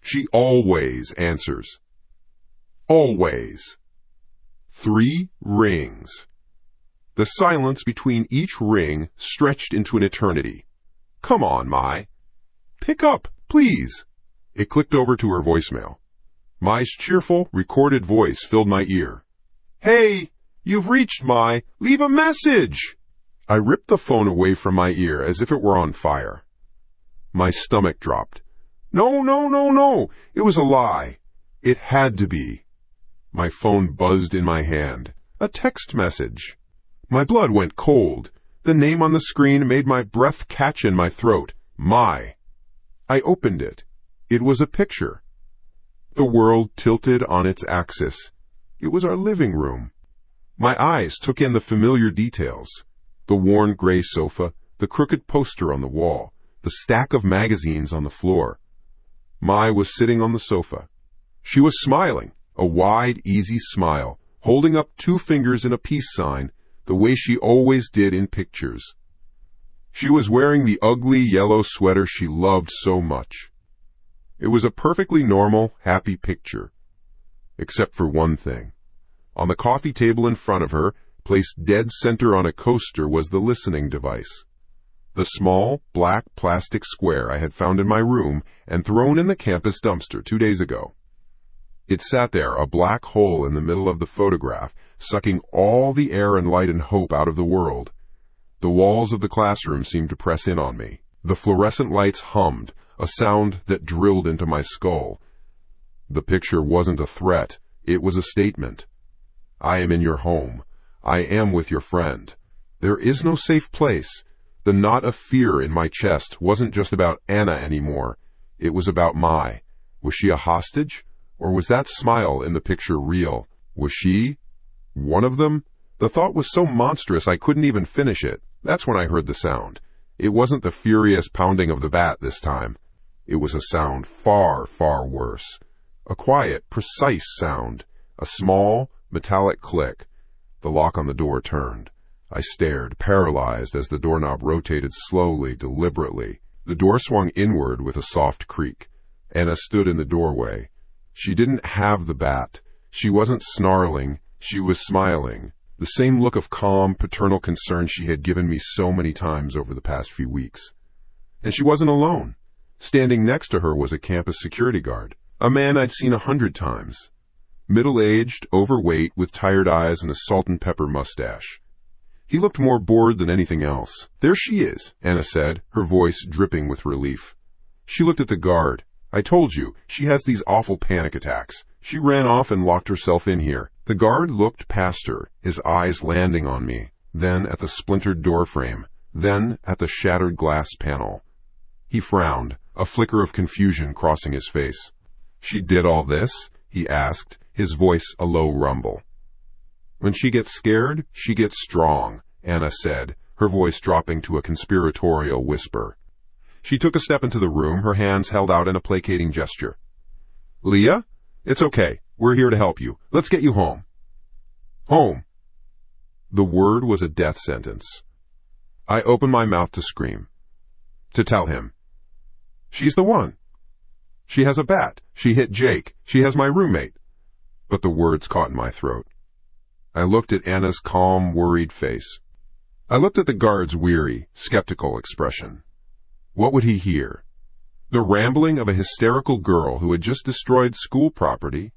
She always answers. Always. 3 rings. The silence between each ring stretched into an eternity. "Come on, Mai. Pick up, please." It clicked over to her voicemail. Mai's cheerful, recorded voice filled my ear. "Hey, you've reached Mai. Leave a message." I ripped the phone away from my ear as if it were on fire. My stomach dropped. No. It was a lie. It had to be. My phone buzzed in my hand. A text message. My blood went cold. The name on the screen made my breath catch in my throat. Mai. I opened it. It was a picture. The world tilted on its axis. It was our living room. My eyes took in the familiar details. The worn gray sofa, the crooked poster on the wall, the stack of magazines on the floor. Mai was sitting on the sofa. She was smiling, a wide, easy smile, holding up 2 fingers in a peace sign, the way she always did in pictures. She was wearing the ugly yellow sweater she loved so much. It was a perfectly normal, happy picture. Except for one thing. On the coffee table in front of her, placed dead center on a coaster, was the listening device. The small, black plastic square I had found in my room and thrown in the campus dumpster 2 days ago. It sat there, a black hole in the middle of the photograph, sucking all the air and light and hope out of the world. The walls of the classroom seemed to press in on me. The fluorescent lights hummed, a sound that drilled into my skull. The picture wasn't a threat. It was a statement. I am in your home. I am with your friend. There is no safe place. The knot of fear in my chest wasn't just about Anna anymore. It was about Mai. Was she a hostage? Or was that smile in the picture real? Was she one of them? The thought was so monstrous I couldn't even finish it. That's when I heard the sound. It wasn't the furious pounding of the bat this time. It was a sound far, far worse. A quiet, precise sound. A small, metallic click. The lock on the door turned. I stared, paralyzed, as the doorknob rotated slowly, deliberately. The door swung inward with a soft creak. Anna stood in the doorway. She didn't have the bat. She wasn't snarling. She was smiling. The same look of calm, paternal concern she had given me so many times over the past few weeks. And she wasn't alone. Standing next to her was a campus security guard, a man I'd seen 100 times. Middle-aged, overweight, with tired eyes and a salt-and-pepper mustache. He looked more bored than anything else. "There she is," Anna said, her voice dripping with relief. She looked at the guard. "I told you, she has these awful panic attacks. She ran off and locked herself in here." The guard looked past her, his eyes landing on me, then at the splintered door frame, then at the shattered glass panel. He frowned, a flicker of confusion crossing his face. "She did all this?" he asked, his voice a low rumble. "When she gets scared, she gets strong," Anna said, her voice dropping to a conspiratorial whisper. She took a step into the room, her hands held out in a placating gesture. "Leah? It's okay. We're here to help you. Let's get you home." Home. The word was a death sentence. I opened my mouth to scream. To tell him. "She's the one. She has a bat. She hit Jake. She has my roommate." But the words caught in my throat. I looked at Anna's calm, worried face. I looked at the guard's weary, skeptical expression. What would he hear? The rambling of a hysterical girl who had just destroyed school property?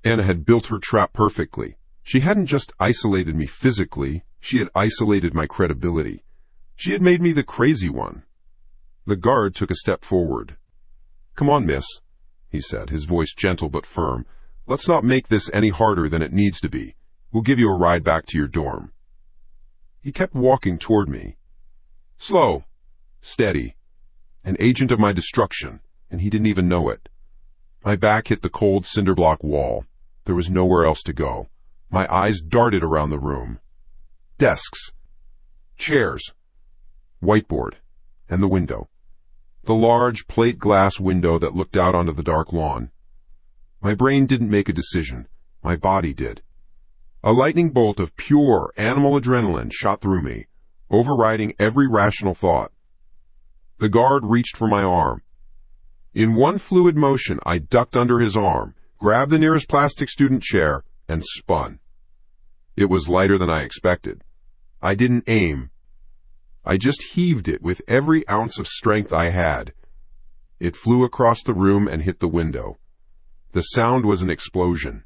Anna had built her trap perfectly. She hadn't just isolated me physically, she had isolated my credibility. She had made me the crazy one. The guard took a step forward. "Come on, miss," he said, his voice gentle but firm. "Let's not make this any harder than it needs to be. We'll give you a ride back to your dorm." He kept walking toward me. Slow, steady, an agent of my destruction, and he didn't even know it. My back hit the cold cinderblock wall. There was nowhere else to go. My eyes darted around the room. Desks, chairs, whiteboard, and the window. The large plate glass window that looked out onto the dark lawn. My brain didn't make a decision. My body did. A lightning bolt of pure animal adrenaline shot through me, overriding every rational thought. The guard reached for my arm. In one fluid motion, I ducked under his arm, grabbed the nearest plastic student chair, and spun. It was lighter than I expected. I didn't aim. I just heaved it with every ounce of strength I had. It flew across the room and hit the window. The sound was an explosion.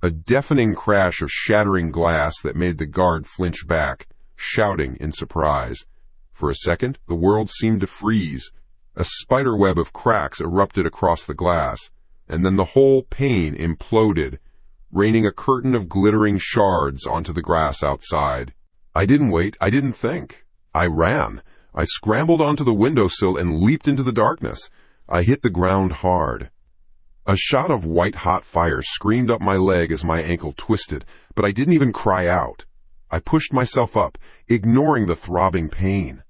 A deafening crash of shattering glass that made the guard flinch back, shouting in surprise. For a second, the world seemed to freeze. A spiderweb of cracks erupted across the glass, and then the whole pane imploded, raining a curtain of glittering shards onto the grass outside. I didn't wait. I didn't think. I ran. I scrambled onto the windowsill and leaped into the darkness. I hit the ground hard. A shot of white-hot fire screamed up my leg as my ankle twisted, but I didn't even cry out. I pushed myself up, ignoring the throbbing pain.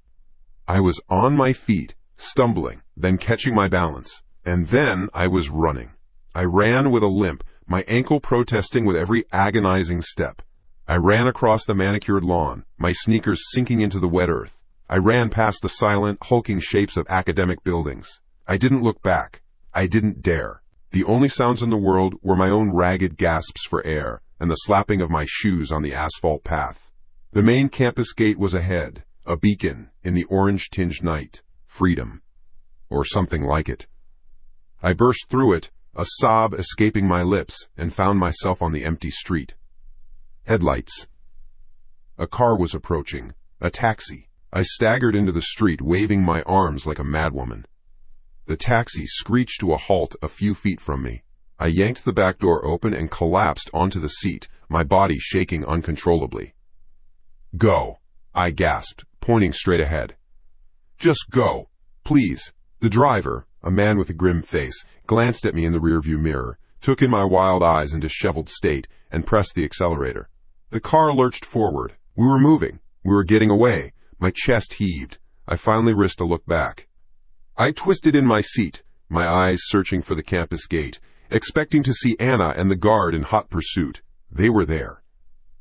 I was on my feet, stumbling, then catching my balance, and then I was running. I ran with a limp, my ankle protesting with every agonizing step. I ran across the manicured lawn, my sneakers sinking into the wet earth. I ran past the silent, hulking shapes of academic buildings. I didn't look back. I didn't dare. The only sounds in the world were my own ragged gasps for air and the slapping of my shoes on the asphalt path. The main campus gate was ahead, a beacon in the orange-tinged night. Freedom. Or something like it. I burst through it, a sob escaping my lips, and found myself on the empty street. Headlights. A car was approaching. A taxi. I staggered into the street, waving my arms like a madwoman. The taxi screeched to a halt a few feet from me. I yanked the back door open and collapsed onto the seat, my body shaking uncontrollably. "Go," I gasped, pointing straight ahead. "Just go, please." The driver, a man with a grim face, glanced at me in the rearview mirror, took in my wild eyes and disheveled state, and pressed the accelerator. The car lurched forward. We were moving. We were getting away. My chest heaved. I finally risked a look back. I twisted in my seat, my eyes searching for the campus gate, expecting to see Anna and the guard in hot pursuit. They were there.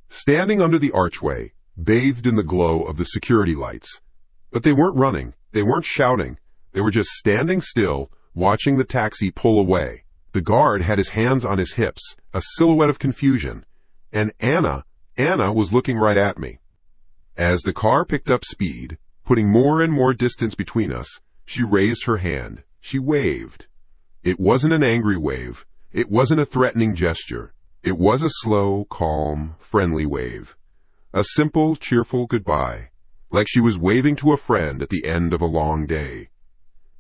Standing under the archway, bathed in the glow of the security lights. But they weren't running. They weren't shouting. They were just standing still, watching the taxi pull away. The guard had his hands on his hips, a silhouette of confusion. And Anna was looking right at me. As the car picked up speed, putting more and more distance between us, She raised her hand. She waved. It wasn't an angry wave. It wasn't a threatening gesture. It was a slow, calm, friendly wave. A simple, cheerful goodbye, like she was waving to a friend at the end of a long day.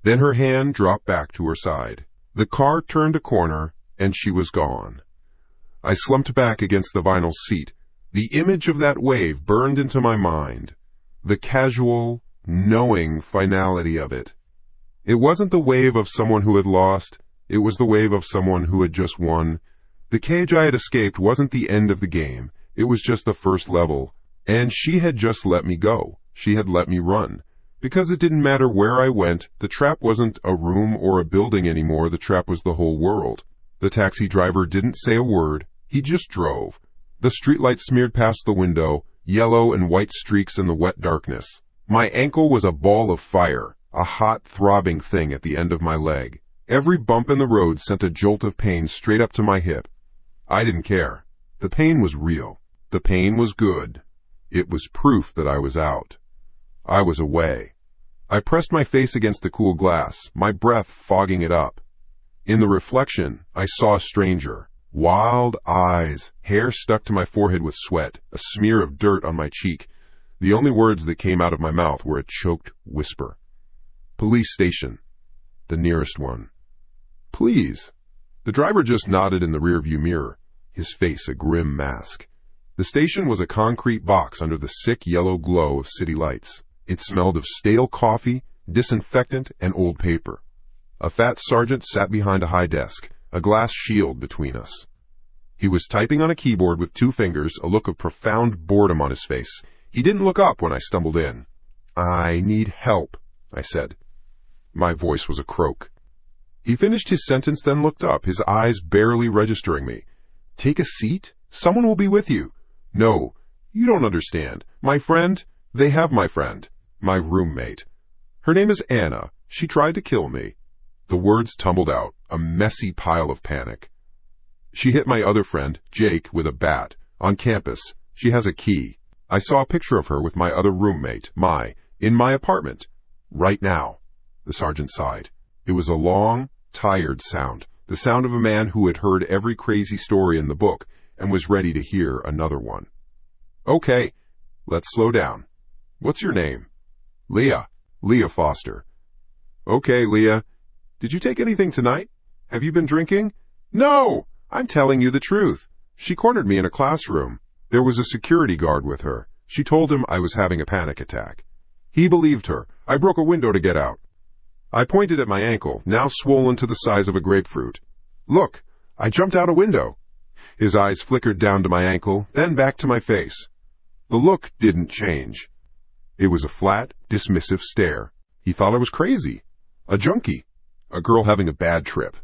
Then her hand dropped back to her side. The car turned a corner, and she was gone. I slumped back against the vinyl seat. The image of that wave burned into my mind. The casual, knowing finality of it. It wasn't the wave of someone who had lost. It was the wave of someone who had just won. The cage I had escaped wasn't the end of the game. It was just the first level. And she had just let me go. She had let me run. Because it didn't matter where I went, the trap wasn't a room or a building anymore. The trap was the whole world. The taxi driver didn't say a word. He just drove. The streetlight smeared past the window, yellow and white streaks in the wet darkness. My ankle was a ball of fire, a hot, throbbing thing at the end of my leg. Every bump in the road sent a jolt of pain straight up to my hip. I didn't care. The pain was real. The pain was good. It was proof that I was out. I was away. I pressed my face against the cool glass, my breath fogging it up. In the reflection, I saw a stranger. Wild eyes, hair stuck to my forehead with sweat, a smear of dirt on my cheek. The only words that came out of my mouth were a choked whisper. Police station. The nearest one. Please. The driver just nodded in the rearview mirror, his face a grim mask. The station was a concrete box under the sick yellow glow of city lights. It smelled of stale coffee, disinfectant, and old paper. A fat sergeant sat behind a high desk, a glass shield between us. He was typing on a keyboard with 2 fingers, a look of profound boredom on his face. He didn't look up when I stumbled in. I need help, I said. My voice was a croak. He finished his sentence, then looked up, his eyes barely registering me. Take a seat? Someone will be with you. No, you don't understand. My friend, they have my friend, my roommate. Her name is Anna. She tried to kill me. The words tumbled out, a messy pile of panic. She hit my other friend, Jake, with a bat. On campus. She has a key. I saw a picture of her with my other roommate, in my apartment. Right now. The sergeant sighed. It was a long, tired sound, the sound of a man who had heard every crazy story in the book and was ready to hear another one. Okay, let's slow down. What's your name? Leah. Leah Foster. Okay, Leah. Did you take anything tonight? Have you been drinking? No! I'm telling you the truth. She cornered me in a classroom. There was a security guard with her. She told him I was having a panic attack. He believed her. I broke a window to get out. I pointed at my ankle, now swollen to the size of a grapefruit. Look, I jumped out a window. His eyes flickered down to my ankle, then back to my face. The look didn't change. It was a flat, dismissive stare. He thought I was crazy. A junkie. A girl having a bad trip.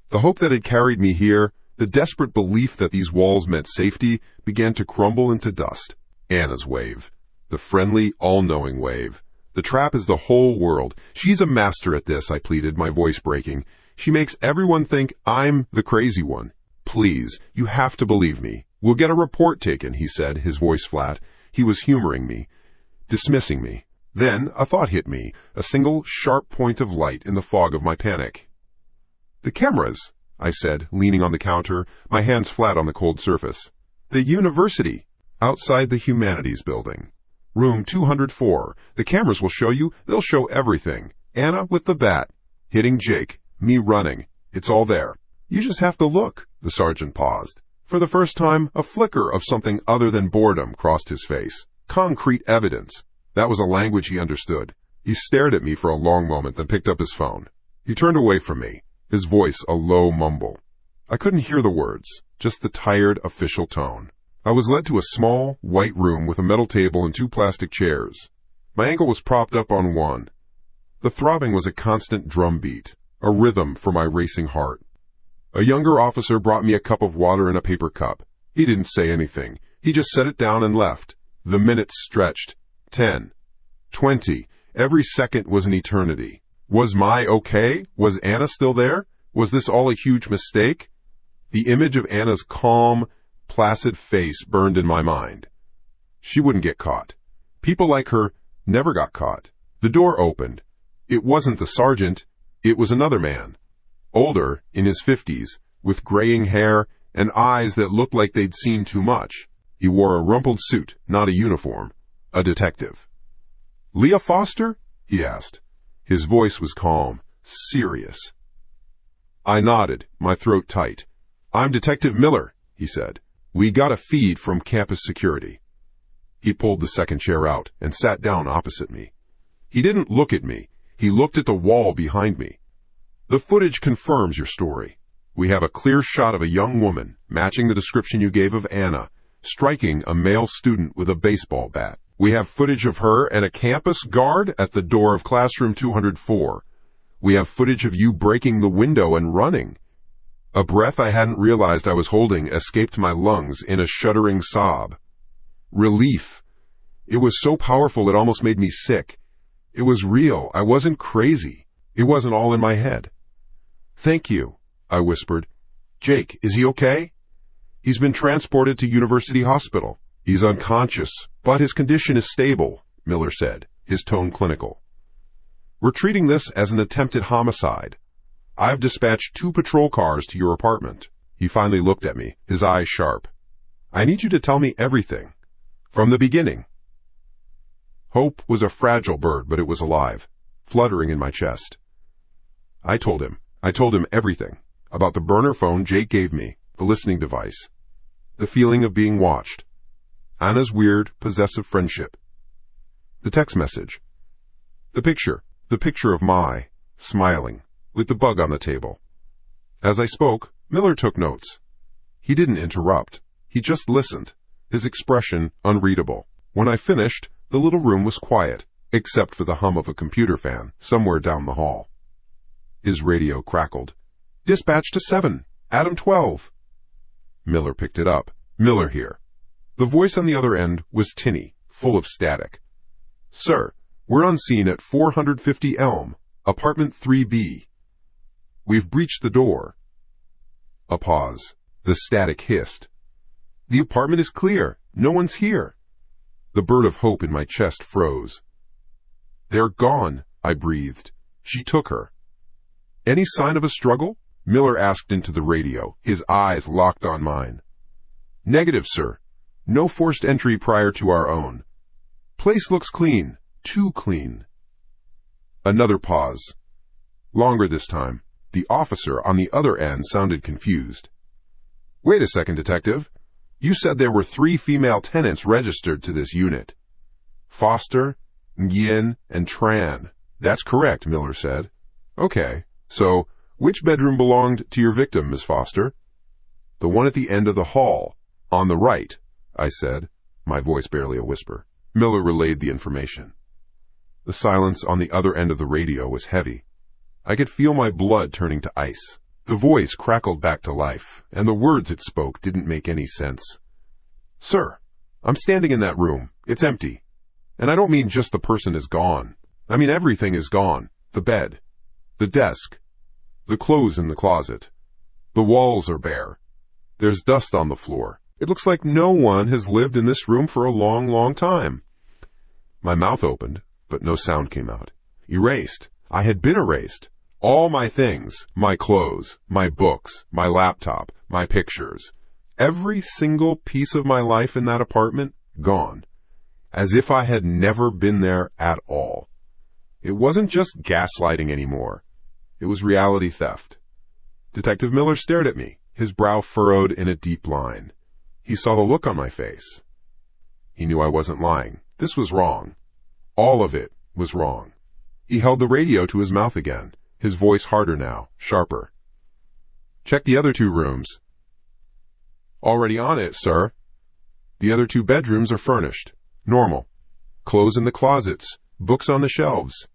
The hope that had carried me here, the desperate belief that these walls meant safety, began to crumble into dust. Anna's wave. The friendly, all-knowing wave. The trap is the whole world. She's a master at this, I pleaded, my voice breaking. She makes everyone think I'm the crazy one. Please, you have to believe me. We'll get a report taken, he said, his voice flat. He was humoring me, dismissing me. Then a thought hit me, a single sharp point of light in the fog of my panic. The cameras, I said, leaning on the counter, my hands flat on the cold surface. The university, outside the humanities building. Room 204. The cameras will show you, they'll show everything. Anna with the bat, hitting Jake, me running. It's all there. You just have to look. The sergeant paused. For the first time, a flicker of something other than boredom crossed his face. Concrete evidence. That was a language he understood. He stared at me for a long moment, then picked up his phone. He turned away from me, his voice a low mumble. I couldn't hear the words, just the tired, official tone. I was led to a small, white room with a metal table and 2 plastic chairs. My ankle was propped up on one. The throbbing was a constant drumbeat, a rhythm for my racing heart. A younger officer brought me a cup of water in a paper cup. He didn't say anything. He just set it down and left. The minutes stretched. 10. 20. Every second was an eternity. Was Mai okay? Was Anna still there? Was this all a huge mistake? The image of Anna's calm, placid face burned in my mind. She wouldn't get caught. People like her never got caught. The door opened. It wasn't the sergeant. It was another man. Older, in his 50s, with graying hair and eyes that looked like they'd seen too much. He wore a rumpled suit, not a uniform. A detective. "Leah Foster?" he asked. His voice was calm, serious. I nodded, my throat tight. "I'm Detective Miller," he said. "We got a feed from campus security." He pulled the second chair out and sat down opposite me. He didn't look at me. He looked at the wall behind me. "The footage confirms your story. We have a clear shot of a young woman, matching the description you gave of Anna, striking a male student with a baseball bat. We have footage of her and a campus guard at the door of classroom 204. We have footage of you breaking the window and running." A breath I hadn't realized I was holding escaped my lungs in a shuddering sob. Relief. It was so powerful it almost made me sick. It was real. I wasn't crazy. It wasn't all in my head. "Thank you," I whispered. "Jake, is he okay?" "He's been transported to University Hospital. He's unconscious, but his condition is stable," Miller said, his tone clinical. "We're treating this as an attempted homicide. I've dispatched 2 patrol cars to your apartment." He finally looked at me, his eyes sharp. "I need you to tell me everything. From the beginning." Hope was a fragile bird, but it was alive, fluttering in my chest. I told him everything. About the burner phone Jake gave me, the listening device, the feeling of being watched, Anna's weird, possessive friendship, the text message, the picture of Mai, smiling, with the bug on the table. As I spoke, Miller took notes. He didn't interrupt. He just listened, his expression unreadable. When I finished, the little room was quiet, except for the hum of a computer fan somewhere down the hall. His radio crackled. "Dispatch to 7, Adam 12. Miller picked it up. "Miller here." The voice on the other end was tinny, full of static. "Sir, we're on scene at 450 Elm, apartment 3B. We've breached the door." A pause. The static hissed. "The apartment is clear. No one's here." The bird of hope in my chest froze. "They're gone," I breathed. "She took her." "Any sign of a struggle?" Miller asked into the radio, his eyes locked on mine. "Negative, sir. No forced entry prior to our own. Place looks clean. Too clean." Another pause. Longer this time. The officer on the other end sounded confused. "Wait a second, Detective. You said there were 3 female tenants registered to this unit. Foster, Nguyen, and Tran." "That's correct," Miller said. "Okay, so which bedroom belonged to your victim, Miss Foster?" "The one at the end of the hall, on the right," I said, my voice barely a whisper. Miller relayed the information. The silence on the other end of the radio was heavy. I could feel my blood turning to ice. The voice crackled back to life, and the words it spoke didn't make any sense. "Sir, I'm standing in that room. It's empty. And I don't mean just the person is gone. I mean everything is gone. The bed, the desk, the clothes in the closet. The walls are bare. There's dust on the floor. It looks like no one has lived in this room for a long, long time." My mouth opened, but no sound came out. Erased. I had been erased. All my things, my clothes, my books, my laptop, my pictures, every single piece of my life in that apartment, gone. As if I had never been there at all. It wasn't just gaslighting anymore. It was reality theft. Detective Miller stared at me, his brow furrowed in a deep line. He saw the look on my face. He knew I wasn't lying. This was wrong. All of it was wrong. He held the radio to his mouth again, his voice harder now, sharper. "Check the other 2 rooms." "Already on it, sir." "The other 2 bedrooms are furnished. Normal. Clothes in the closets, books on the shelves.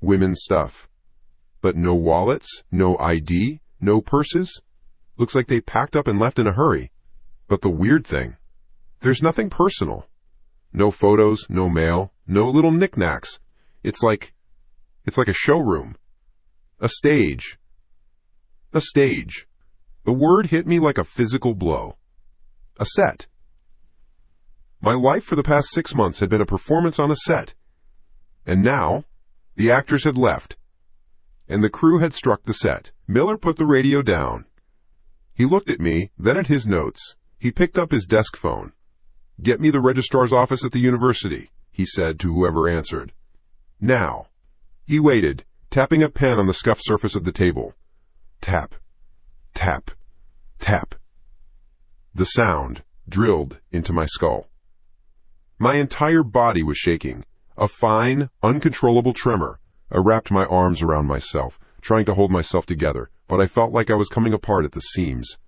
Women's stuff. But no wallets, no ID, no purses. Looks like they packed up and left in a hurry. But the weird thing, there's nothing personal. No photos, no mail, no little knickknacks. It's like a showroom. A stage. A stage. The word hit me like a physical blow. A set. My life for the past 6 months had been a performance on a set. And now, The actors had left, and the crew had struck the set. Miller put the radio down. He looked at me, then at his notes. He picked up his desk phone. "Get me the registrar's office at the university," he said to whoever answered. "Now." He waited, tapping a pen on the scuffed surface of the table. Tap, tap, tap. The sound drilled into my skull. My entire body was shaking. A fine, uncontrollable tremor. I wrapped my arms around myself, trying to hold myself together, but I felt like I was coming apart at the seams.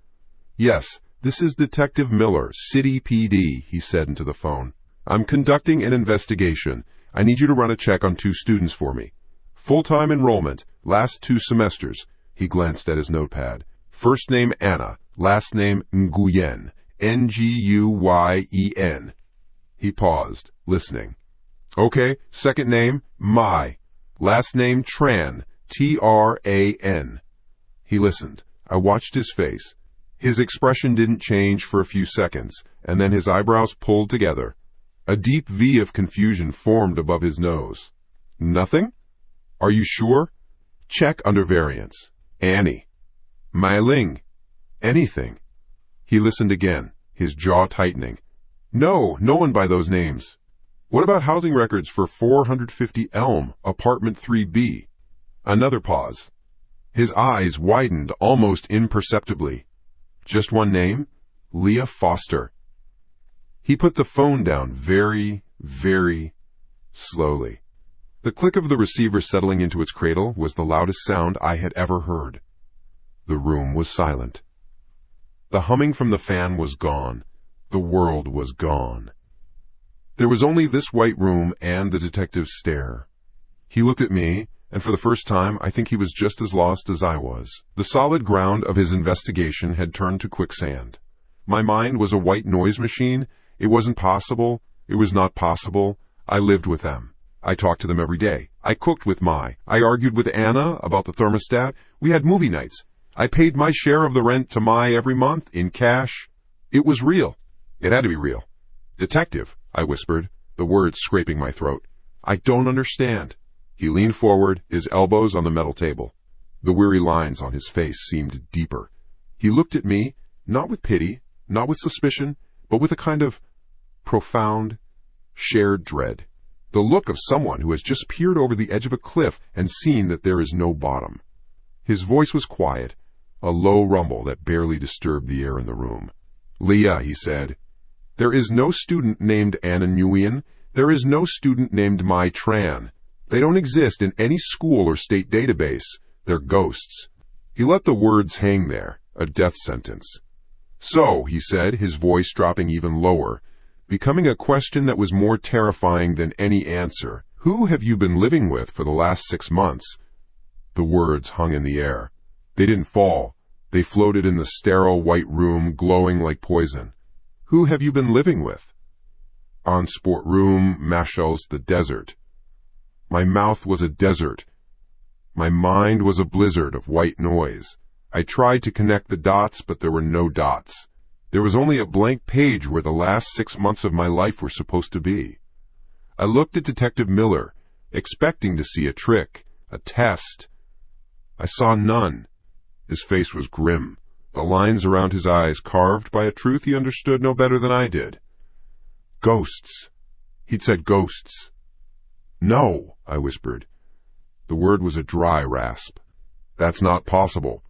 "Yes, this is Detective Miller, City PD," he said into the phone. "I'm conducting an investigation. I need you to run a check on 2 students for me. Full-time enrollment, last 2 semesters." He glanced at his notepad. "First name Anna, last name Nguyen, Nguyen. He paused, listening. "Okay, second name Mai, last name Tran, Tran. He listened. I watched his face. His expression didn't change for a few seconds, and then his eyebrows pulled together. A deep V of confusion formed above his nose. "Nothing? Are you sure?" "Check under variance." "Annie." "Mai Ling." "Anything." He listened again, his jaw tightening. "No one by those names." "What about housing records for 450 Elm, apartment 3B? Another pause. His eyes widened almost imperceptibly. "Just one name? Leah Foster." He put the phone down very, very slowly. The click of the receiver settling into its cradle was the loudest sound I had ever heard. The room was silent. The humming from the fan was gone. The world was gone. There was only this white room and the detective's stare. He looked at me, and for the first time I think he was just as lost as I was. The solid ground of his investigation had turned to quicksand. My mind was a white noise machine. It wasn't possible. It was not possible. I lived with them. I talked to them every day. I cooked with Mai. I argued with Anna about the thermostat. We had movie nights. I paid my share of the rent to Mai every month in cash. It was real. It had to be real. "Detective," I whispered, the words scraping my throat. "I don't understand." He leaned forward, his elbows on the metal table. The weary lines on his face seemed deeper. He looked at me, not with pity, not with suspicion, but with a kind of profound, shared dread. The look of someone who has just peered over the edge of a cliff and seen that there is no bottom. His voice was quiet, a low rumble that barely disturbed the air in the room. "Leah," he said, "there is no student named Anna Nguyen. There is no student named Mai Tran. They don't exist in any school or state database. They're ghosts." He let the words hang there, a death sentence. "So," he said, his voice dropping even lower, becoming a question that was more terrifying than any answer. "Who have you been living with for the last 6 months?" The words hung in the air. They didn't fall. They floated in the sterile white room, glowing like poison. "Who have you been living with?" "On sport room, Mashals, the desert." My mouth was a desert. My mind was a blizzard of white noise. I tried to connect the dots, but there were no dots. There was only a blank page where the last 6 months of my life were supposed to be. I looked at Detective Miller, expecting to see a trick, a test. I saw none. His face was grim, the lines around his eyes carved by a truth he understood no better than I did. "Ghosts." He'd said ghosts. "No," I whispered. The word was a dry rasp. "That's not possible.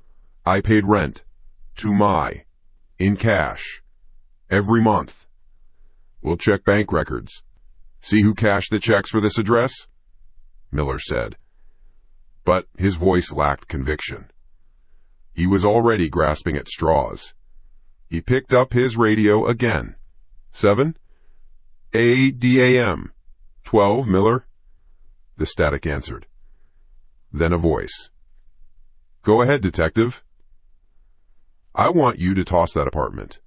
I paid rent. To Mai. In cash. Every month. We'll check bank records. See who cashed the checks for this address?" Miller said. But his voice lacked conviction. He was already grasping at straws. He picked up his radio again. 7? ADAM. 12, Miller. The static answered. Then a voice. "Go ahead, detective." "I want you to toss that apartment.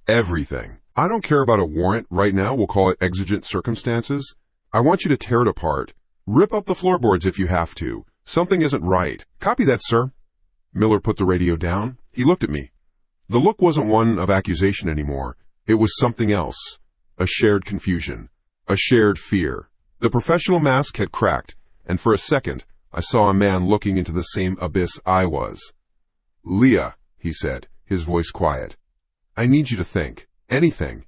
Everything. I don't care about a warrant right now. We'll call it exigent circumstances. I want you to tear it apart. Rip up the floorboards if you have to. Something isn't right. Copy that, sir." Miller put the radio down. He looked at me. The look wasn't one of accusation anymore. It was something else. A shared confusion. A shared fear. The professional mask had cracked, and for a second I saw a man looking into the same abyss I was. "Leah," he said, his voice quiet. "I need you to think. Anything.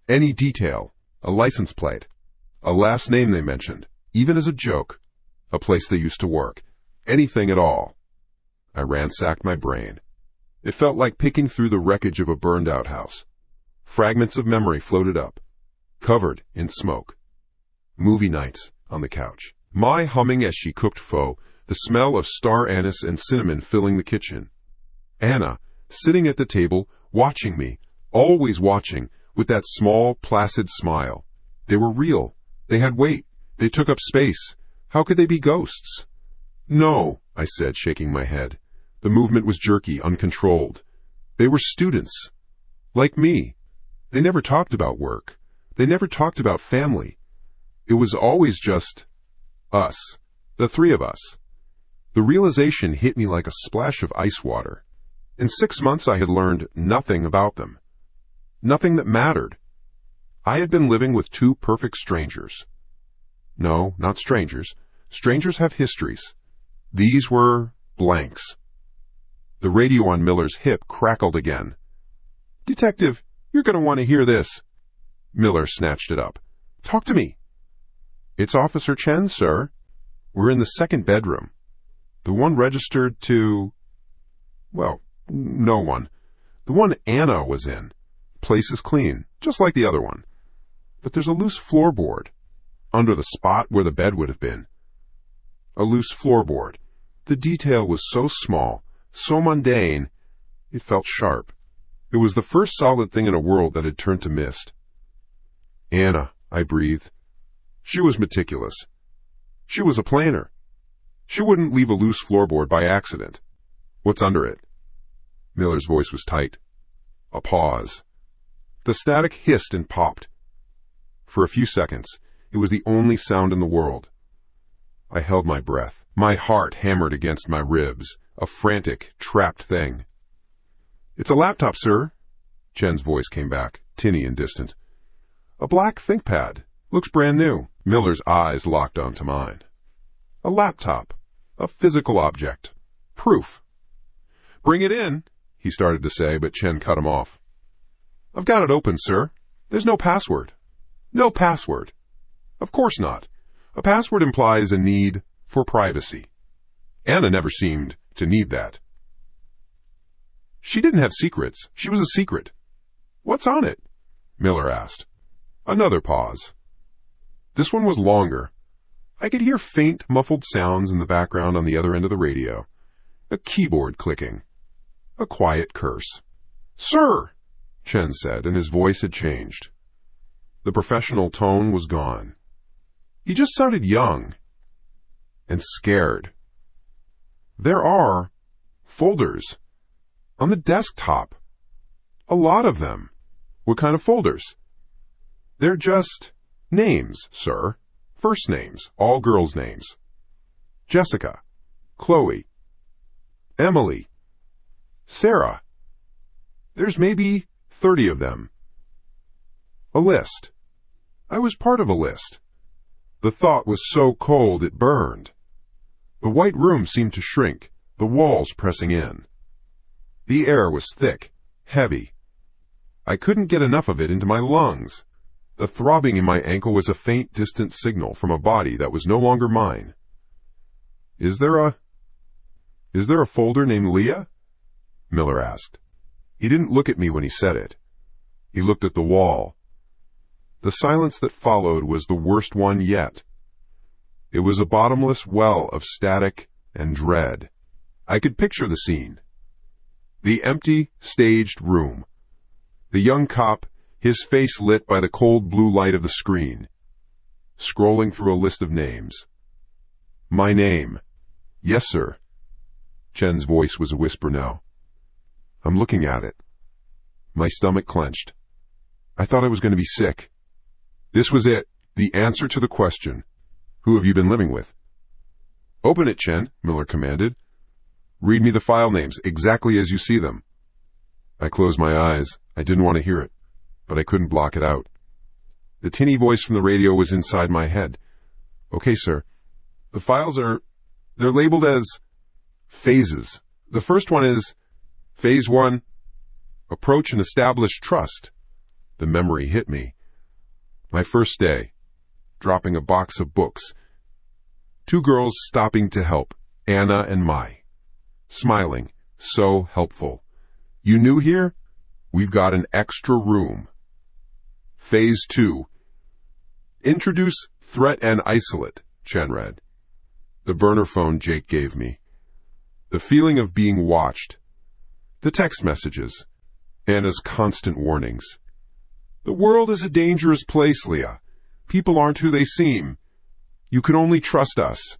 Any detail. A license plate. A last name they mentioned, even as a joke. A place they used to work. Anything at all." I ransacked my brain. It felt like picking through the wreckage of a burned-out house. Fragments of memory floated up, covered in smoke. Movie nights on the couch. Mai humming as she cooked pho, the smell of star anise and cinnamon filling the kitchen. Anna, sitting at the table, watching me, always watching, with that small, placid smile. They were real. They had weight. They took up space. How could they be ghosts? "No," I said, shaking my head. The movement was jerky, uncontrolled. They were students. Like me. They never talked about work. They never talked about family. It was always just us, the three of us. The realization hit me like a splash of ice water. In 6 months I had learned nothing about them. Nothing that mattered. I had been living with two perfect strangers. No, not strangers. Strangers have histories. These were blanks. The radio on Miller's hip crackled again. "Detective, you're going to want to hear this." Miller snatched it up. "Talk to me." "It's Officer Chen, sir. We're in the second bedroom. The one registered to... well, no one. The one Anna was in. Place is clean, just like the other one. But there's a loose floorboard under the spot where the bed would have been. A loose floorboard. The detail was so small, so mundane, it felt sharp. It was the first solid thing in a world that had turned to mist. Anna, I breathed. She was meticulous. She was a planner. She wouldn't leave a loose floorboard by accident. What's under it? Miller's voice was tight. A pause. The static hissed and popped. For a few seconds, it was the only sound in the world. I held my breath. My heart hammered against my ribs, a frantic, trapped thing. "It's a laptop, sir." Chen's voice came back, tinny and distant. "A black ThinkPad. Looks brand new." Miller's eyes locked onto mine. "A laptop. A physical object. Proof." "Bring it in," he started to say, but Chen cut him off. "I've got it open, sir. There's no password." "No password." "Of course not. A password implies a need for privacy. Anna never seemed to need that. She didn't have secrets. She was a secret." "What's on it?" Miller asked. Another pause. This one was longer. I could hear faint, muffled sounds in the background on the other end of the radio. A keyboard clicking. A quiet curse. "Sir!" Chen said, and his voice had changed. The professional tone was gone. He just sounded young and scared. "There are folders on the desktop. A lot of them." "What kind of folders?" "They're just names, sir. First names, all girls' names. Jessica, Chloe, Emily, Sarah. There's maybe 30 of them. A list. I was part of a list." The thought was so cold it burned. The white room seemed to shrink, the walls pressing in. The air was thick, heavy. I couldn't get enough of it into my lungs. The throbbing in my ankle was a faint, distant signal from a body that was no longer mine. Is there a folder named Leah?" Miller asked. He didn't look at me when he said it. He looked at the wall. The silence that followed was the worst one yet. It was a bottomless well of static and dread. I could picture the scene. The empty, staged room. The young cop, his face lit by the cold blue light of the screen, scrolling through a list of names. "My name." "Yes, sir." Chen's voice was a whisper now. "I'm looking at it." My stomach clenched. I thought I was going to be sick. This was it, the answer to the question. Who have you been living with? "Open it, Chen," Miller commanded. "Read me the file names exactly as you see them." I closed my eyes. I didn't want to hear it, but I couldn't block it out. The tinny voice from the radio was inside my head. "Okay, sir." The files they're labeled as phases. The first one is Phase 1, approach and establish trust. The memory hit me. My first day, dropping a box of books. 2 girls stopping to help, Anna and Mai. Smiling, so helpful. You new here? We've got an extra room. Phase 2. Introduce threat and isolate, Chen read. The burner phone Jake gave me. The feeling of being watched. The text messages. Anna's constant warnings. The world is a dangerous place, Leah. People aren't who they seem. You can only trust us.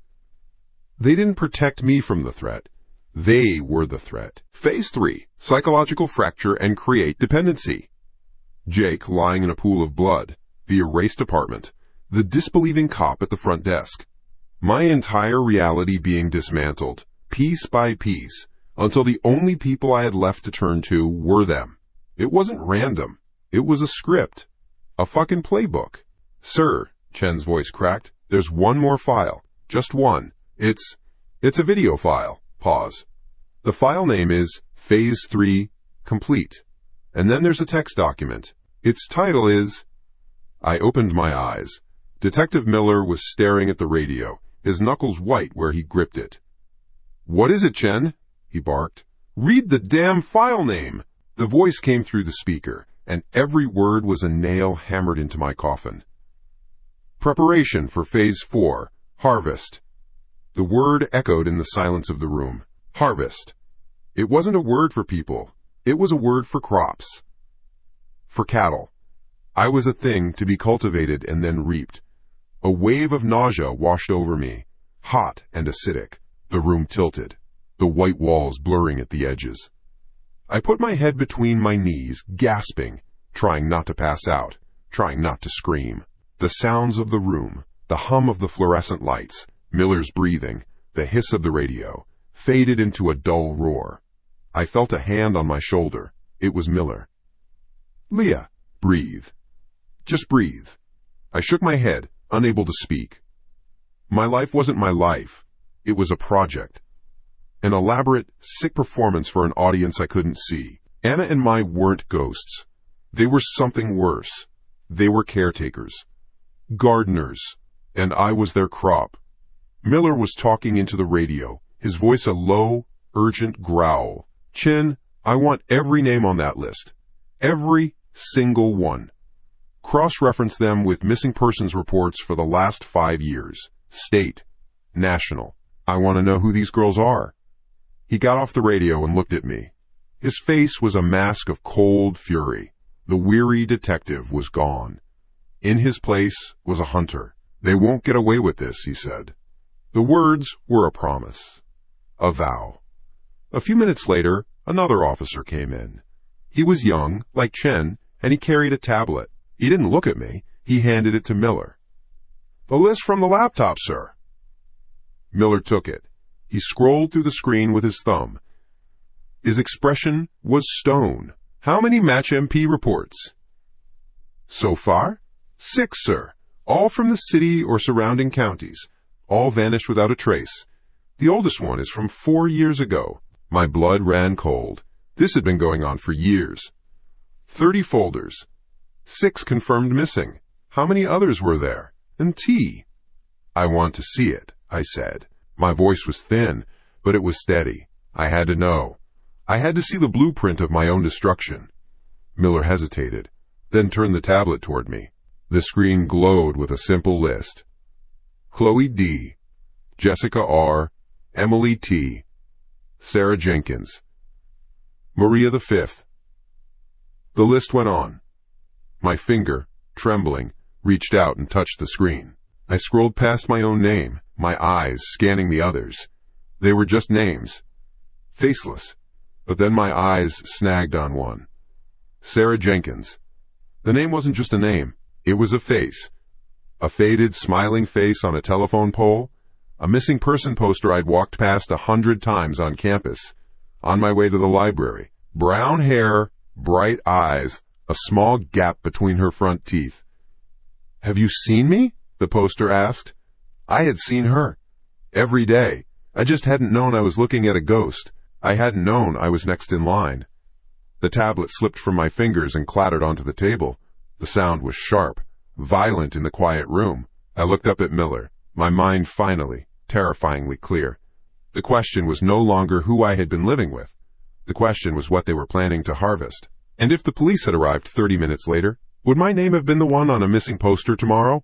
They didn't protect me from the threat. They were the threat. Phase 3. Psychological fracture and create dependency. Jake lying in a pool of blood. The erased apartment. The disbelieving cop at the front desk. My entire reality being dismantled, piece by piece, until the only people I had left to turn to were them. It wasn't random. It was a script. A fucking playbook. Sir, Chen's voice cracked, there's one more file. Just one. It's a video file. Pause. The file name is Phase 3 Complete. And then there's a text document. Its title is... I opened my eyes. Detective Miller was staring at the radio, his knuckles white where he gripped it. What is it, Chen? He barked. Read the damn file name! The voice came through the speaker, and every word was a nail hammered into my coffin. Preparation for Phase 4, Harvest. The word echoed in the silence of the room. Harvest. It wasn't a word for people. It was a word for crops. For cattle. I was a thing to be cultivated and then reaped. A wave of nausea washed over me, hot and acidic. The room tilted, the white walls blurring at the edges. I put my head between my knees, gasping, trying not to pass out, trying not to scream. The sounds of the room, the hum of the fluorescent lights, Miller's breathing, the hiss of the radio, faded into a dull roar. I felt a hand on my shoulder. It was Miller. Leah, breathe. Just breathe. I shook my head, unable to speak. My life wasn't my life. It was a project. An elaborate, sick performance for an audience I couldn't see. Anna and Mai weren't ghosts. They were something worse. They were caretakers. Gardeners. And I was their crop. Miller was talking into the radio, his voice a low, urgent growl. Chen, I want every name on that list. Every single one. Cross-reference them with missing persons reports for the last 5 years. State. National. I want to know who these girls are. He got off the radio and looked at me. His face was a mask of cold fury. The weary detective was gone. In his place was a hunter. They won't get away with this, he said. The words were a promise. A vow. A few minutes later, another officer came in. He was young, like Chen, and he carried a tablet. He didn't look at me. He handed it to Miller. The list from the laptop, sir. Miller took it. He scrolled through the screen with his thumb. His expression was stone. How many Match MP reports? So far? 6, sir. All from the city or surrounding counties. All vanished without a trace. The oldest one is from 4 years ago. My blood ran cold. This had been going on for years. 30 folders. 6 confirmed missing. How many others were there? And T. I want to see it, I said. My voice was thin, but it was steady. I had to know. I had to see the blueprint of my own destruction. Miller hesitated, then turned the tablet toward me. The screen glowed with a simple list. Chloe D., Jessica R., Emily T., Sarah Jenkins, Maria the 5th. The list went on. My finger, trembling, reached out and touched the screen. I scrolled past my own name, my eyes scanning the others. They were just names. Faceless. But then my eyes snagged on one. Sarah Jenkins. The name wasn't just a name. It was a face. A faded, smiling face on a telephone pole. A missing person poster I'd walked past 100 times on campus. On my way to the library. Brown hair, bright eyes, a small gap between her front teeth. Have you seen me? The poster asked. I had seen her. Every day. I just hadn't known I was looking at a ghost. I hadn't known I was next in line. The tablet slipped from my fingers and clattered onto the table. The sound was sharp, violent in the quiet room. I looked up at Miller, my mind finally, terrifyingly clear. The question was no longer who I had been living with. The question was what they were planning to harvest. And if the police had arrived 30 minutes later, would my name have been the one on a missing poster tomorrow?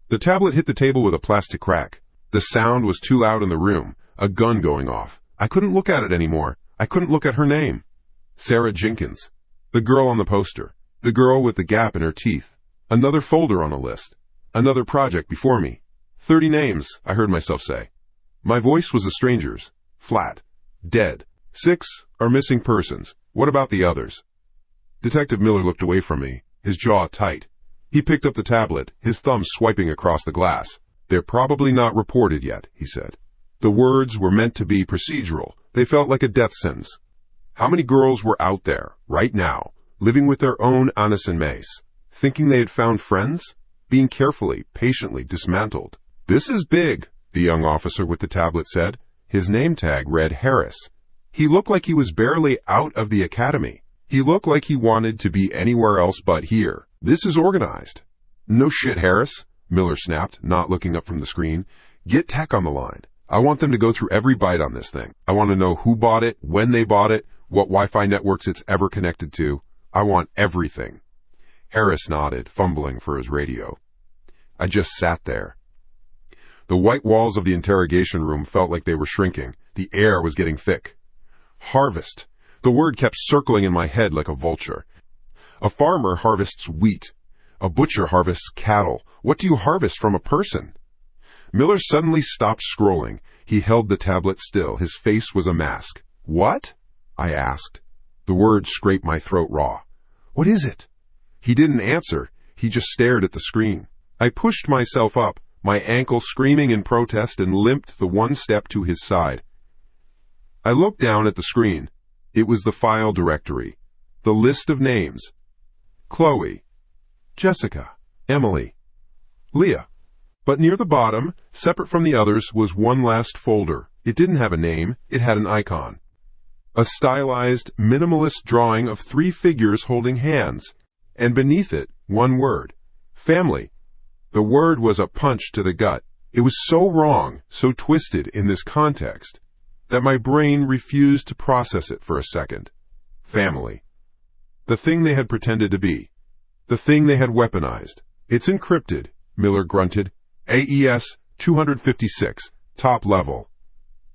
The tablet hit the table with a plastic crack. The sound was too loud in the room, a gun going off. I couldn't look at it anymore. I couldn't look at her name. Sarah Jenkins. The girl on the poster. The girl with the gap in her teeth. Another folder on a list. Another project before me. 30 names, I heard myself say. My voice was a stranger's. Flat. Dead. 6 are missing persons. What about the others? Detective Miller looked away from me, his jaw tight. He picked up the tablet, his thumb swiping across the glass. They're probably not reported yet, he said. The words were meant to be procedural. They felt like a death sentence. How many girls were out there, right now, living with their own Annis and Mace, thinking they had found friends, being carefully, patiently dismantled? This is big, the young officer with the tablet said. His name tag read Harris. He looked like he was barely out of the academy. He looked like he wanted to be anywhere else but here. This is organized. No shit, Harris, Miller snapped, not looking up from the screen. Get tech on the line. I want them to go through every byte on this thing. I want to know who bought it, when they bought it, what Wi-Fi networks it's ever connected to. I want everything. Harris nodded, fumbling for his radio. I just sat there. The white walls of the interrogation room felt like they were shrinking. The air was getting thick. Harvest. The word kept circling in my head like a vulture. A farmer harvests wheat. A butcher harvests cattle. What do you harvest from a person? Miller suddenly stopped scrolling. He held the tablet still. His face was a mask. What? I asked. The word scraped my throat raw. What is it? He didn't answer. He just stared at the screen. I pushed myself up, my ankle screaming in protest, and limped the one step to his side. I looked down at the screen. It was the file directory. The list of names. Chloe. Jessica. Emily. Leah. But near the bottom, separate from the others, was one last folder. It didn't have a name. It had an icon. A stylized, minimalist drawing of 3 figures holding hands. And beneath it, one word. Family. The word was a punch to the gut. It was so wrong, so twisted in this context, that my brain refused to process it for a second. Family. The thing they had pretended to be. The thing they had weaponized. It's encrypted, Miller grunted. AES 256, top level.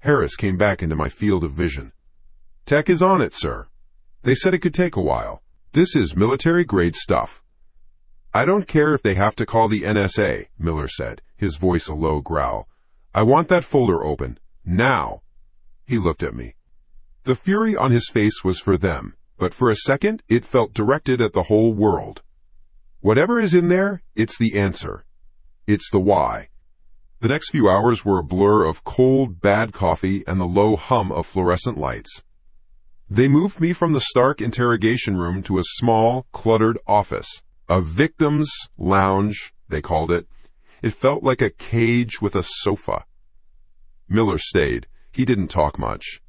Harris came back into my field of vision. Tech is on it, sir. They said it could take a while. This is military-grade stuff. I don't care if they have to call the NSA, Miller said, his voice a low growl. I want that folder open. Now. He looked at me. The fury on his face was for them, but for a second it felt directed at the whole world. Whatever is in there, it's the answer. It's the why. The next few hours were a blur of cold, bad coffee and the low hum of fluorescent lights. They moved me from the stark interrogation room to a small, cluttered office. A victim's lounge, they called it. It felt like a cage with a sofa. Miller stayed. He didn't talk much.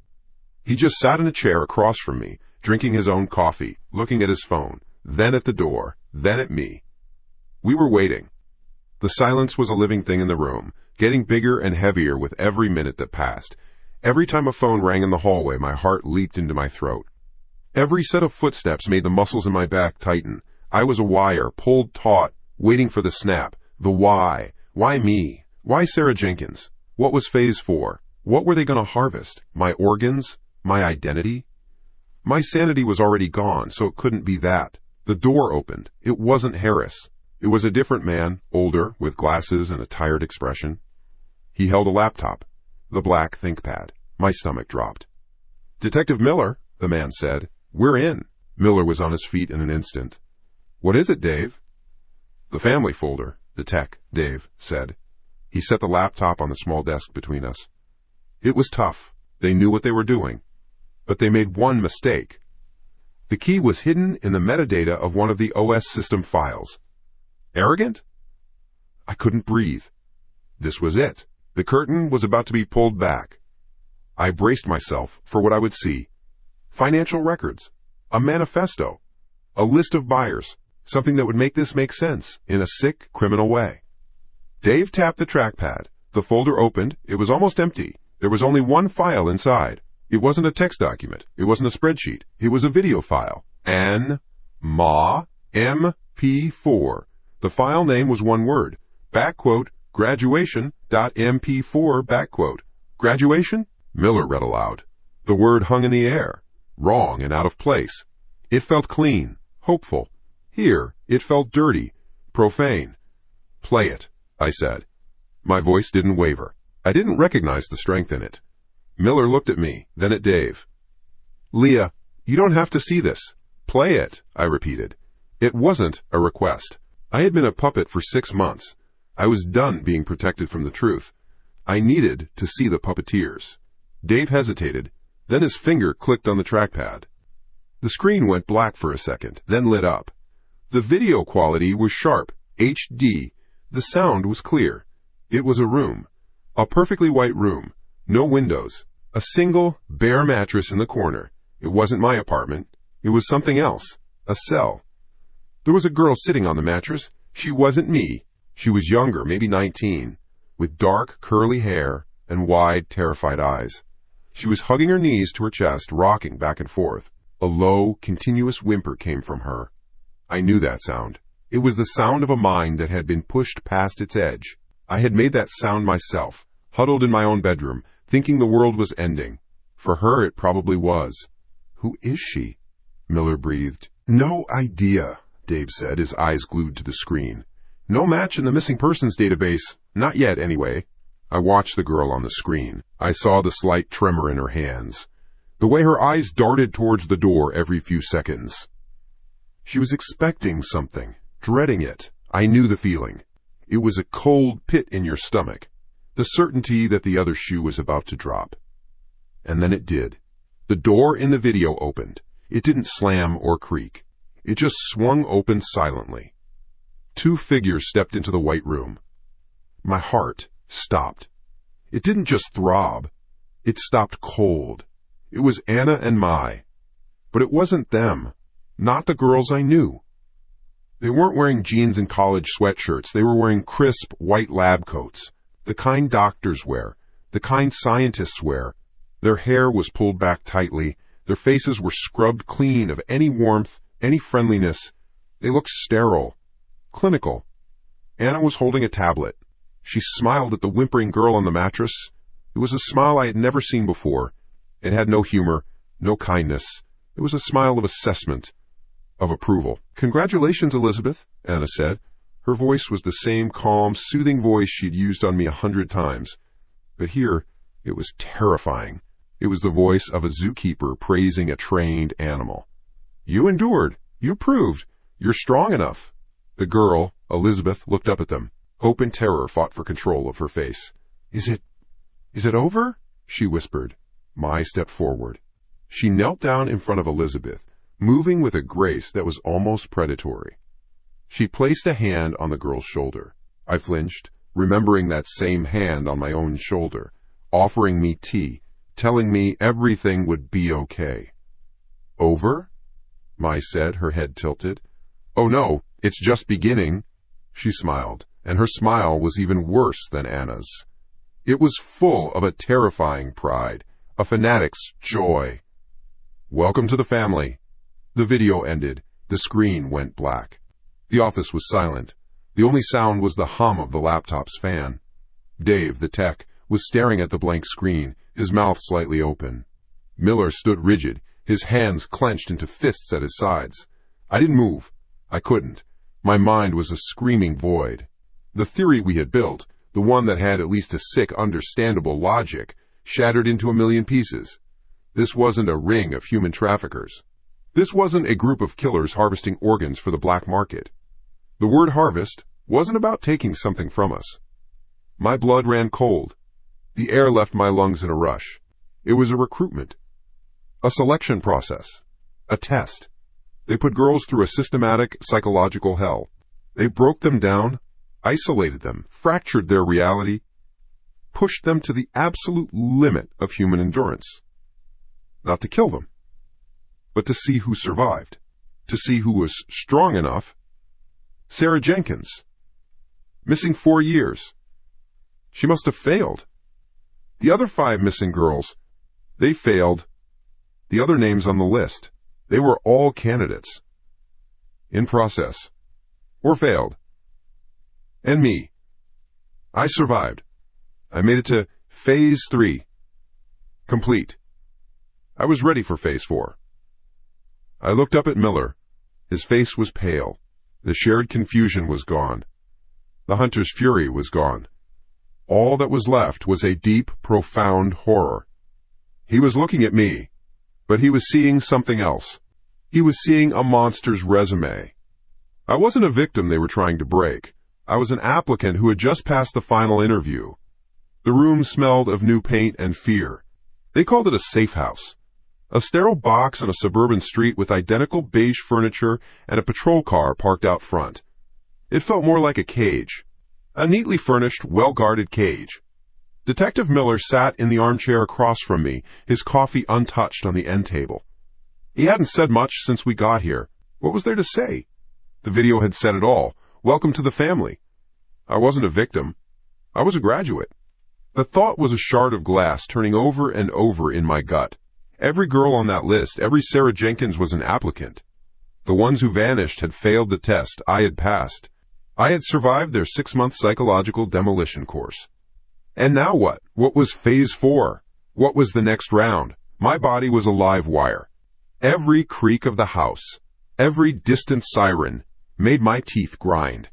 He just sat in a chair across from me, drinking his own coffee, looking at his phone, then at the door, then at me. We were waiting. The silence was a living thing in the room, getting bigger and heavier with every minute that passed. Every time a phone rang in the hallway, my heart leaped into my throat. Every set of footsteps made the muscles in my back tighten. I was a wire, pulled taut, waiting for the snap. The why. Why me? Why Sarah Jenkins? What was Phase 4? What were they going to harvest? My organs? My identity? My sanity was already gone, so it couldn't be that. The door opened. It wasn't Harris. It was a different man, older, with glasses and a tired expression. He held a laptop, the black ThinkPad. My stomach dropped. Detective Miller, the man said. We're in. Miller was on his feet in an instant. What is it, Dave? The family folder, the tech, Dave said. He set the laptop on the small desk between us. It was tough. They knew what they were doing. But they made one mistake. The key was hidden in the metadata of one of the OS system files. Arrogant? I couldn't breathe. This was it. The curtain was about to be pulled back. I braced myself for what I would see. Financial records, a manifesto, a list of buyers, something that would make this make sense in a sick, criminal way. Dave tapped the trackpad. The folder opened. It was almost empty. There was only one file inside. It wasn't a text document. It wasn't a spreadsheet. It was a video file. MP4. The file name was one word. Graduation.mp4. Graduation? Miller read aloud. The word hung in the air, wrong and out of place. It felt clean, hopeful. Here, it felt dirty, profane. Play it, I said. My voice didn't waver. I didn't recognize the strength in it. Miller looked at me, then at Dave. Leah, you don't have to see this. Play it, I repeated. It wasn't a request. I had been a puppet for 6 months. I was done being protected from the truth. I needed to see the puppeteers. Dave hesitated, then his finger clicked on the trackpad. The screen went black for a second, then lit up. The video quality was sharp, HD. The sound was clear. It was a room. A perfectly white room. No windows. A single, bare mattress in the corner. It wasn't my apartment. It was something else. A cell. There was a girl sitting on the mattress. She wasn't me. She was younger, maybe 19, with dark, curly hair and wide, terrified eyes. She was hugging her knees to her chest, rocking back and forth. A low, continuous whimper came from her. I knew that sound. It was the sound of a mind that had been pushed past its edge. I had made that sound myself, huddled in my own bedroom, thinking the world was ending. For her, it probably was. Who is she? Miller breathed. No idea, Dave said, his eyes glued to the screen. No match in the missing persons database. Not yet, anyway. I watched the girl on the screen. I saw the slight tremor in her hands, the way her eyes darted towards the door every few seconds. She was expecting something, dreading it. I knew the feeling. It was a cold pit in your stomach, the certainty that the other shoe was about to drop. And then it did. The door in the video opened. It didn't slam or creak. It just swung open silently. 2 figures stepped into the white room. My heart stopped. It didn't just throb. It stopped cold. It was Anna and Mai. But it wasn't them. Not the girls I knew. They weren't wearing jeans and college sweatshirts. They were wearing crisp, white lab coats, the kind doctors wear, the kind scientists wear. Their hair was pulled back tightly. Their faces were scrubbed clean of any warmth, any friendliness. They looked sterile, clinical. Anna was holding a tablet. She smiled at the whimpering girl on the mattress. It was a smile I had never seen before. It had no humor, no kindness. It was a smile of assessment, of approval. Congratulations, Elizabeth, Anna said. Her voice was the same calm, soothing voice she'd used on me 100 times. But here, it was terrifying. It was the voice of a zookeeper praising a trained animal. You endured. You proved. You're strong enough. The girl, Elizabeth, looked up at them. Hope and terror fought for control of her face. Is it over? She whispered. Mai stepped forward. She knelt down in front of Elizabeth, moving with a grace that was almost predatory. She placed a hand on the girl's shoulder. I flinched, remembering that same hand on my own shoulder, offering me tea, telling me everything would be okay. Over? Mai said, her head tilted. Oh no, it's just beginning. She smiled, and her smile was even worse than Anna's. It was full of a terrifying pride, a fanatic's joy. Welcome to the family. The video ended. The screen went black. The office was silent. The only sound was the hum of the laptop's fan. Dave, the tech, was staring at the blank screen, his mouth slightly open. Miller stood rigid, his hands clenched into fists at his sides. I didn't move. I couldn't. My mind was a screaming void. The theory we had built, the one that had at least a sick, understandable logic, shattered into a million pieces. This wasn't a ring of human traffickers. This wasn't a group of killers harvesting organs for the black market. The word harvest wasn't about taking something from us. My blood ran cold. The air left my lungs in a rush. It was a recruitment, a selection process, a test. They put girls through a systematic psychological hell. They broke them down, isolated them, fractured their reality. pushed them to the absolute limit of human endurance. Not to kill them, but to see who survived, to see who was strong enough. Sarah Jenkins, missing 4 years. She must have failed. The other 5 missing girls, they failed. The other names on the list, they were all candidates. In process. Or failed. And me. I survived. I made it to Phase 3. Complete. I was ready for Phase 4. I looked up at Miller. His face was pale. The shared confusion was gone. The hunter's fury was gone. All that was left was a deep, profound horror. He was looking at me, but he was seeing something else. He was seeing a monster's resume. I wasn't a victim they were trying to break. I was an applicant who had just passed the final interview. The room smelled of new paint and fear. They called it a safe house. A sterile box on a suburban street with identical beige furniture and a patrol car parked out front. It felt more like a cage. A neatly furnished, well-guarded cage. Detective Miller sat in the armchair across from me, his coffee untouched on the end table. He hadn't said much since we got here. What was there to say? The video had said it all. Welcome to the family. I wasn't a victim. I was a graduate. The thought was a shard of glass turning over and over in my gut. Every girl on that list, every Sarah Jenkins was an applicant. The ones who vanished had failed the test I had passed. I had survived their 6-month psychological demolition course. And now what? What was Phase 4? What was the next round? My body was a live wire. Every creak of the house, every distant siren, made my teeth grind.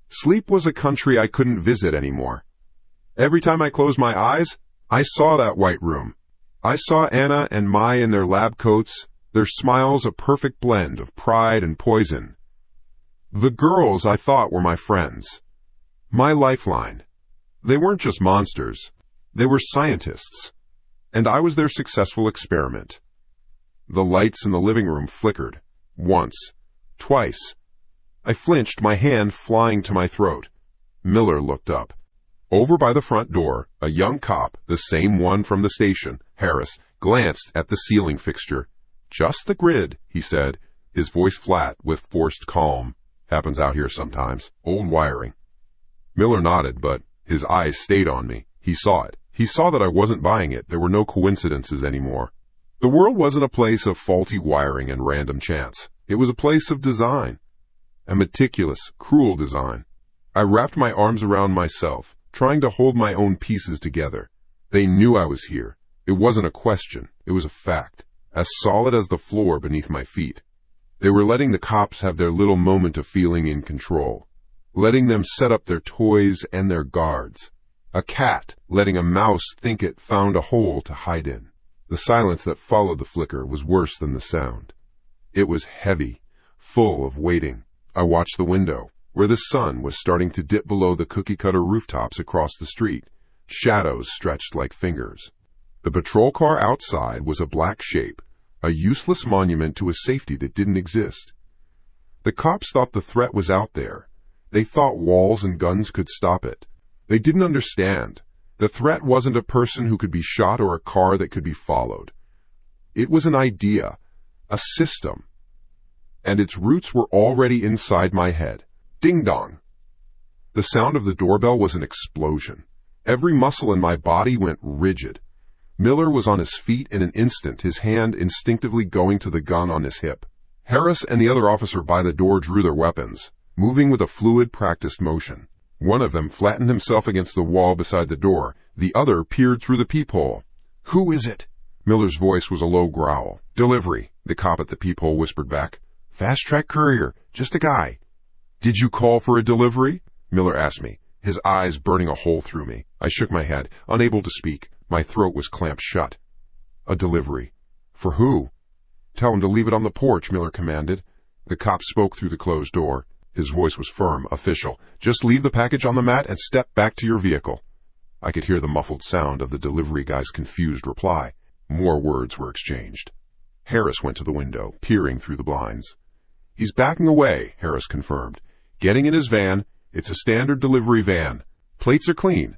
Sleep was a country I couldn't visit anymore. Every time I closed my eyes, I saw that white room. I saw Anna and Mai in their lab coats, their smiles a perfect blend of pride and poison. The girls I thought were my friends. My lifeline. They weren't just monsters. They were scientists. And I was their successful experiment. The lights in the living room flickered. Once. Twice. I flinched, my hand flying to my throat. Miller looked up. Over by the front door, a young cop, the same one from the station, Harris, glanced at the ceiling fixture. Just the grid, he said, his voice flat with forced calm. Happens out here sometimes. Old wiring. Miller nodded, but his eyes stayed on me. He saw it. He saw that I wasn't buying it. There were no coincidences anymore. The world wasn't a place of faulty wiring and random chance. It was a place of design. A meticulous, cruel design. I wrapped my arms around myself, trying to hold my own pieces together. They knew I was here. It wasn't a question. It was a fact, as solid as the floor beneath my feet. They were letting the cops have their little moment of feeling in control, letting them set up their toys and their guards. A cat letting a mouse think it found a hole to hide in. The silence that followed the flicker was worse than the sound. It was heavy, full of waiting. I watched the window, where the sun was starting to dip below the cookie-cutter rooftops across the street. Shadows stretched like fingers. The patrol car outside was a black shape, a useless monument to a safety that didn't exist. The cops thought the threat was out there. They thought walls and guns could stop it. They didn't understand. The threat wasn't a person who could be shot or a car that could be followed. It was an idea, a system. And its roots were already inside my head. Ding-dong. The sound of the doorbell was an explosion. Every muscle in my body went rigid. Miller was on his feet in an instant, his hand instinctively going to the gun on his hip. Harris and the other officer by the door drew their weapons, moving with a fluid, practiced motion. One of them flattened himself against the wall beside the door. The other peered through the peephole. "Who is it?" Miller's voice was a low growl. "Delivery," the cop at the peephole whispered back. "Fast-track courier, just a guy." "Did you call for a delivery?" Miller asked me, his eyes burning a hole through me. I shook my head, unable to speak. My throat was clamped shut. "A delivery. For who?" "Tell him to leave it on the porch," Miller commanded. The cop spoke through the closed door. His voice was firm, official. "Just leave the package on the mat and step back to your vehicle." I could hear the muffled sound of the delivery guy's confused reply. More words were exchanged. Harris went to the window, peering through the blinds. "He's backing away," Harris confirmed. "Getting in his van. It's a standard delivery van. Plates are clean."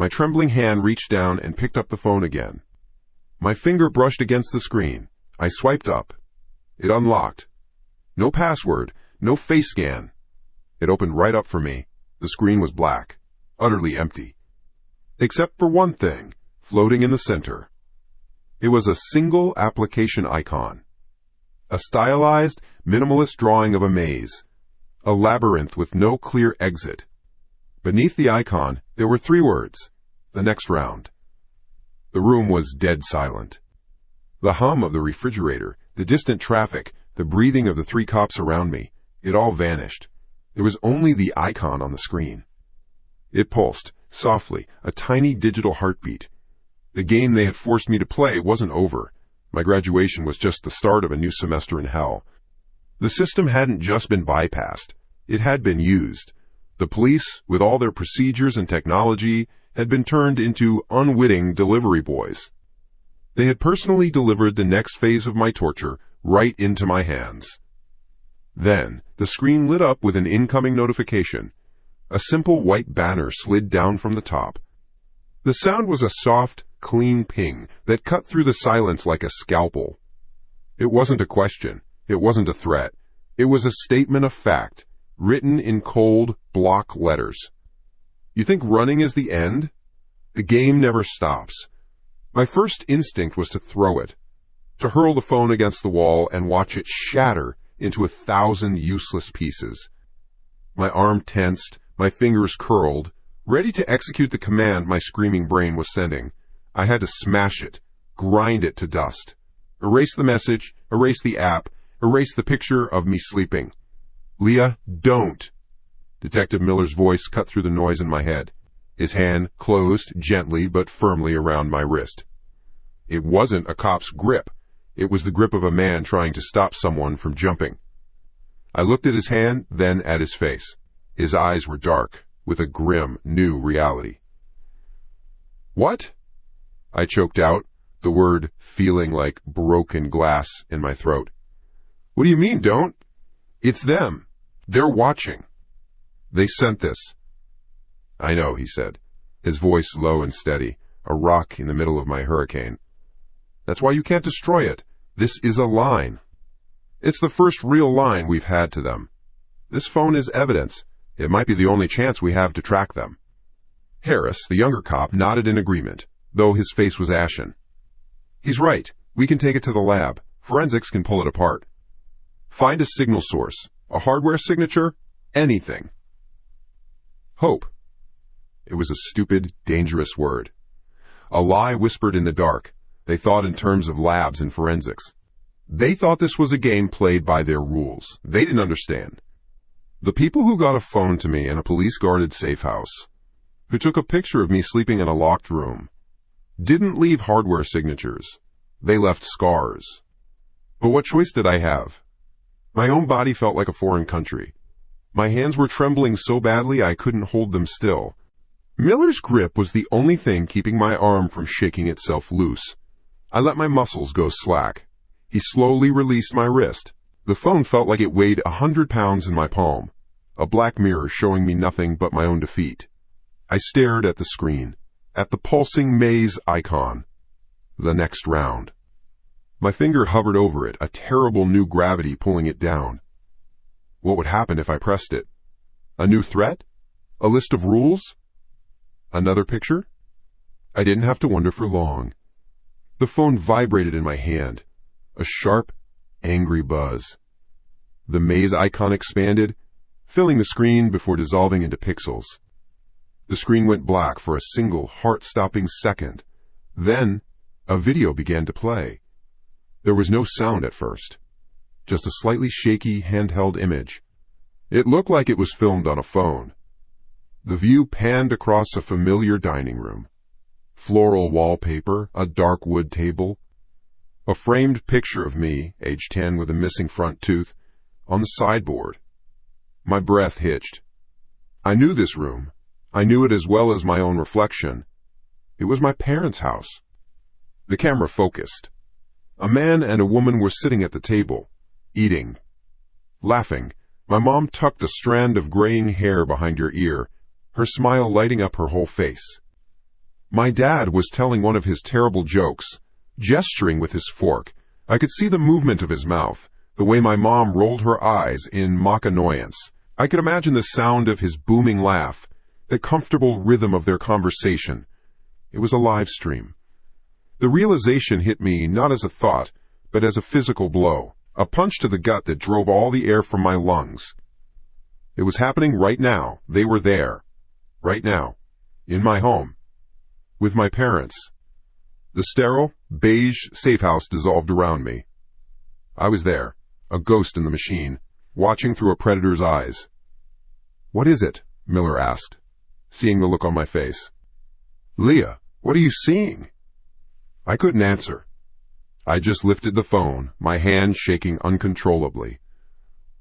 My trembling hand reached down and picked up the phone again. My finger brushed against the screen. I swiped up. It unlocked. No password, no face scan. It opened right up for me. The screen was black, utterly empty. Except for one thing, floating in the center. It was a single application icon. A stylized, minimalist drawing of a maze. A labyrinth with no clear exit. Beneath the icon, there were 3 words. The next round. The room was dead silent. The hum of the refrigerator, the distant traffic, the breathing of the 3 cops around me, it all vanished. There was only the icon on the screen. It pulsed, softly, a tiny digital heartbeat. The game they had forced me to play wasn't over. My graduation was just the start of a new semester in hell. The system hadn't just been bypassed. It had been used. The police, with all their procedures and technology, had been turned into unwitting delivery boys. They had personally delivered the next phase of my torture right into my hands. Then, the screen lit up with an incoming notification. A simple white banner slid down from the top. The sound was a soft, clean ping that cut through the silence like a scalpel. It wasn't a question. It wasn't a threat. It was a statement of fact, written in cold, block letters. You think running is the end? The game never stops. My first instinct was to throw it, to hurl the phone against the wall and watch it shatter into 1,000 useless pieces. My arm tensed, my fingers curled, ready to execute the command my screaming brain was sending. I had to smash it, grind it to dust. Erase the message, erase the app, erase the picture of me sleeping. Leah, don't! Detective Miller's voice cut through the noise in my head. His hand closed gently but firmly around my wrist. It wasn't a cop's grip. It was the grip of a man trying to stop someone from jumping. I looked at his hand, then at his face. His eyes were dark, with a grim, new reality. What? I choked out, the word feeling like broken glass in my throat. What do you mean, don't? It's them. They're watching. They sent this. I know, he said, his voice low and steady, a rock in the middle of my hurricane. That's why you can't destroy it. This is a line. It's the first real line we've had to them. This phone is evidence. It might be the only chance we have to track them. Harris, the younger cop, nodded in agreement, though his face was ashen. He's right. We can take it to the lab. Forensics can pull it apart. Find a signal source, a hardware signature, anything. Hope. It was a stupid, dangerous word. A lie whispered in the dark. They thought in terms of labs and forensics. They thought this was a game played by their rules. They didn't understand. The people who got a phone to me in a police-guarded safe house, who took a picture of me sleeping in a locked room, didn't leave hardware signatures. They left scars. But what choice did I have? My own body felt like a foreign country. My hands were trembling so badly I couldn't hold them still. Miller's grip was the only thing keeping my arm from shaking itself loose. I let my muscles go slack. He slowly released my wrist. The phone felt like it weighed 100 pounds in my palm, a black mirror showing me nothing but my own defeat. I stared at the screen, at the pulsing maze icon. The next round. My finger hovered over it, a terrible new gravity pulling it down. What would happen if I pressed it? A new threat? A list of rules? Another picture? I didn't have to wonder for long. The phone vibrated in my hand, a sharp, angry buzz. The maze icon expanded, filling the screen before dissolving into pixels. The screen went black for a single heart-stopping second. Then, a video began to play. There was no sound at first, just a slightly shaky handheld image. It looked like it was filmed on a phone. The view panned across a familiar dining room. Floral wallpaper, a dark wood table, a framed picture of me, age 10 with a missing front tooth, on the sideboard. My breath hitched. I knew this room. I knew it as well as my own reflection. It was my parents' house. The camera focused. A man and a woman were sitting at the table, eating, laughing. My mom tucked a strand of graying hair behind her ear, her smile lighting up her whole face. My dad was telling one of his terrible jokes, gesturing with his fork. I could see the movement of his mouth, the way my mom rolled her eyes in mock annoyance. I could imagine the sound of his booming laugh, the comfortable rhythm of their conversation. It was a live stream. The realization hit me not as a thought, but as a physical blow, a punch to the gut that drove all the air from my lungs. It was happening right now. They were there. Right now. In my home. With my parents. The sterile, beige safe house dissolved around me. I was there, a ghost in the machine, watching through a predator's eyes. "What is it?" Miller asked, seeing the look on my face. "Leah, what are you seeing?" I couldn't answer. I just lifted the phone, my hand shaking uncontrollably.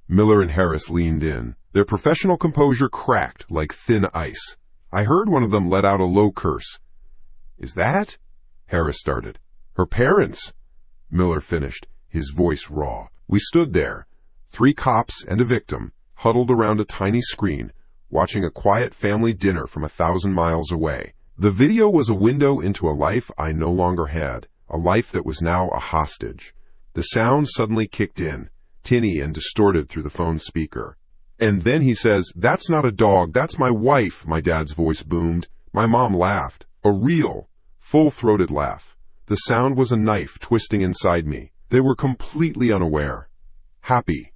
Miller and Harris leaned in. Their professional composure cracked like thin ice. I heard one of them let out a low curse. "Is that?" Harris started. "Her parents," Miller finished, his voice raw. We stood there, 3 cops and a victim, huddled around a tiny screen, watching a quiet family dinner from 1,000 miles away. The video was a window into a life I no longer had, a life that was now a hostage. The sound suddenly kicked in, tinny and distorted through the phone speaker. And then he says, "That's not a dog, that's my wife," my dad's voice boomed. My mom laughed, a real, full-throated laugh. The sound was a knife twisting inside me. They were completely unaware. Happy.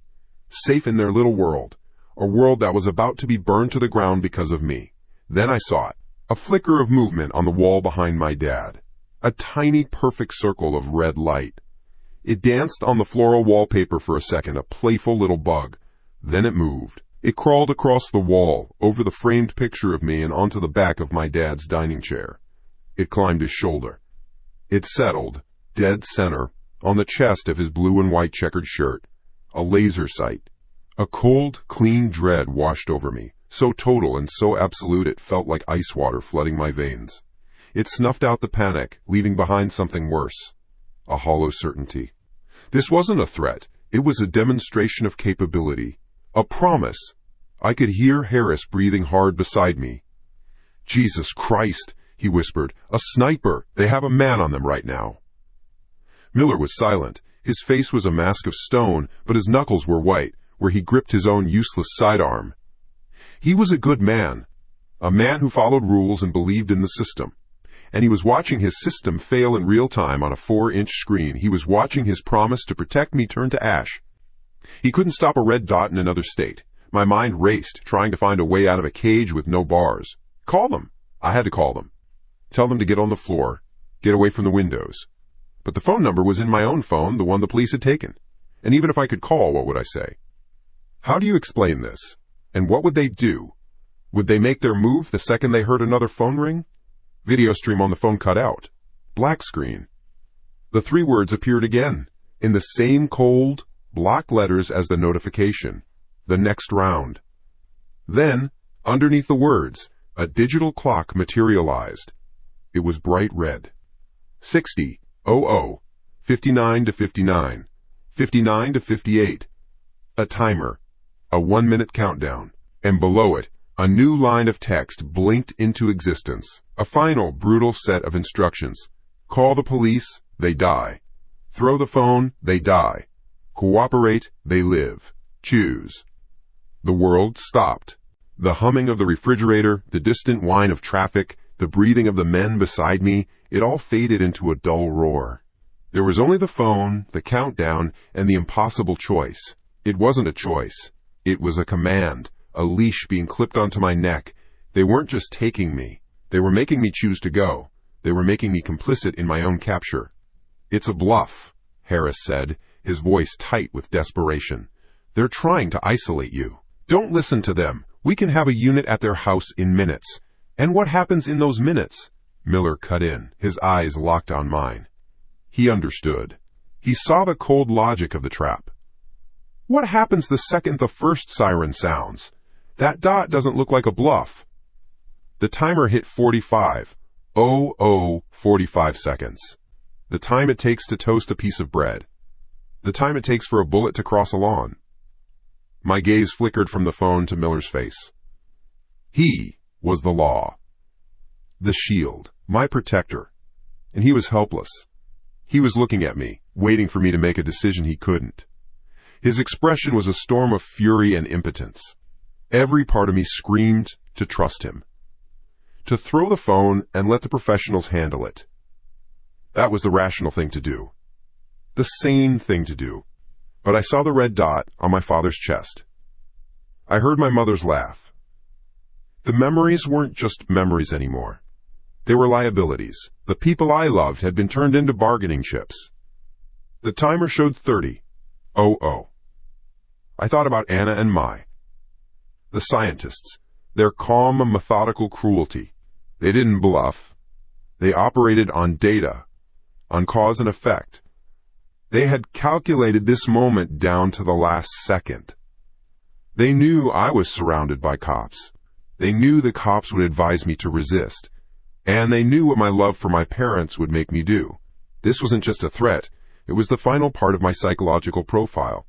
Safe in their little world. A world that was about to be burned to the ground because of me. Then I saw it. A flicker of movement on the wall behind my dad. A tiny, perfect circle of red light. It danced on the floral wallpaper for a second, a playful little bug. Then it moved. It crawled across the wall, over the framed picture of me and onto the back of my dad's dining chair. It climbed his shoulder. It settled, dead center, on the chest of his blue and white checkered shirt. A laser sight. A cold, clean dread washed over me, so total and so absolute it felt like ice water flooding my veins. It snuffed out the panic, leaving behind something worse. A hollow certainty. This wasn't a threat. It was a demonstration of capability. A promise. I could hear Harris breathing hard beside me. "Jesus Christ," he whispered. "A sniper. They have a man on them right now." Miller was silent. His face was a mask of stone, but his knuckles were white, where he gripped his own useless sidearm. He was a good man. A man who followed rules and believed in the system. And he was watching his system fail in real time on a 4-inch screen. He was watching his promise to protect me turn to ash. He couldn't stop a red dot in another state. My mind raced, trying to find a way out of a cage with no bars. Call them. I had to call them. Tell them to get on the floor, get away from the windows. But the phone number was in my own phone, the one the police had taken. And even if I could call, what would I say? How do you explain this? And what would they do? Would they make their move the second they heard another phone ring? Video stream on the phone cut out. Black screen. The 3 words appeared again, in the same cold, block letters as the notification. The next round. Then, underneath the words, a digital clock materialized. It was bright red. 60:00, 59 to 59, 59 to 58. A timer. A 1-minute countdown. And below it, a new line of text blinked into existence. A final, brutal set of instructions. Call the police, they die. Throw the phone, they die. Cooperate, they live. Choose. The world stopped. The humming of the refrigerator, the distant whine of traffic, the breathing of the men beside me, it all faded into a dull roar. There was only the phone, the countdown, and the impossible choice. It wasn't a choice. It was a command, a leash being clipped onto my neck. They weren't just taking me. They were making me choose to go. They were making me complicit in my own capture. "It's a bluff," Harris said, his voice tight with desperation. "They're trying to isolate you. Don't listen to them. We can have a unit at their house in minutes." "And what happens in those minutes?" Miller cut in, his eyes locked on mine. He understood. He saw the cold logic of the trap. "What happens the second the first siren sounds? That dot doesn't look like a bluff." The timer hit 45 seconds. The time it takes to toast a piece of bread. The time it takes for a bullet to cross a lawn. My gaze flickered from the phone to Miller's face. He was the law. The shield. my protector. And he was helpless. He was looking at me, waiting for me to make a decision he couldn't. His expression was a storm of fury and impotence. Every part of me screamed to trust him, to throw the phone and let the professionals handle it. That was the rational thing to do, the sane thing to do. But I saw the red dot on my father's chest. I heard my mother's laugh. The memories weren't just memories anymore. They were liabilities. The people I loved had been turned into bargaining chips. The timer showed 30:00. I thought about Anna and Mai. The scientists, their calm and methodical cruelty. They didn't bluff. They operated on data, on cause and effect. They had calculated this moment down to the last second. They knew I was surrounded by cops. They knew the cops would advise me to resist. And they knew what my love for my parents would make me do. This wasn't just a threat. It was the final part of my psychological profile.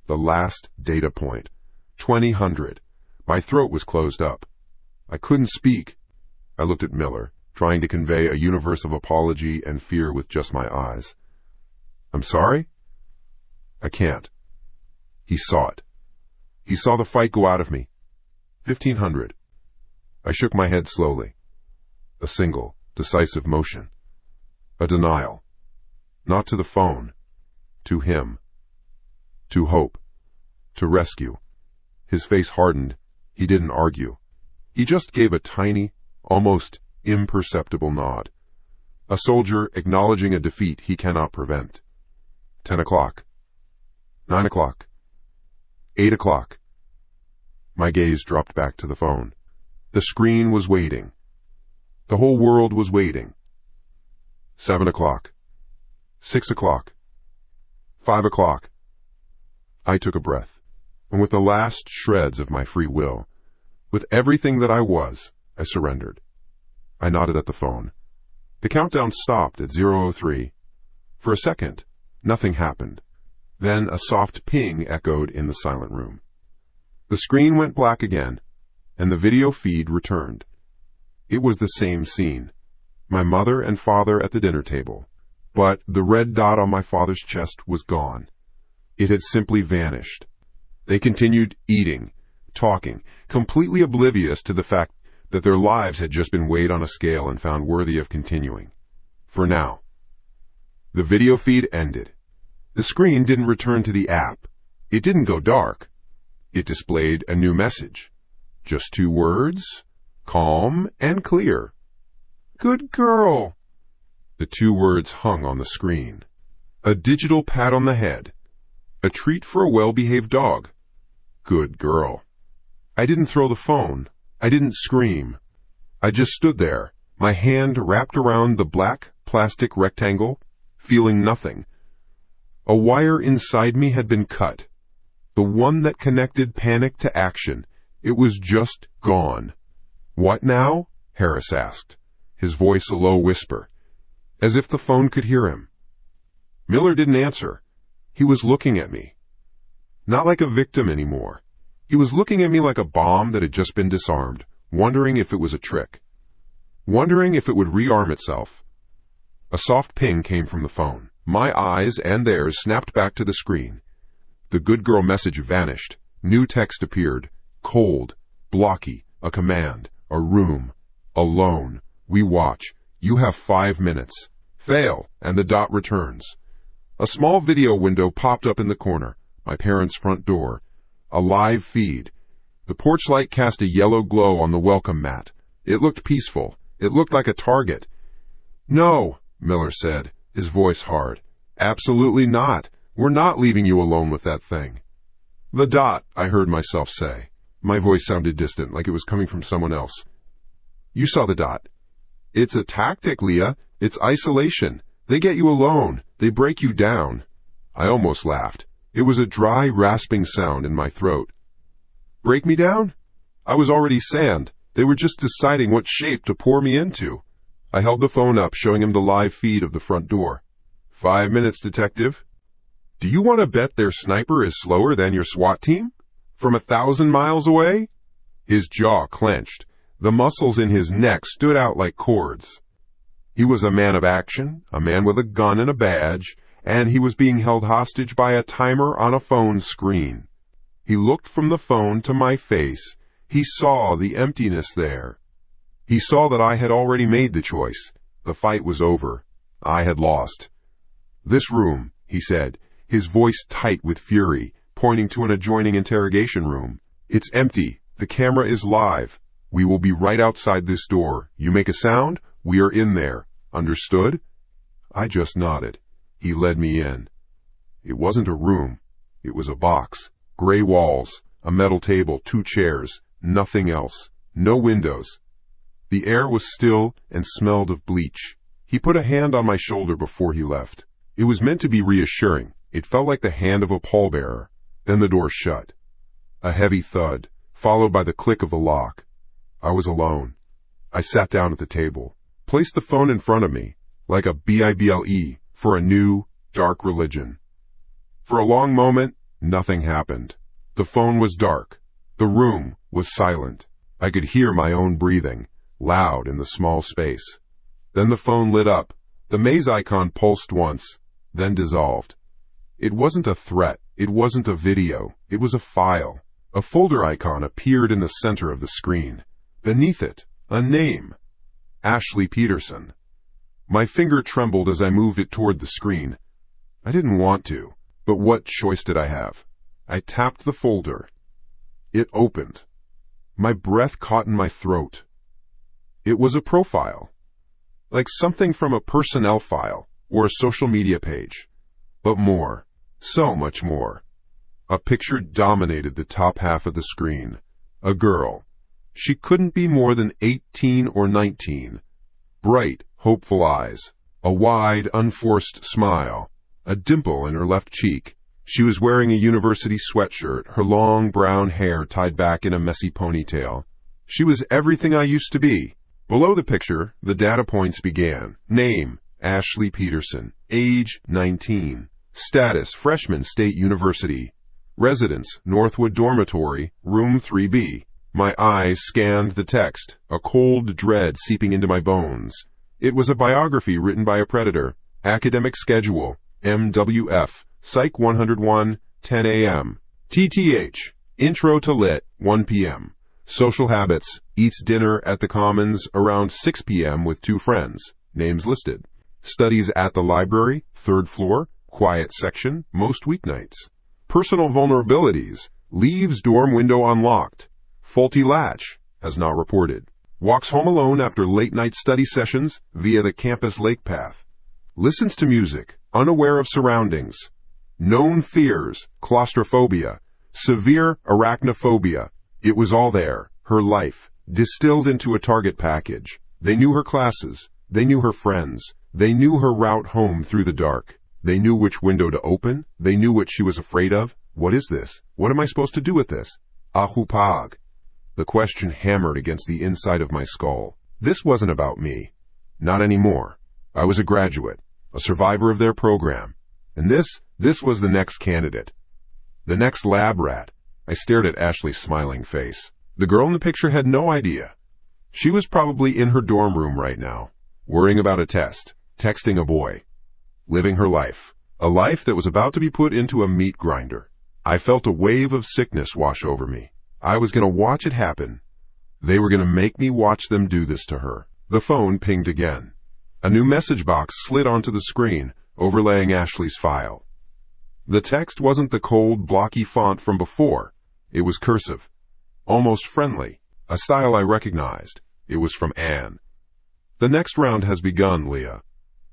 The last data point. 2000. My throat was closed up. I couldn't speak. I looked at Miller, trying to convey a universe of apology and fear with just my eyes. I'm sorry? I can't. He saw it. He saw the fight go out of me. 1500. I shook my head slowly. A single, decisive motion. A denial. Not to the phone. To him. To hope. To rescue. His face hardened. He didn't argue. He just gave a tiny, almost imperceptible nod. A soldier acknowledging a defeat he cannot prevent. 10 o'clock. 9 o'clock. 8 o'clock. My gaze dropped back to the phone. The screen was waiting. The whole world was waiting. 7 o'clock. 6 o'clock. 5 o'clock. I took a breath, and with the last shreds of my free will, with everything that I was, I surrendered. I nodded at the phone. The countdown stopped at 0:03. For a second, nothing happened. Then a soft ping echoed in the silent room. The screen went black again, and the video feed returned. It was the same scene. My mother and father at the dinner table. But the red dot on my father's chest was gone. It had simply vanished. They continued eating, talking, completely oblivious to the fact that their lives had just been weighed on a scale and found worthy of continuing. For now. The video feed ended. The screen didn't return to the app. It didn't go dark. It displayed a new message. Just 2 words, calm and clear. Good girl. The 2 words hung on the screen. A digital pat on the head. A treat for a well-behaved dog. Good girl. I didn't throw the phone. I didn't scream. I just stood there, my hand wrapped around the black plastic rectangle, feeling nothing. A wire inside me had been cut. The one that connected panic to action. It was just gone. What now? Harris asked, his voice a low whisper, as if the phone could hear him. Miller didn't answer. He was looking at me. Not like a victim anymore. He was looking at me like a bomb that had just been disarmed, wondering if it was a trick. Wondering if it would rearm itself. A soft ping came from the phone. My eyes and theirs snapped back to the screen. The good girl message vanished. New text appeared. Cold, blocky, a command, a room, alone. We watch. You have 5 minutes. Fail, and the dot returns. A small video window popped up in the corner. My parents' front door. A live feed. The porch light cast a yellow glow on the welcome mat. It looked peaceful. It looked like a target. No, Miller said, his voice hard. Absolutely not. We're not leaving you alone with that thing. The dot, I heard myself say. My voice sounded distant, like it was coming from someone else. You saw the dot. It's a tactic, Leah. It's isolation. They get you alone. They break you down. I almost laughed. It was a dry, rasping sound in my throat. Break me down? I was already sand. They were just deciding what shape to pour me into. I held the phone up, showing him the live feed of the front door. 5 minutes, detective. Do you want to bet their sniper is slower than your SWAT team? From 1,000 miles away? His jaw clenched. The muscles in his neck stood out like cords. He was a man of action, a man with a gun and a badge, and he was being held hostage by a timer on a phone screen. He looked from the phone to my face. He saw the emptiness there. He saw that I had already made the choice. The fight was over. I had lost. "This room," he said, his voice tight with fury, pointing to an adjoining interrogation room. "It's empty. The camera is live. We will be right outside this door. You make a sound, we are in there. Understood?" I just nodded. He led me in. It wasn't a room. It was a box. Gray walls, a metal table, 2 chairs, nothing else. No windows. The air was still and smelled of bleach. He put a hand on my shoulder before he left. It was meant to be reassuring. It felt like the hand of a pallbearer. Then the door shut. A heavy thud, followed by the click of the lock. I was alone. I sat down at the table, placed the phone in front of me, like a Bible for a new, dark religion. For a long moment, nothing happened. The phone was dark. The room was silent. I could hear my own breathing, loud in the small space. Then the phone lit up. The maze icon pulsed once, then dissolved. It wasn't a threat. It wasn't a video. It was a file. A folder icon appeared in the center of the screen. Beneath it, a name. Ashley Peterson. My finger trembled as I moved it toward the screen. I didn't want to, but what choice did I have? I tapped the folder. It opened. My breath caught in my throat. It was a profile. Like something from a personnel file or a social media page. But more. So much more. A picture dominated the top half of the screen. A girl. She couldn't be more than 18 or 19. Bright, hopeful eyes. A wide, unforced smile. A dimple in her left cheek. She was wearing a university sweatshirt, her long brown hair tied back in a messy ponytail. She was everything I used to be. Below the picture, the data points began. Name, Ashley Peterson. Age, 19. Status, freshman, State University. Residence, Northwood Dormitory, room 3B. My eyes scanned the text, a cold dread seeping into my bones. It was a biography written by a predator. Academic schedule, MWF, Psych 101, 10 a.m. TTH, Intro to Lit, 1 p.m. Social habits, eats dinner at the Commons around 6 p.m. with 2 friends. Names listed. Studies at the library, 3rd floor, quiet section, most weeknights. Personal vulnerabilities, leaves dorm window unlocked. Faulty latch, has not reported. Walks home alone after late-night study sessions via the campus lake path. Listens to music, unaware of surroundings. Known fears, claustrophobia. Severe arachnophobia. It was all there, her life, distilled into a target package. They knew her classes. They knew her friends. They knew her route home through the dark. They knew which window to open. They knew what she was afraid of. What is this? What am I supposed to do with this? Ahupag. The question hammered against the inside of my skull. This wasn't about me. Not anymore. I was a graduate, a survivor of their program. And this was the next candidate. The next lab rat. I stared at Ashley's smiling face. The girl in the picture had no idea. She was probably in her dorm room right now, worrying about a test, texting a boy, living her life. A life that was about to be put into a meat grinder. I felt a wave of sickness wash over me. I was going to watch it happen. They were going to make me watch them do this to her. The phone pinged again. A new message box slid onto the screen, overlaying Ashley's file. The text wasn't the cold, blocky font from before. It was cursive, almost friendly, a style I recognized. It was from Anne. The next round has begun, Leah.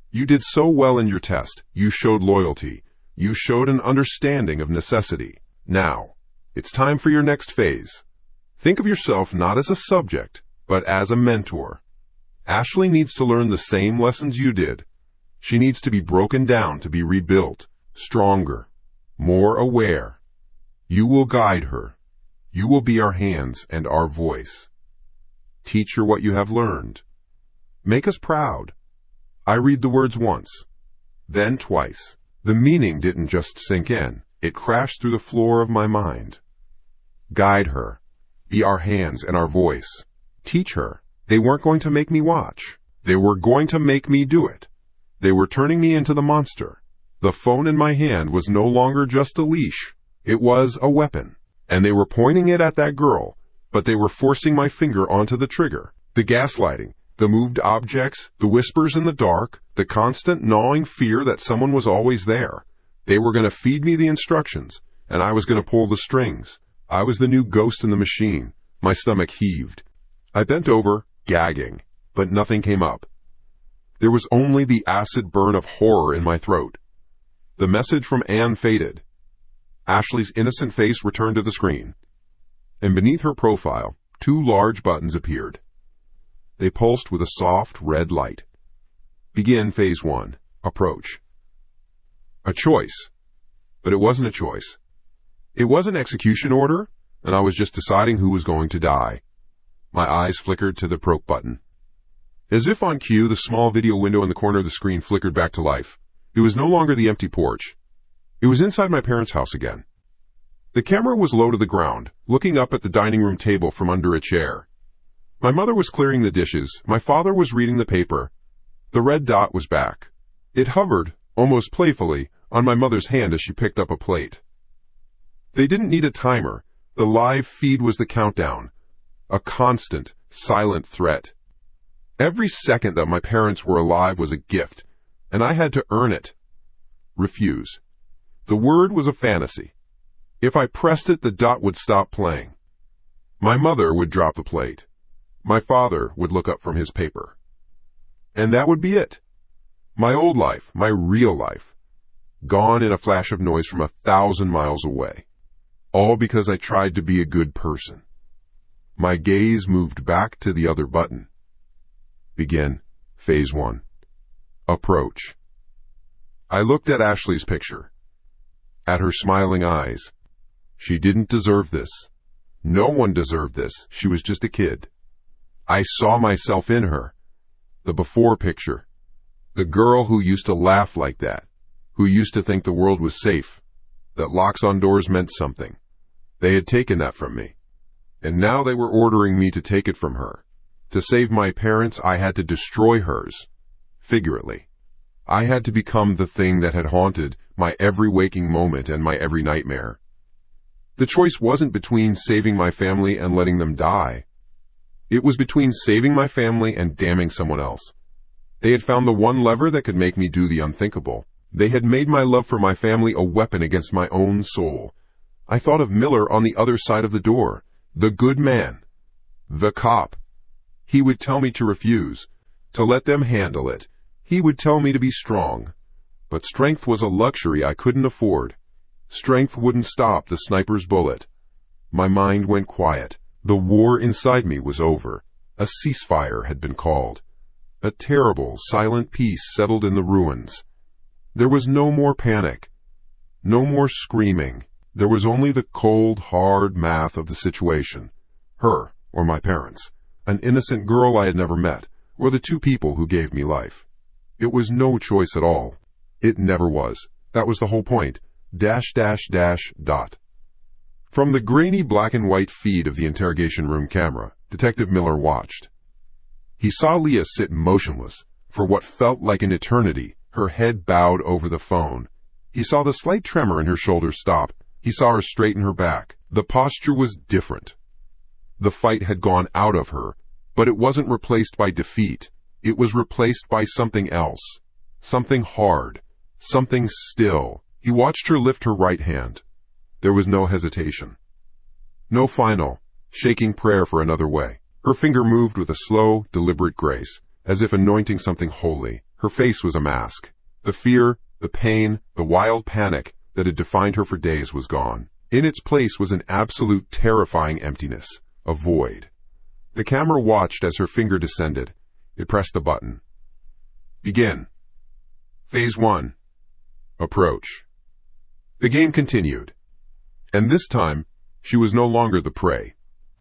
You did so well in your test. You showed loyalty. You showed an understanding of necessity. Now, it's time for your next phase. Think of yourself not as a subject, but as a mentor. Ashley needs to learn the same lessons you did. She needs to be broken down to be rebuilt, stronger, more aware. You will guide her. You will be our hands and our voice. Teach her what you have learned. Make us proud. I read the words once, then twice. The meaning didn't just sink in. It crashed through the floor of my mind. Guide her. Be our hands and our voice. Teach her. They weren't going to make me watch. They were going to make me do it. They were turning me into the monster. The phone in my hand was no longer just a leash. It was a weapon. And they were pointing it at that girl, but they were forcing my finger onto the trigger. The gaslighting, the moved objects, the whispers in the dark, the constant gnawing fear that someone was always there. They were going to feed me the instructions, and I was going to pull the strings. I was the new ghost in the machine. My stomach heaved. I bent over, gagging, but nothing came up. There was only the acid burn of horror in my throat. The message from Anne faded. Ashley's innocent face returned to the screen, and beneath her profile, 2 large buttons appeared. They pulsed with a soft red light. Begin phase 1. Approach. A choice. But it wasn't a choice. It was an execution order, and I was just deciding who was going to die. My eyes flickered to the approach button. As if on cue, the small video window in the corner of the screen flickered back to life. It was no longer the empty porch. It was inside my parents' house again. The camera was low to the ground, looking up at the dining room table from under a chair. My mother was clearing the dishes. My father was reading the paper. The red dot was back. It hovered, almost playfully, on my mother's hand as she picked up a plate. They didn't need a timer. The live feed was the countdown. A constant, silent threat. Every second that my parents were alive was a gift, and I had to earn it. Refuse. The word was a fantasy. If I pressed it, the dot would stop playing. My mother would drop the plate. My father would look up from his paper. And that would be it. My old life, my real life, gone in a flash of noise from 1,000 miles away. All because I tried to be a good person. My gaze moved back to the other button. Begin phase 1. Approach. I looked at Ashley's picture, at her smiling eyes. She didn't deserve this. No one deserved this. She was just a kid. I saw myself in her. The before picture. The girl who used to laugh like that, who used to think the world was safe, that locks on doors meant something. They had taken that from me. And now they were ordering me to take it from her. To save my parents, I had to destroy hers. Figuratively. I had to become the thing that had haunted my every waking moment and my every nightmare. The choice wasn't between saving my family and letting them die. It was between saving my family and damning someone else. They had found the one lever that could make me do the unthinkable. They had made my love for my family a weapon against my own soul. I thought of Miller on the other side of the door. The good man. The cop. He would tell me to refuse, to let them handle it. He would tell me to be strong. But strength was a luxury I couldn't afford. Strength wouldn't stop the sniper's bullet. My mind went quiet. The war inside me was over. A ceasefire had been called. A terrible, silent peace settled in the ruins. There was no more panic. No more screaming. There was only the cold, hard math of the situation. Her, or my parents. An innocent girl I had never met, or the 2 people who gave me life. It was no choice at all. It never was. That was the whole point. ... dot. From the grainy black and white feed of the interrogation room camera, Detective Miller watched. He saw Leah sit motionless, for what felt like an eternity, her head bowed over the phone. He saw the slight tremor in her shoulders stop. He saw her straighten her back. The posture was different. The fight had gone out of her, but it wasn't replaced by defeat. It was replaced by something else. Something hard. Something still. He watched her lift her right hand. There was no hesitation. No final, shaking prayer for another way. Her finger moved with a slow, deliberate grace, as if anointing something holy. Her face was a mask. The fear, the pain, the wild panic that had defined her for days was gone. In its place was an absolute terrifying emptiness, a void. The camera watched as her finger descended. It pressed the button. Begin. Phase 1. Approach. The game continued. And this time, she was no longer the prey.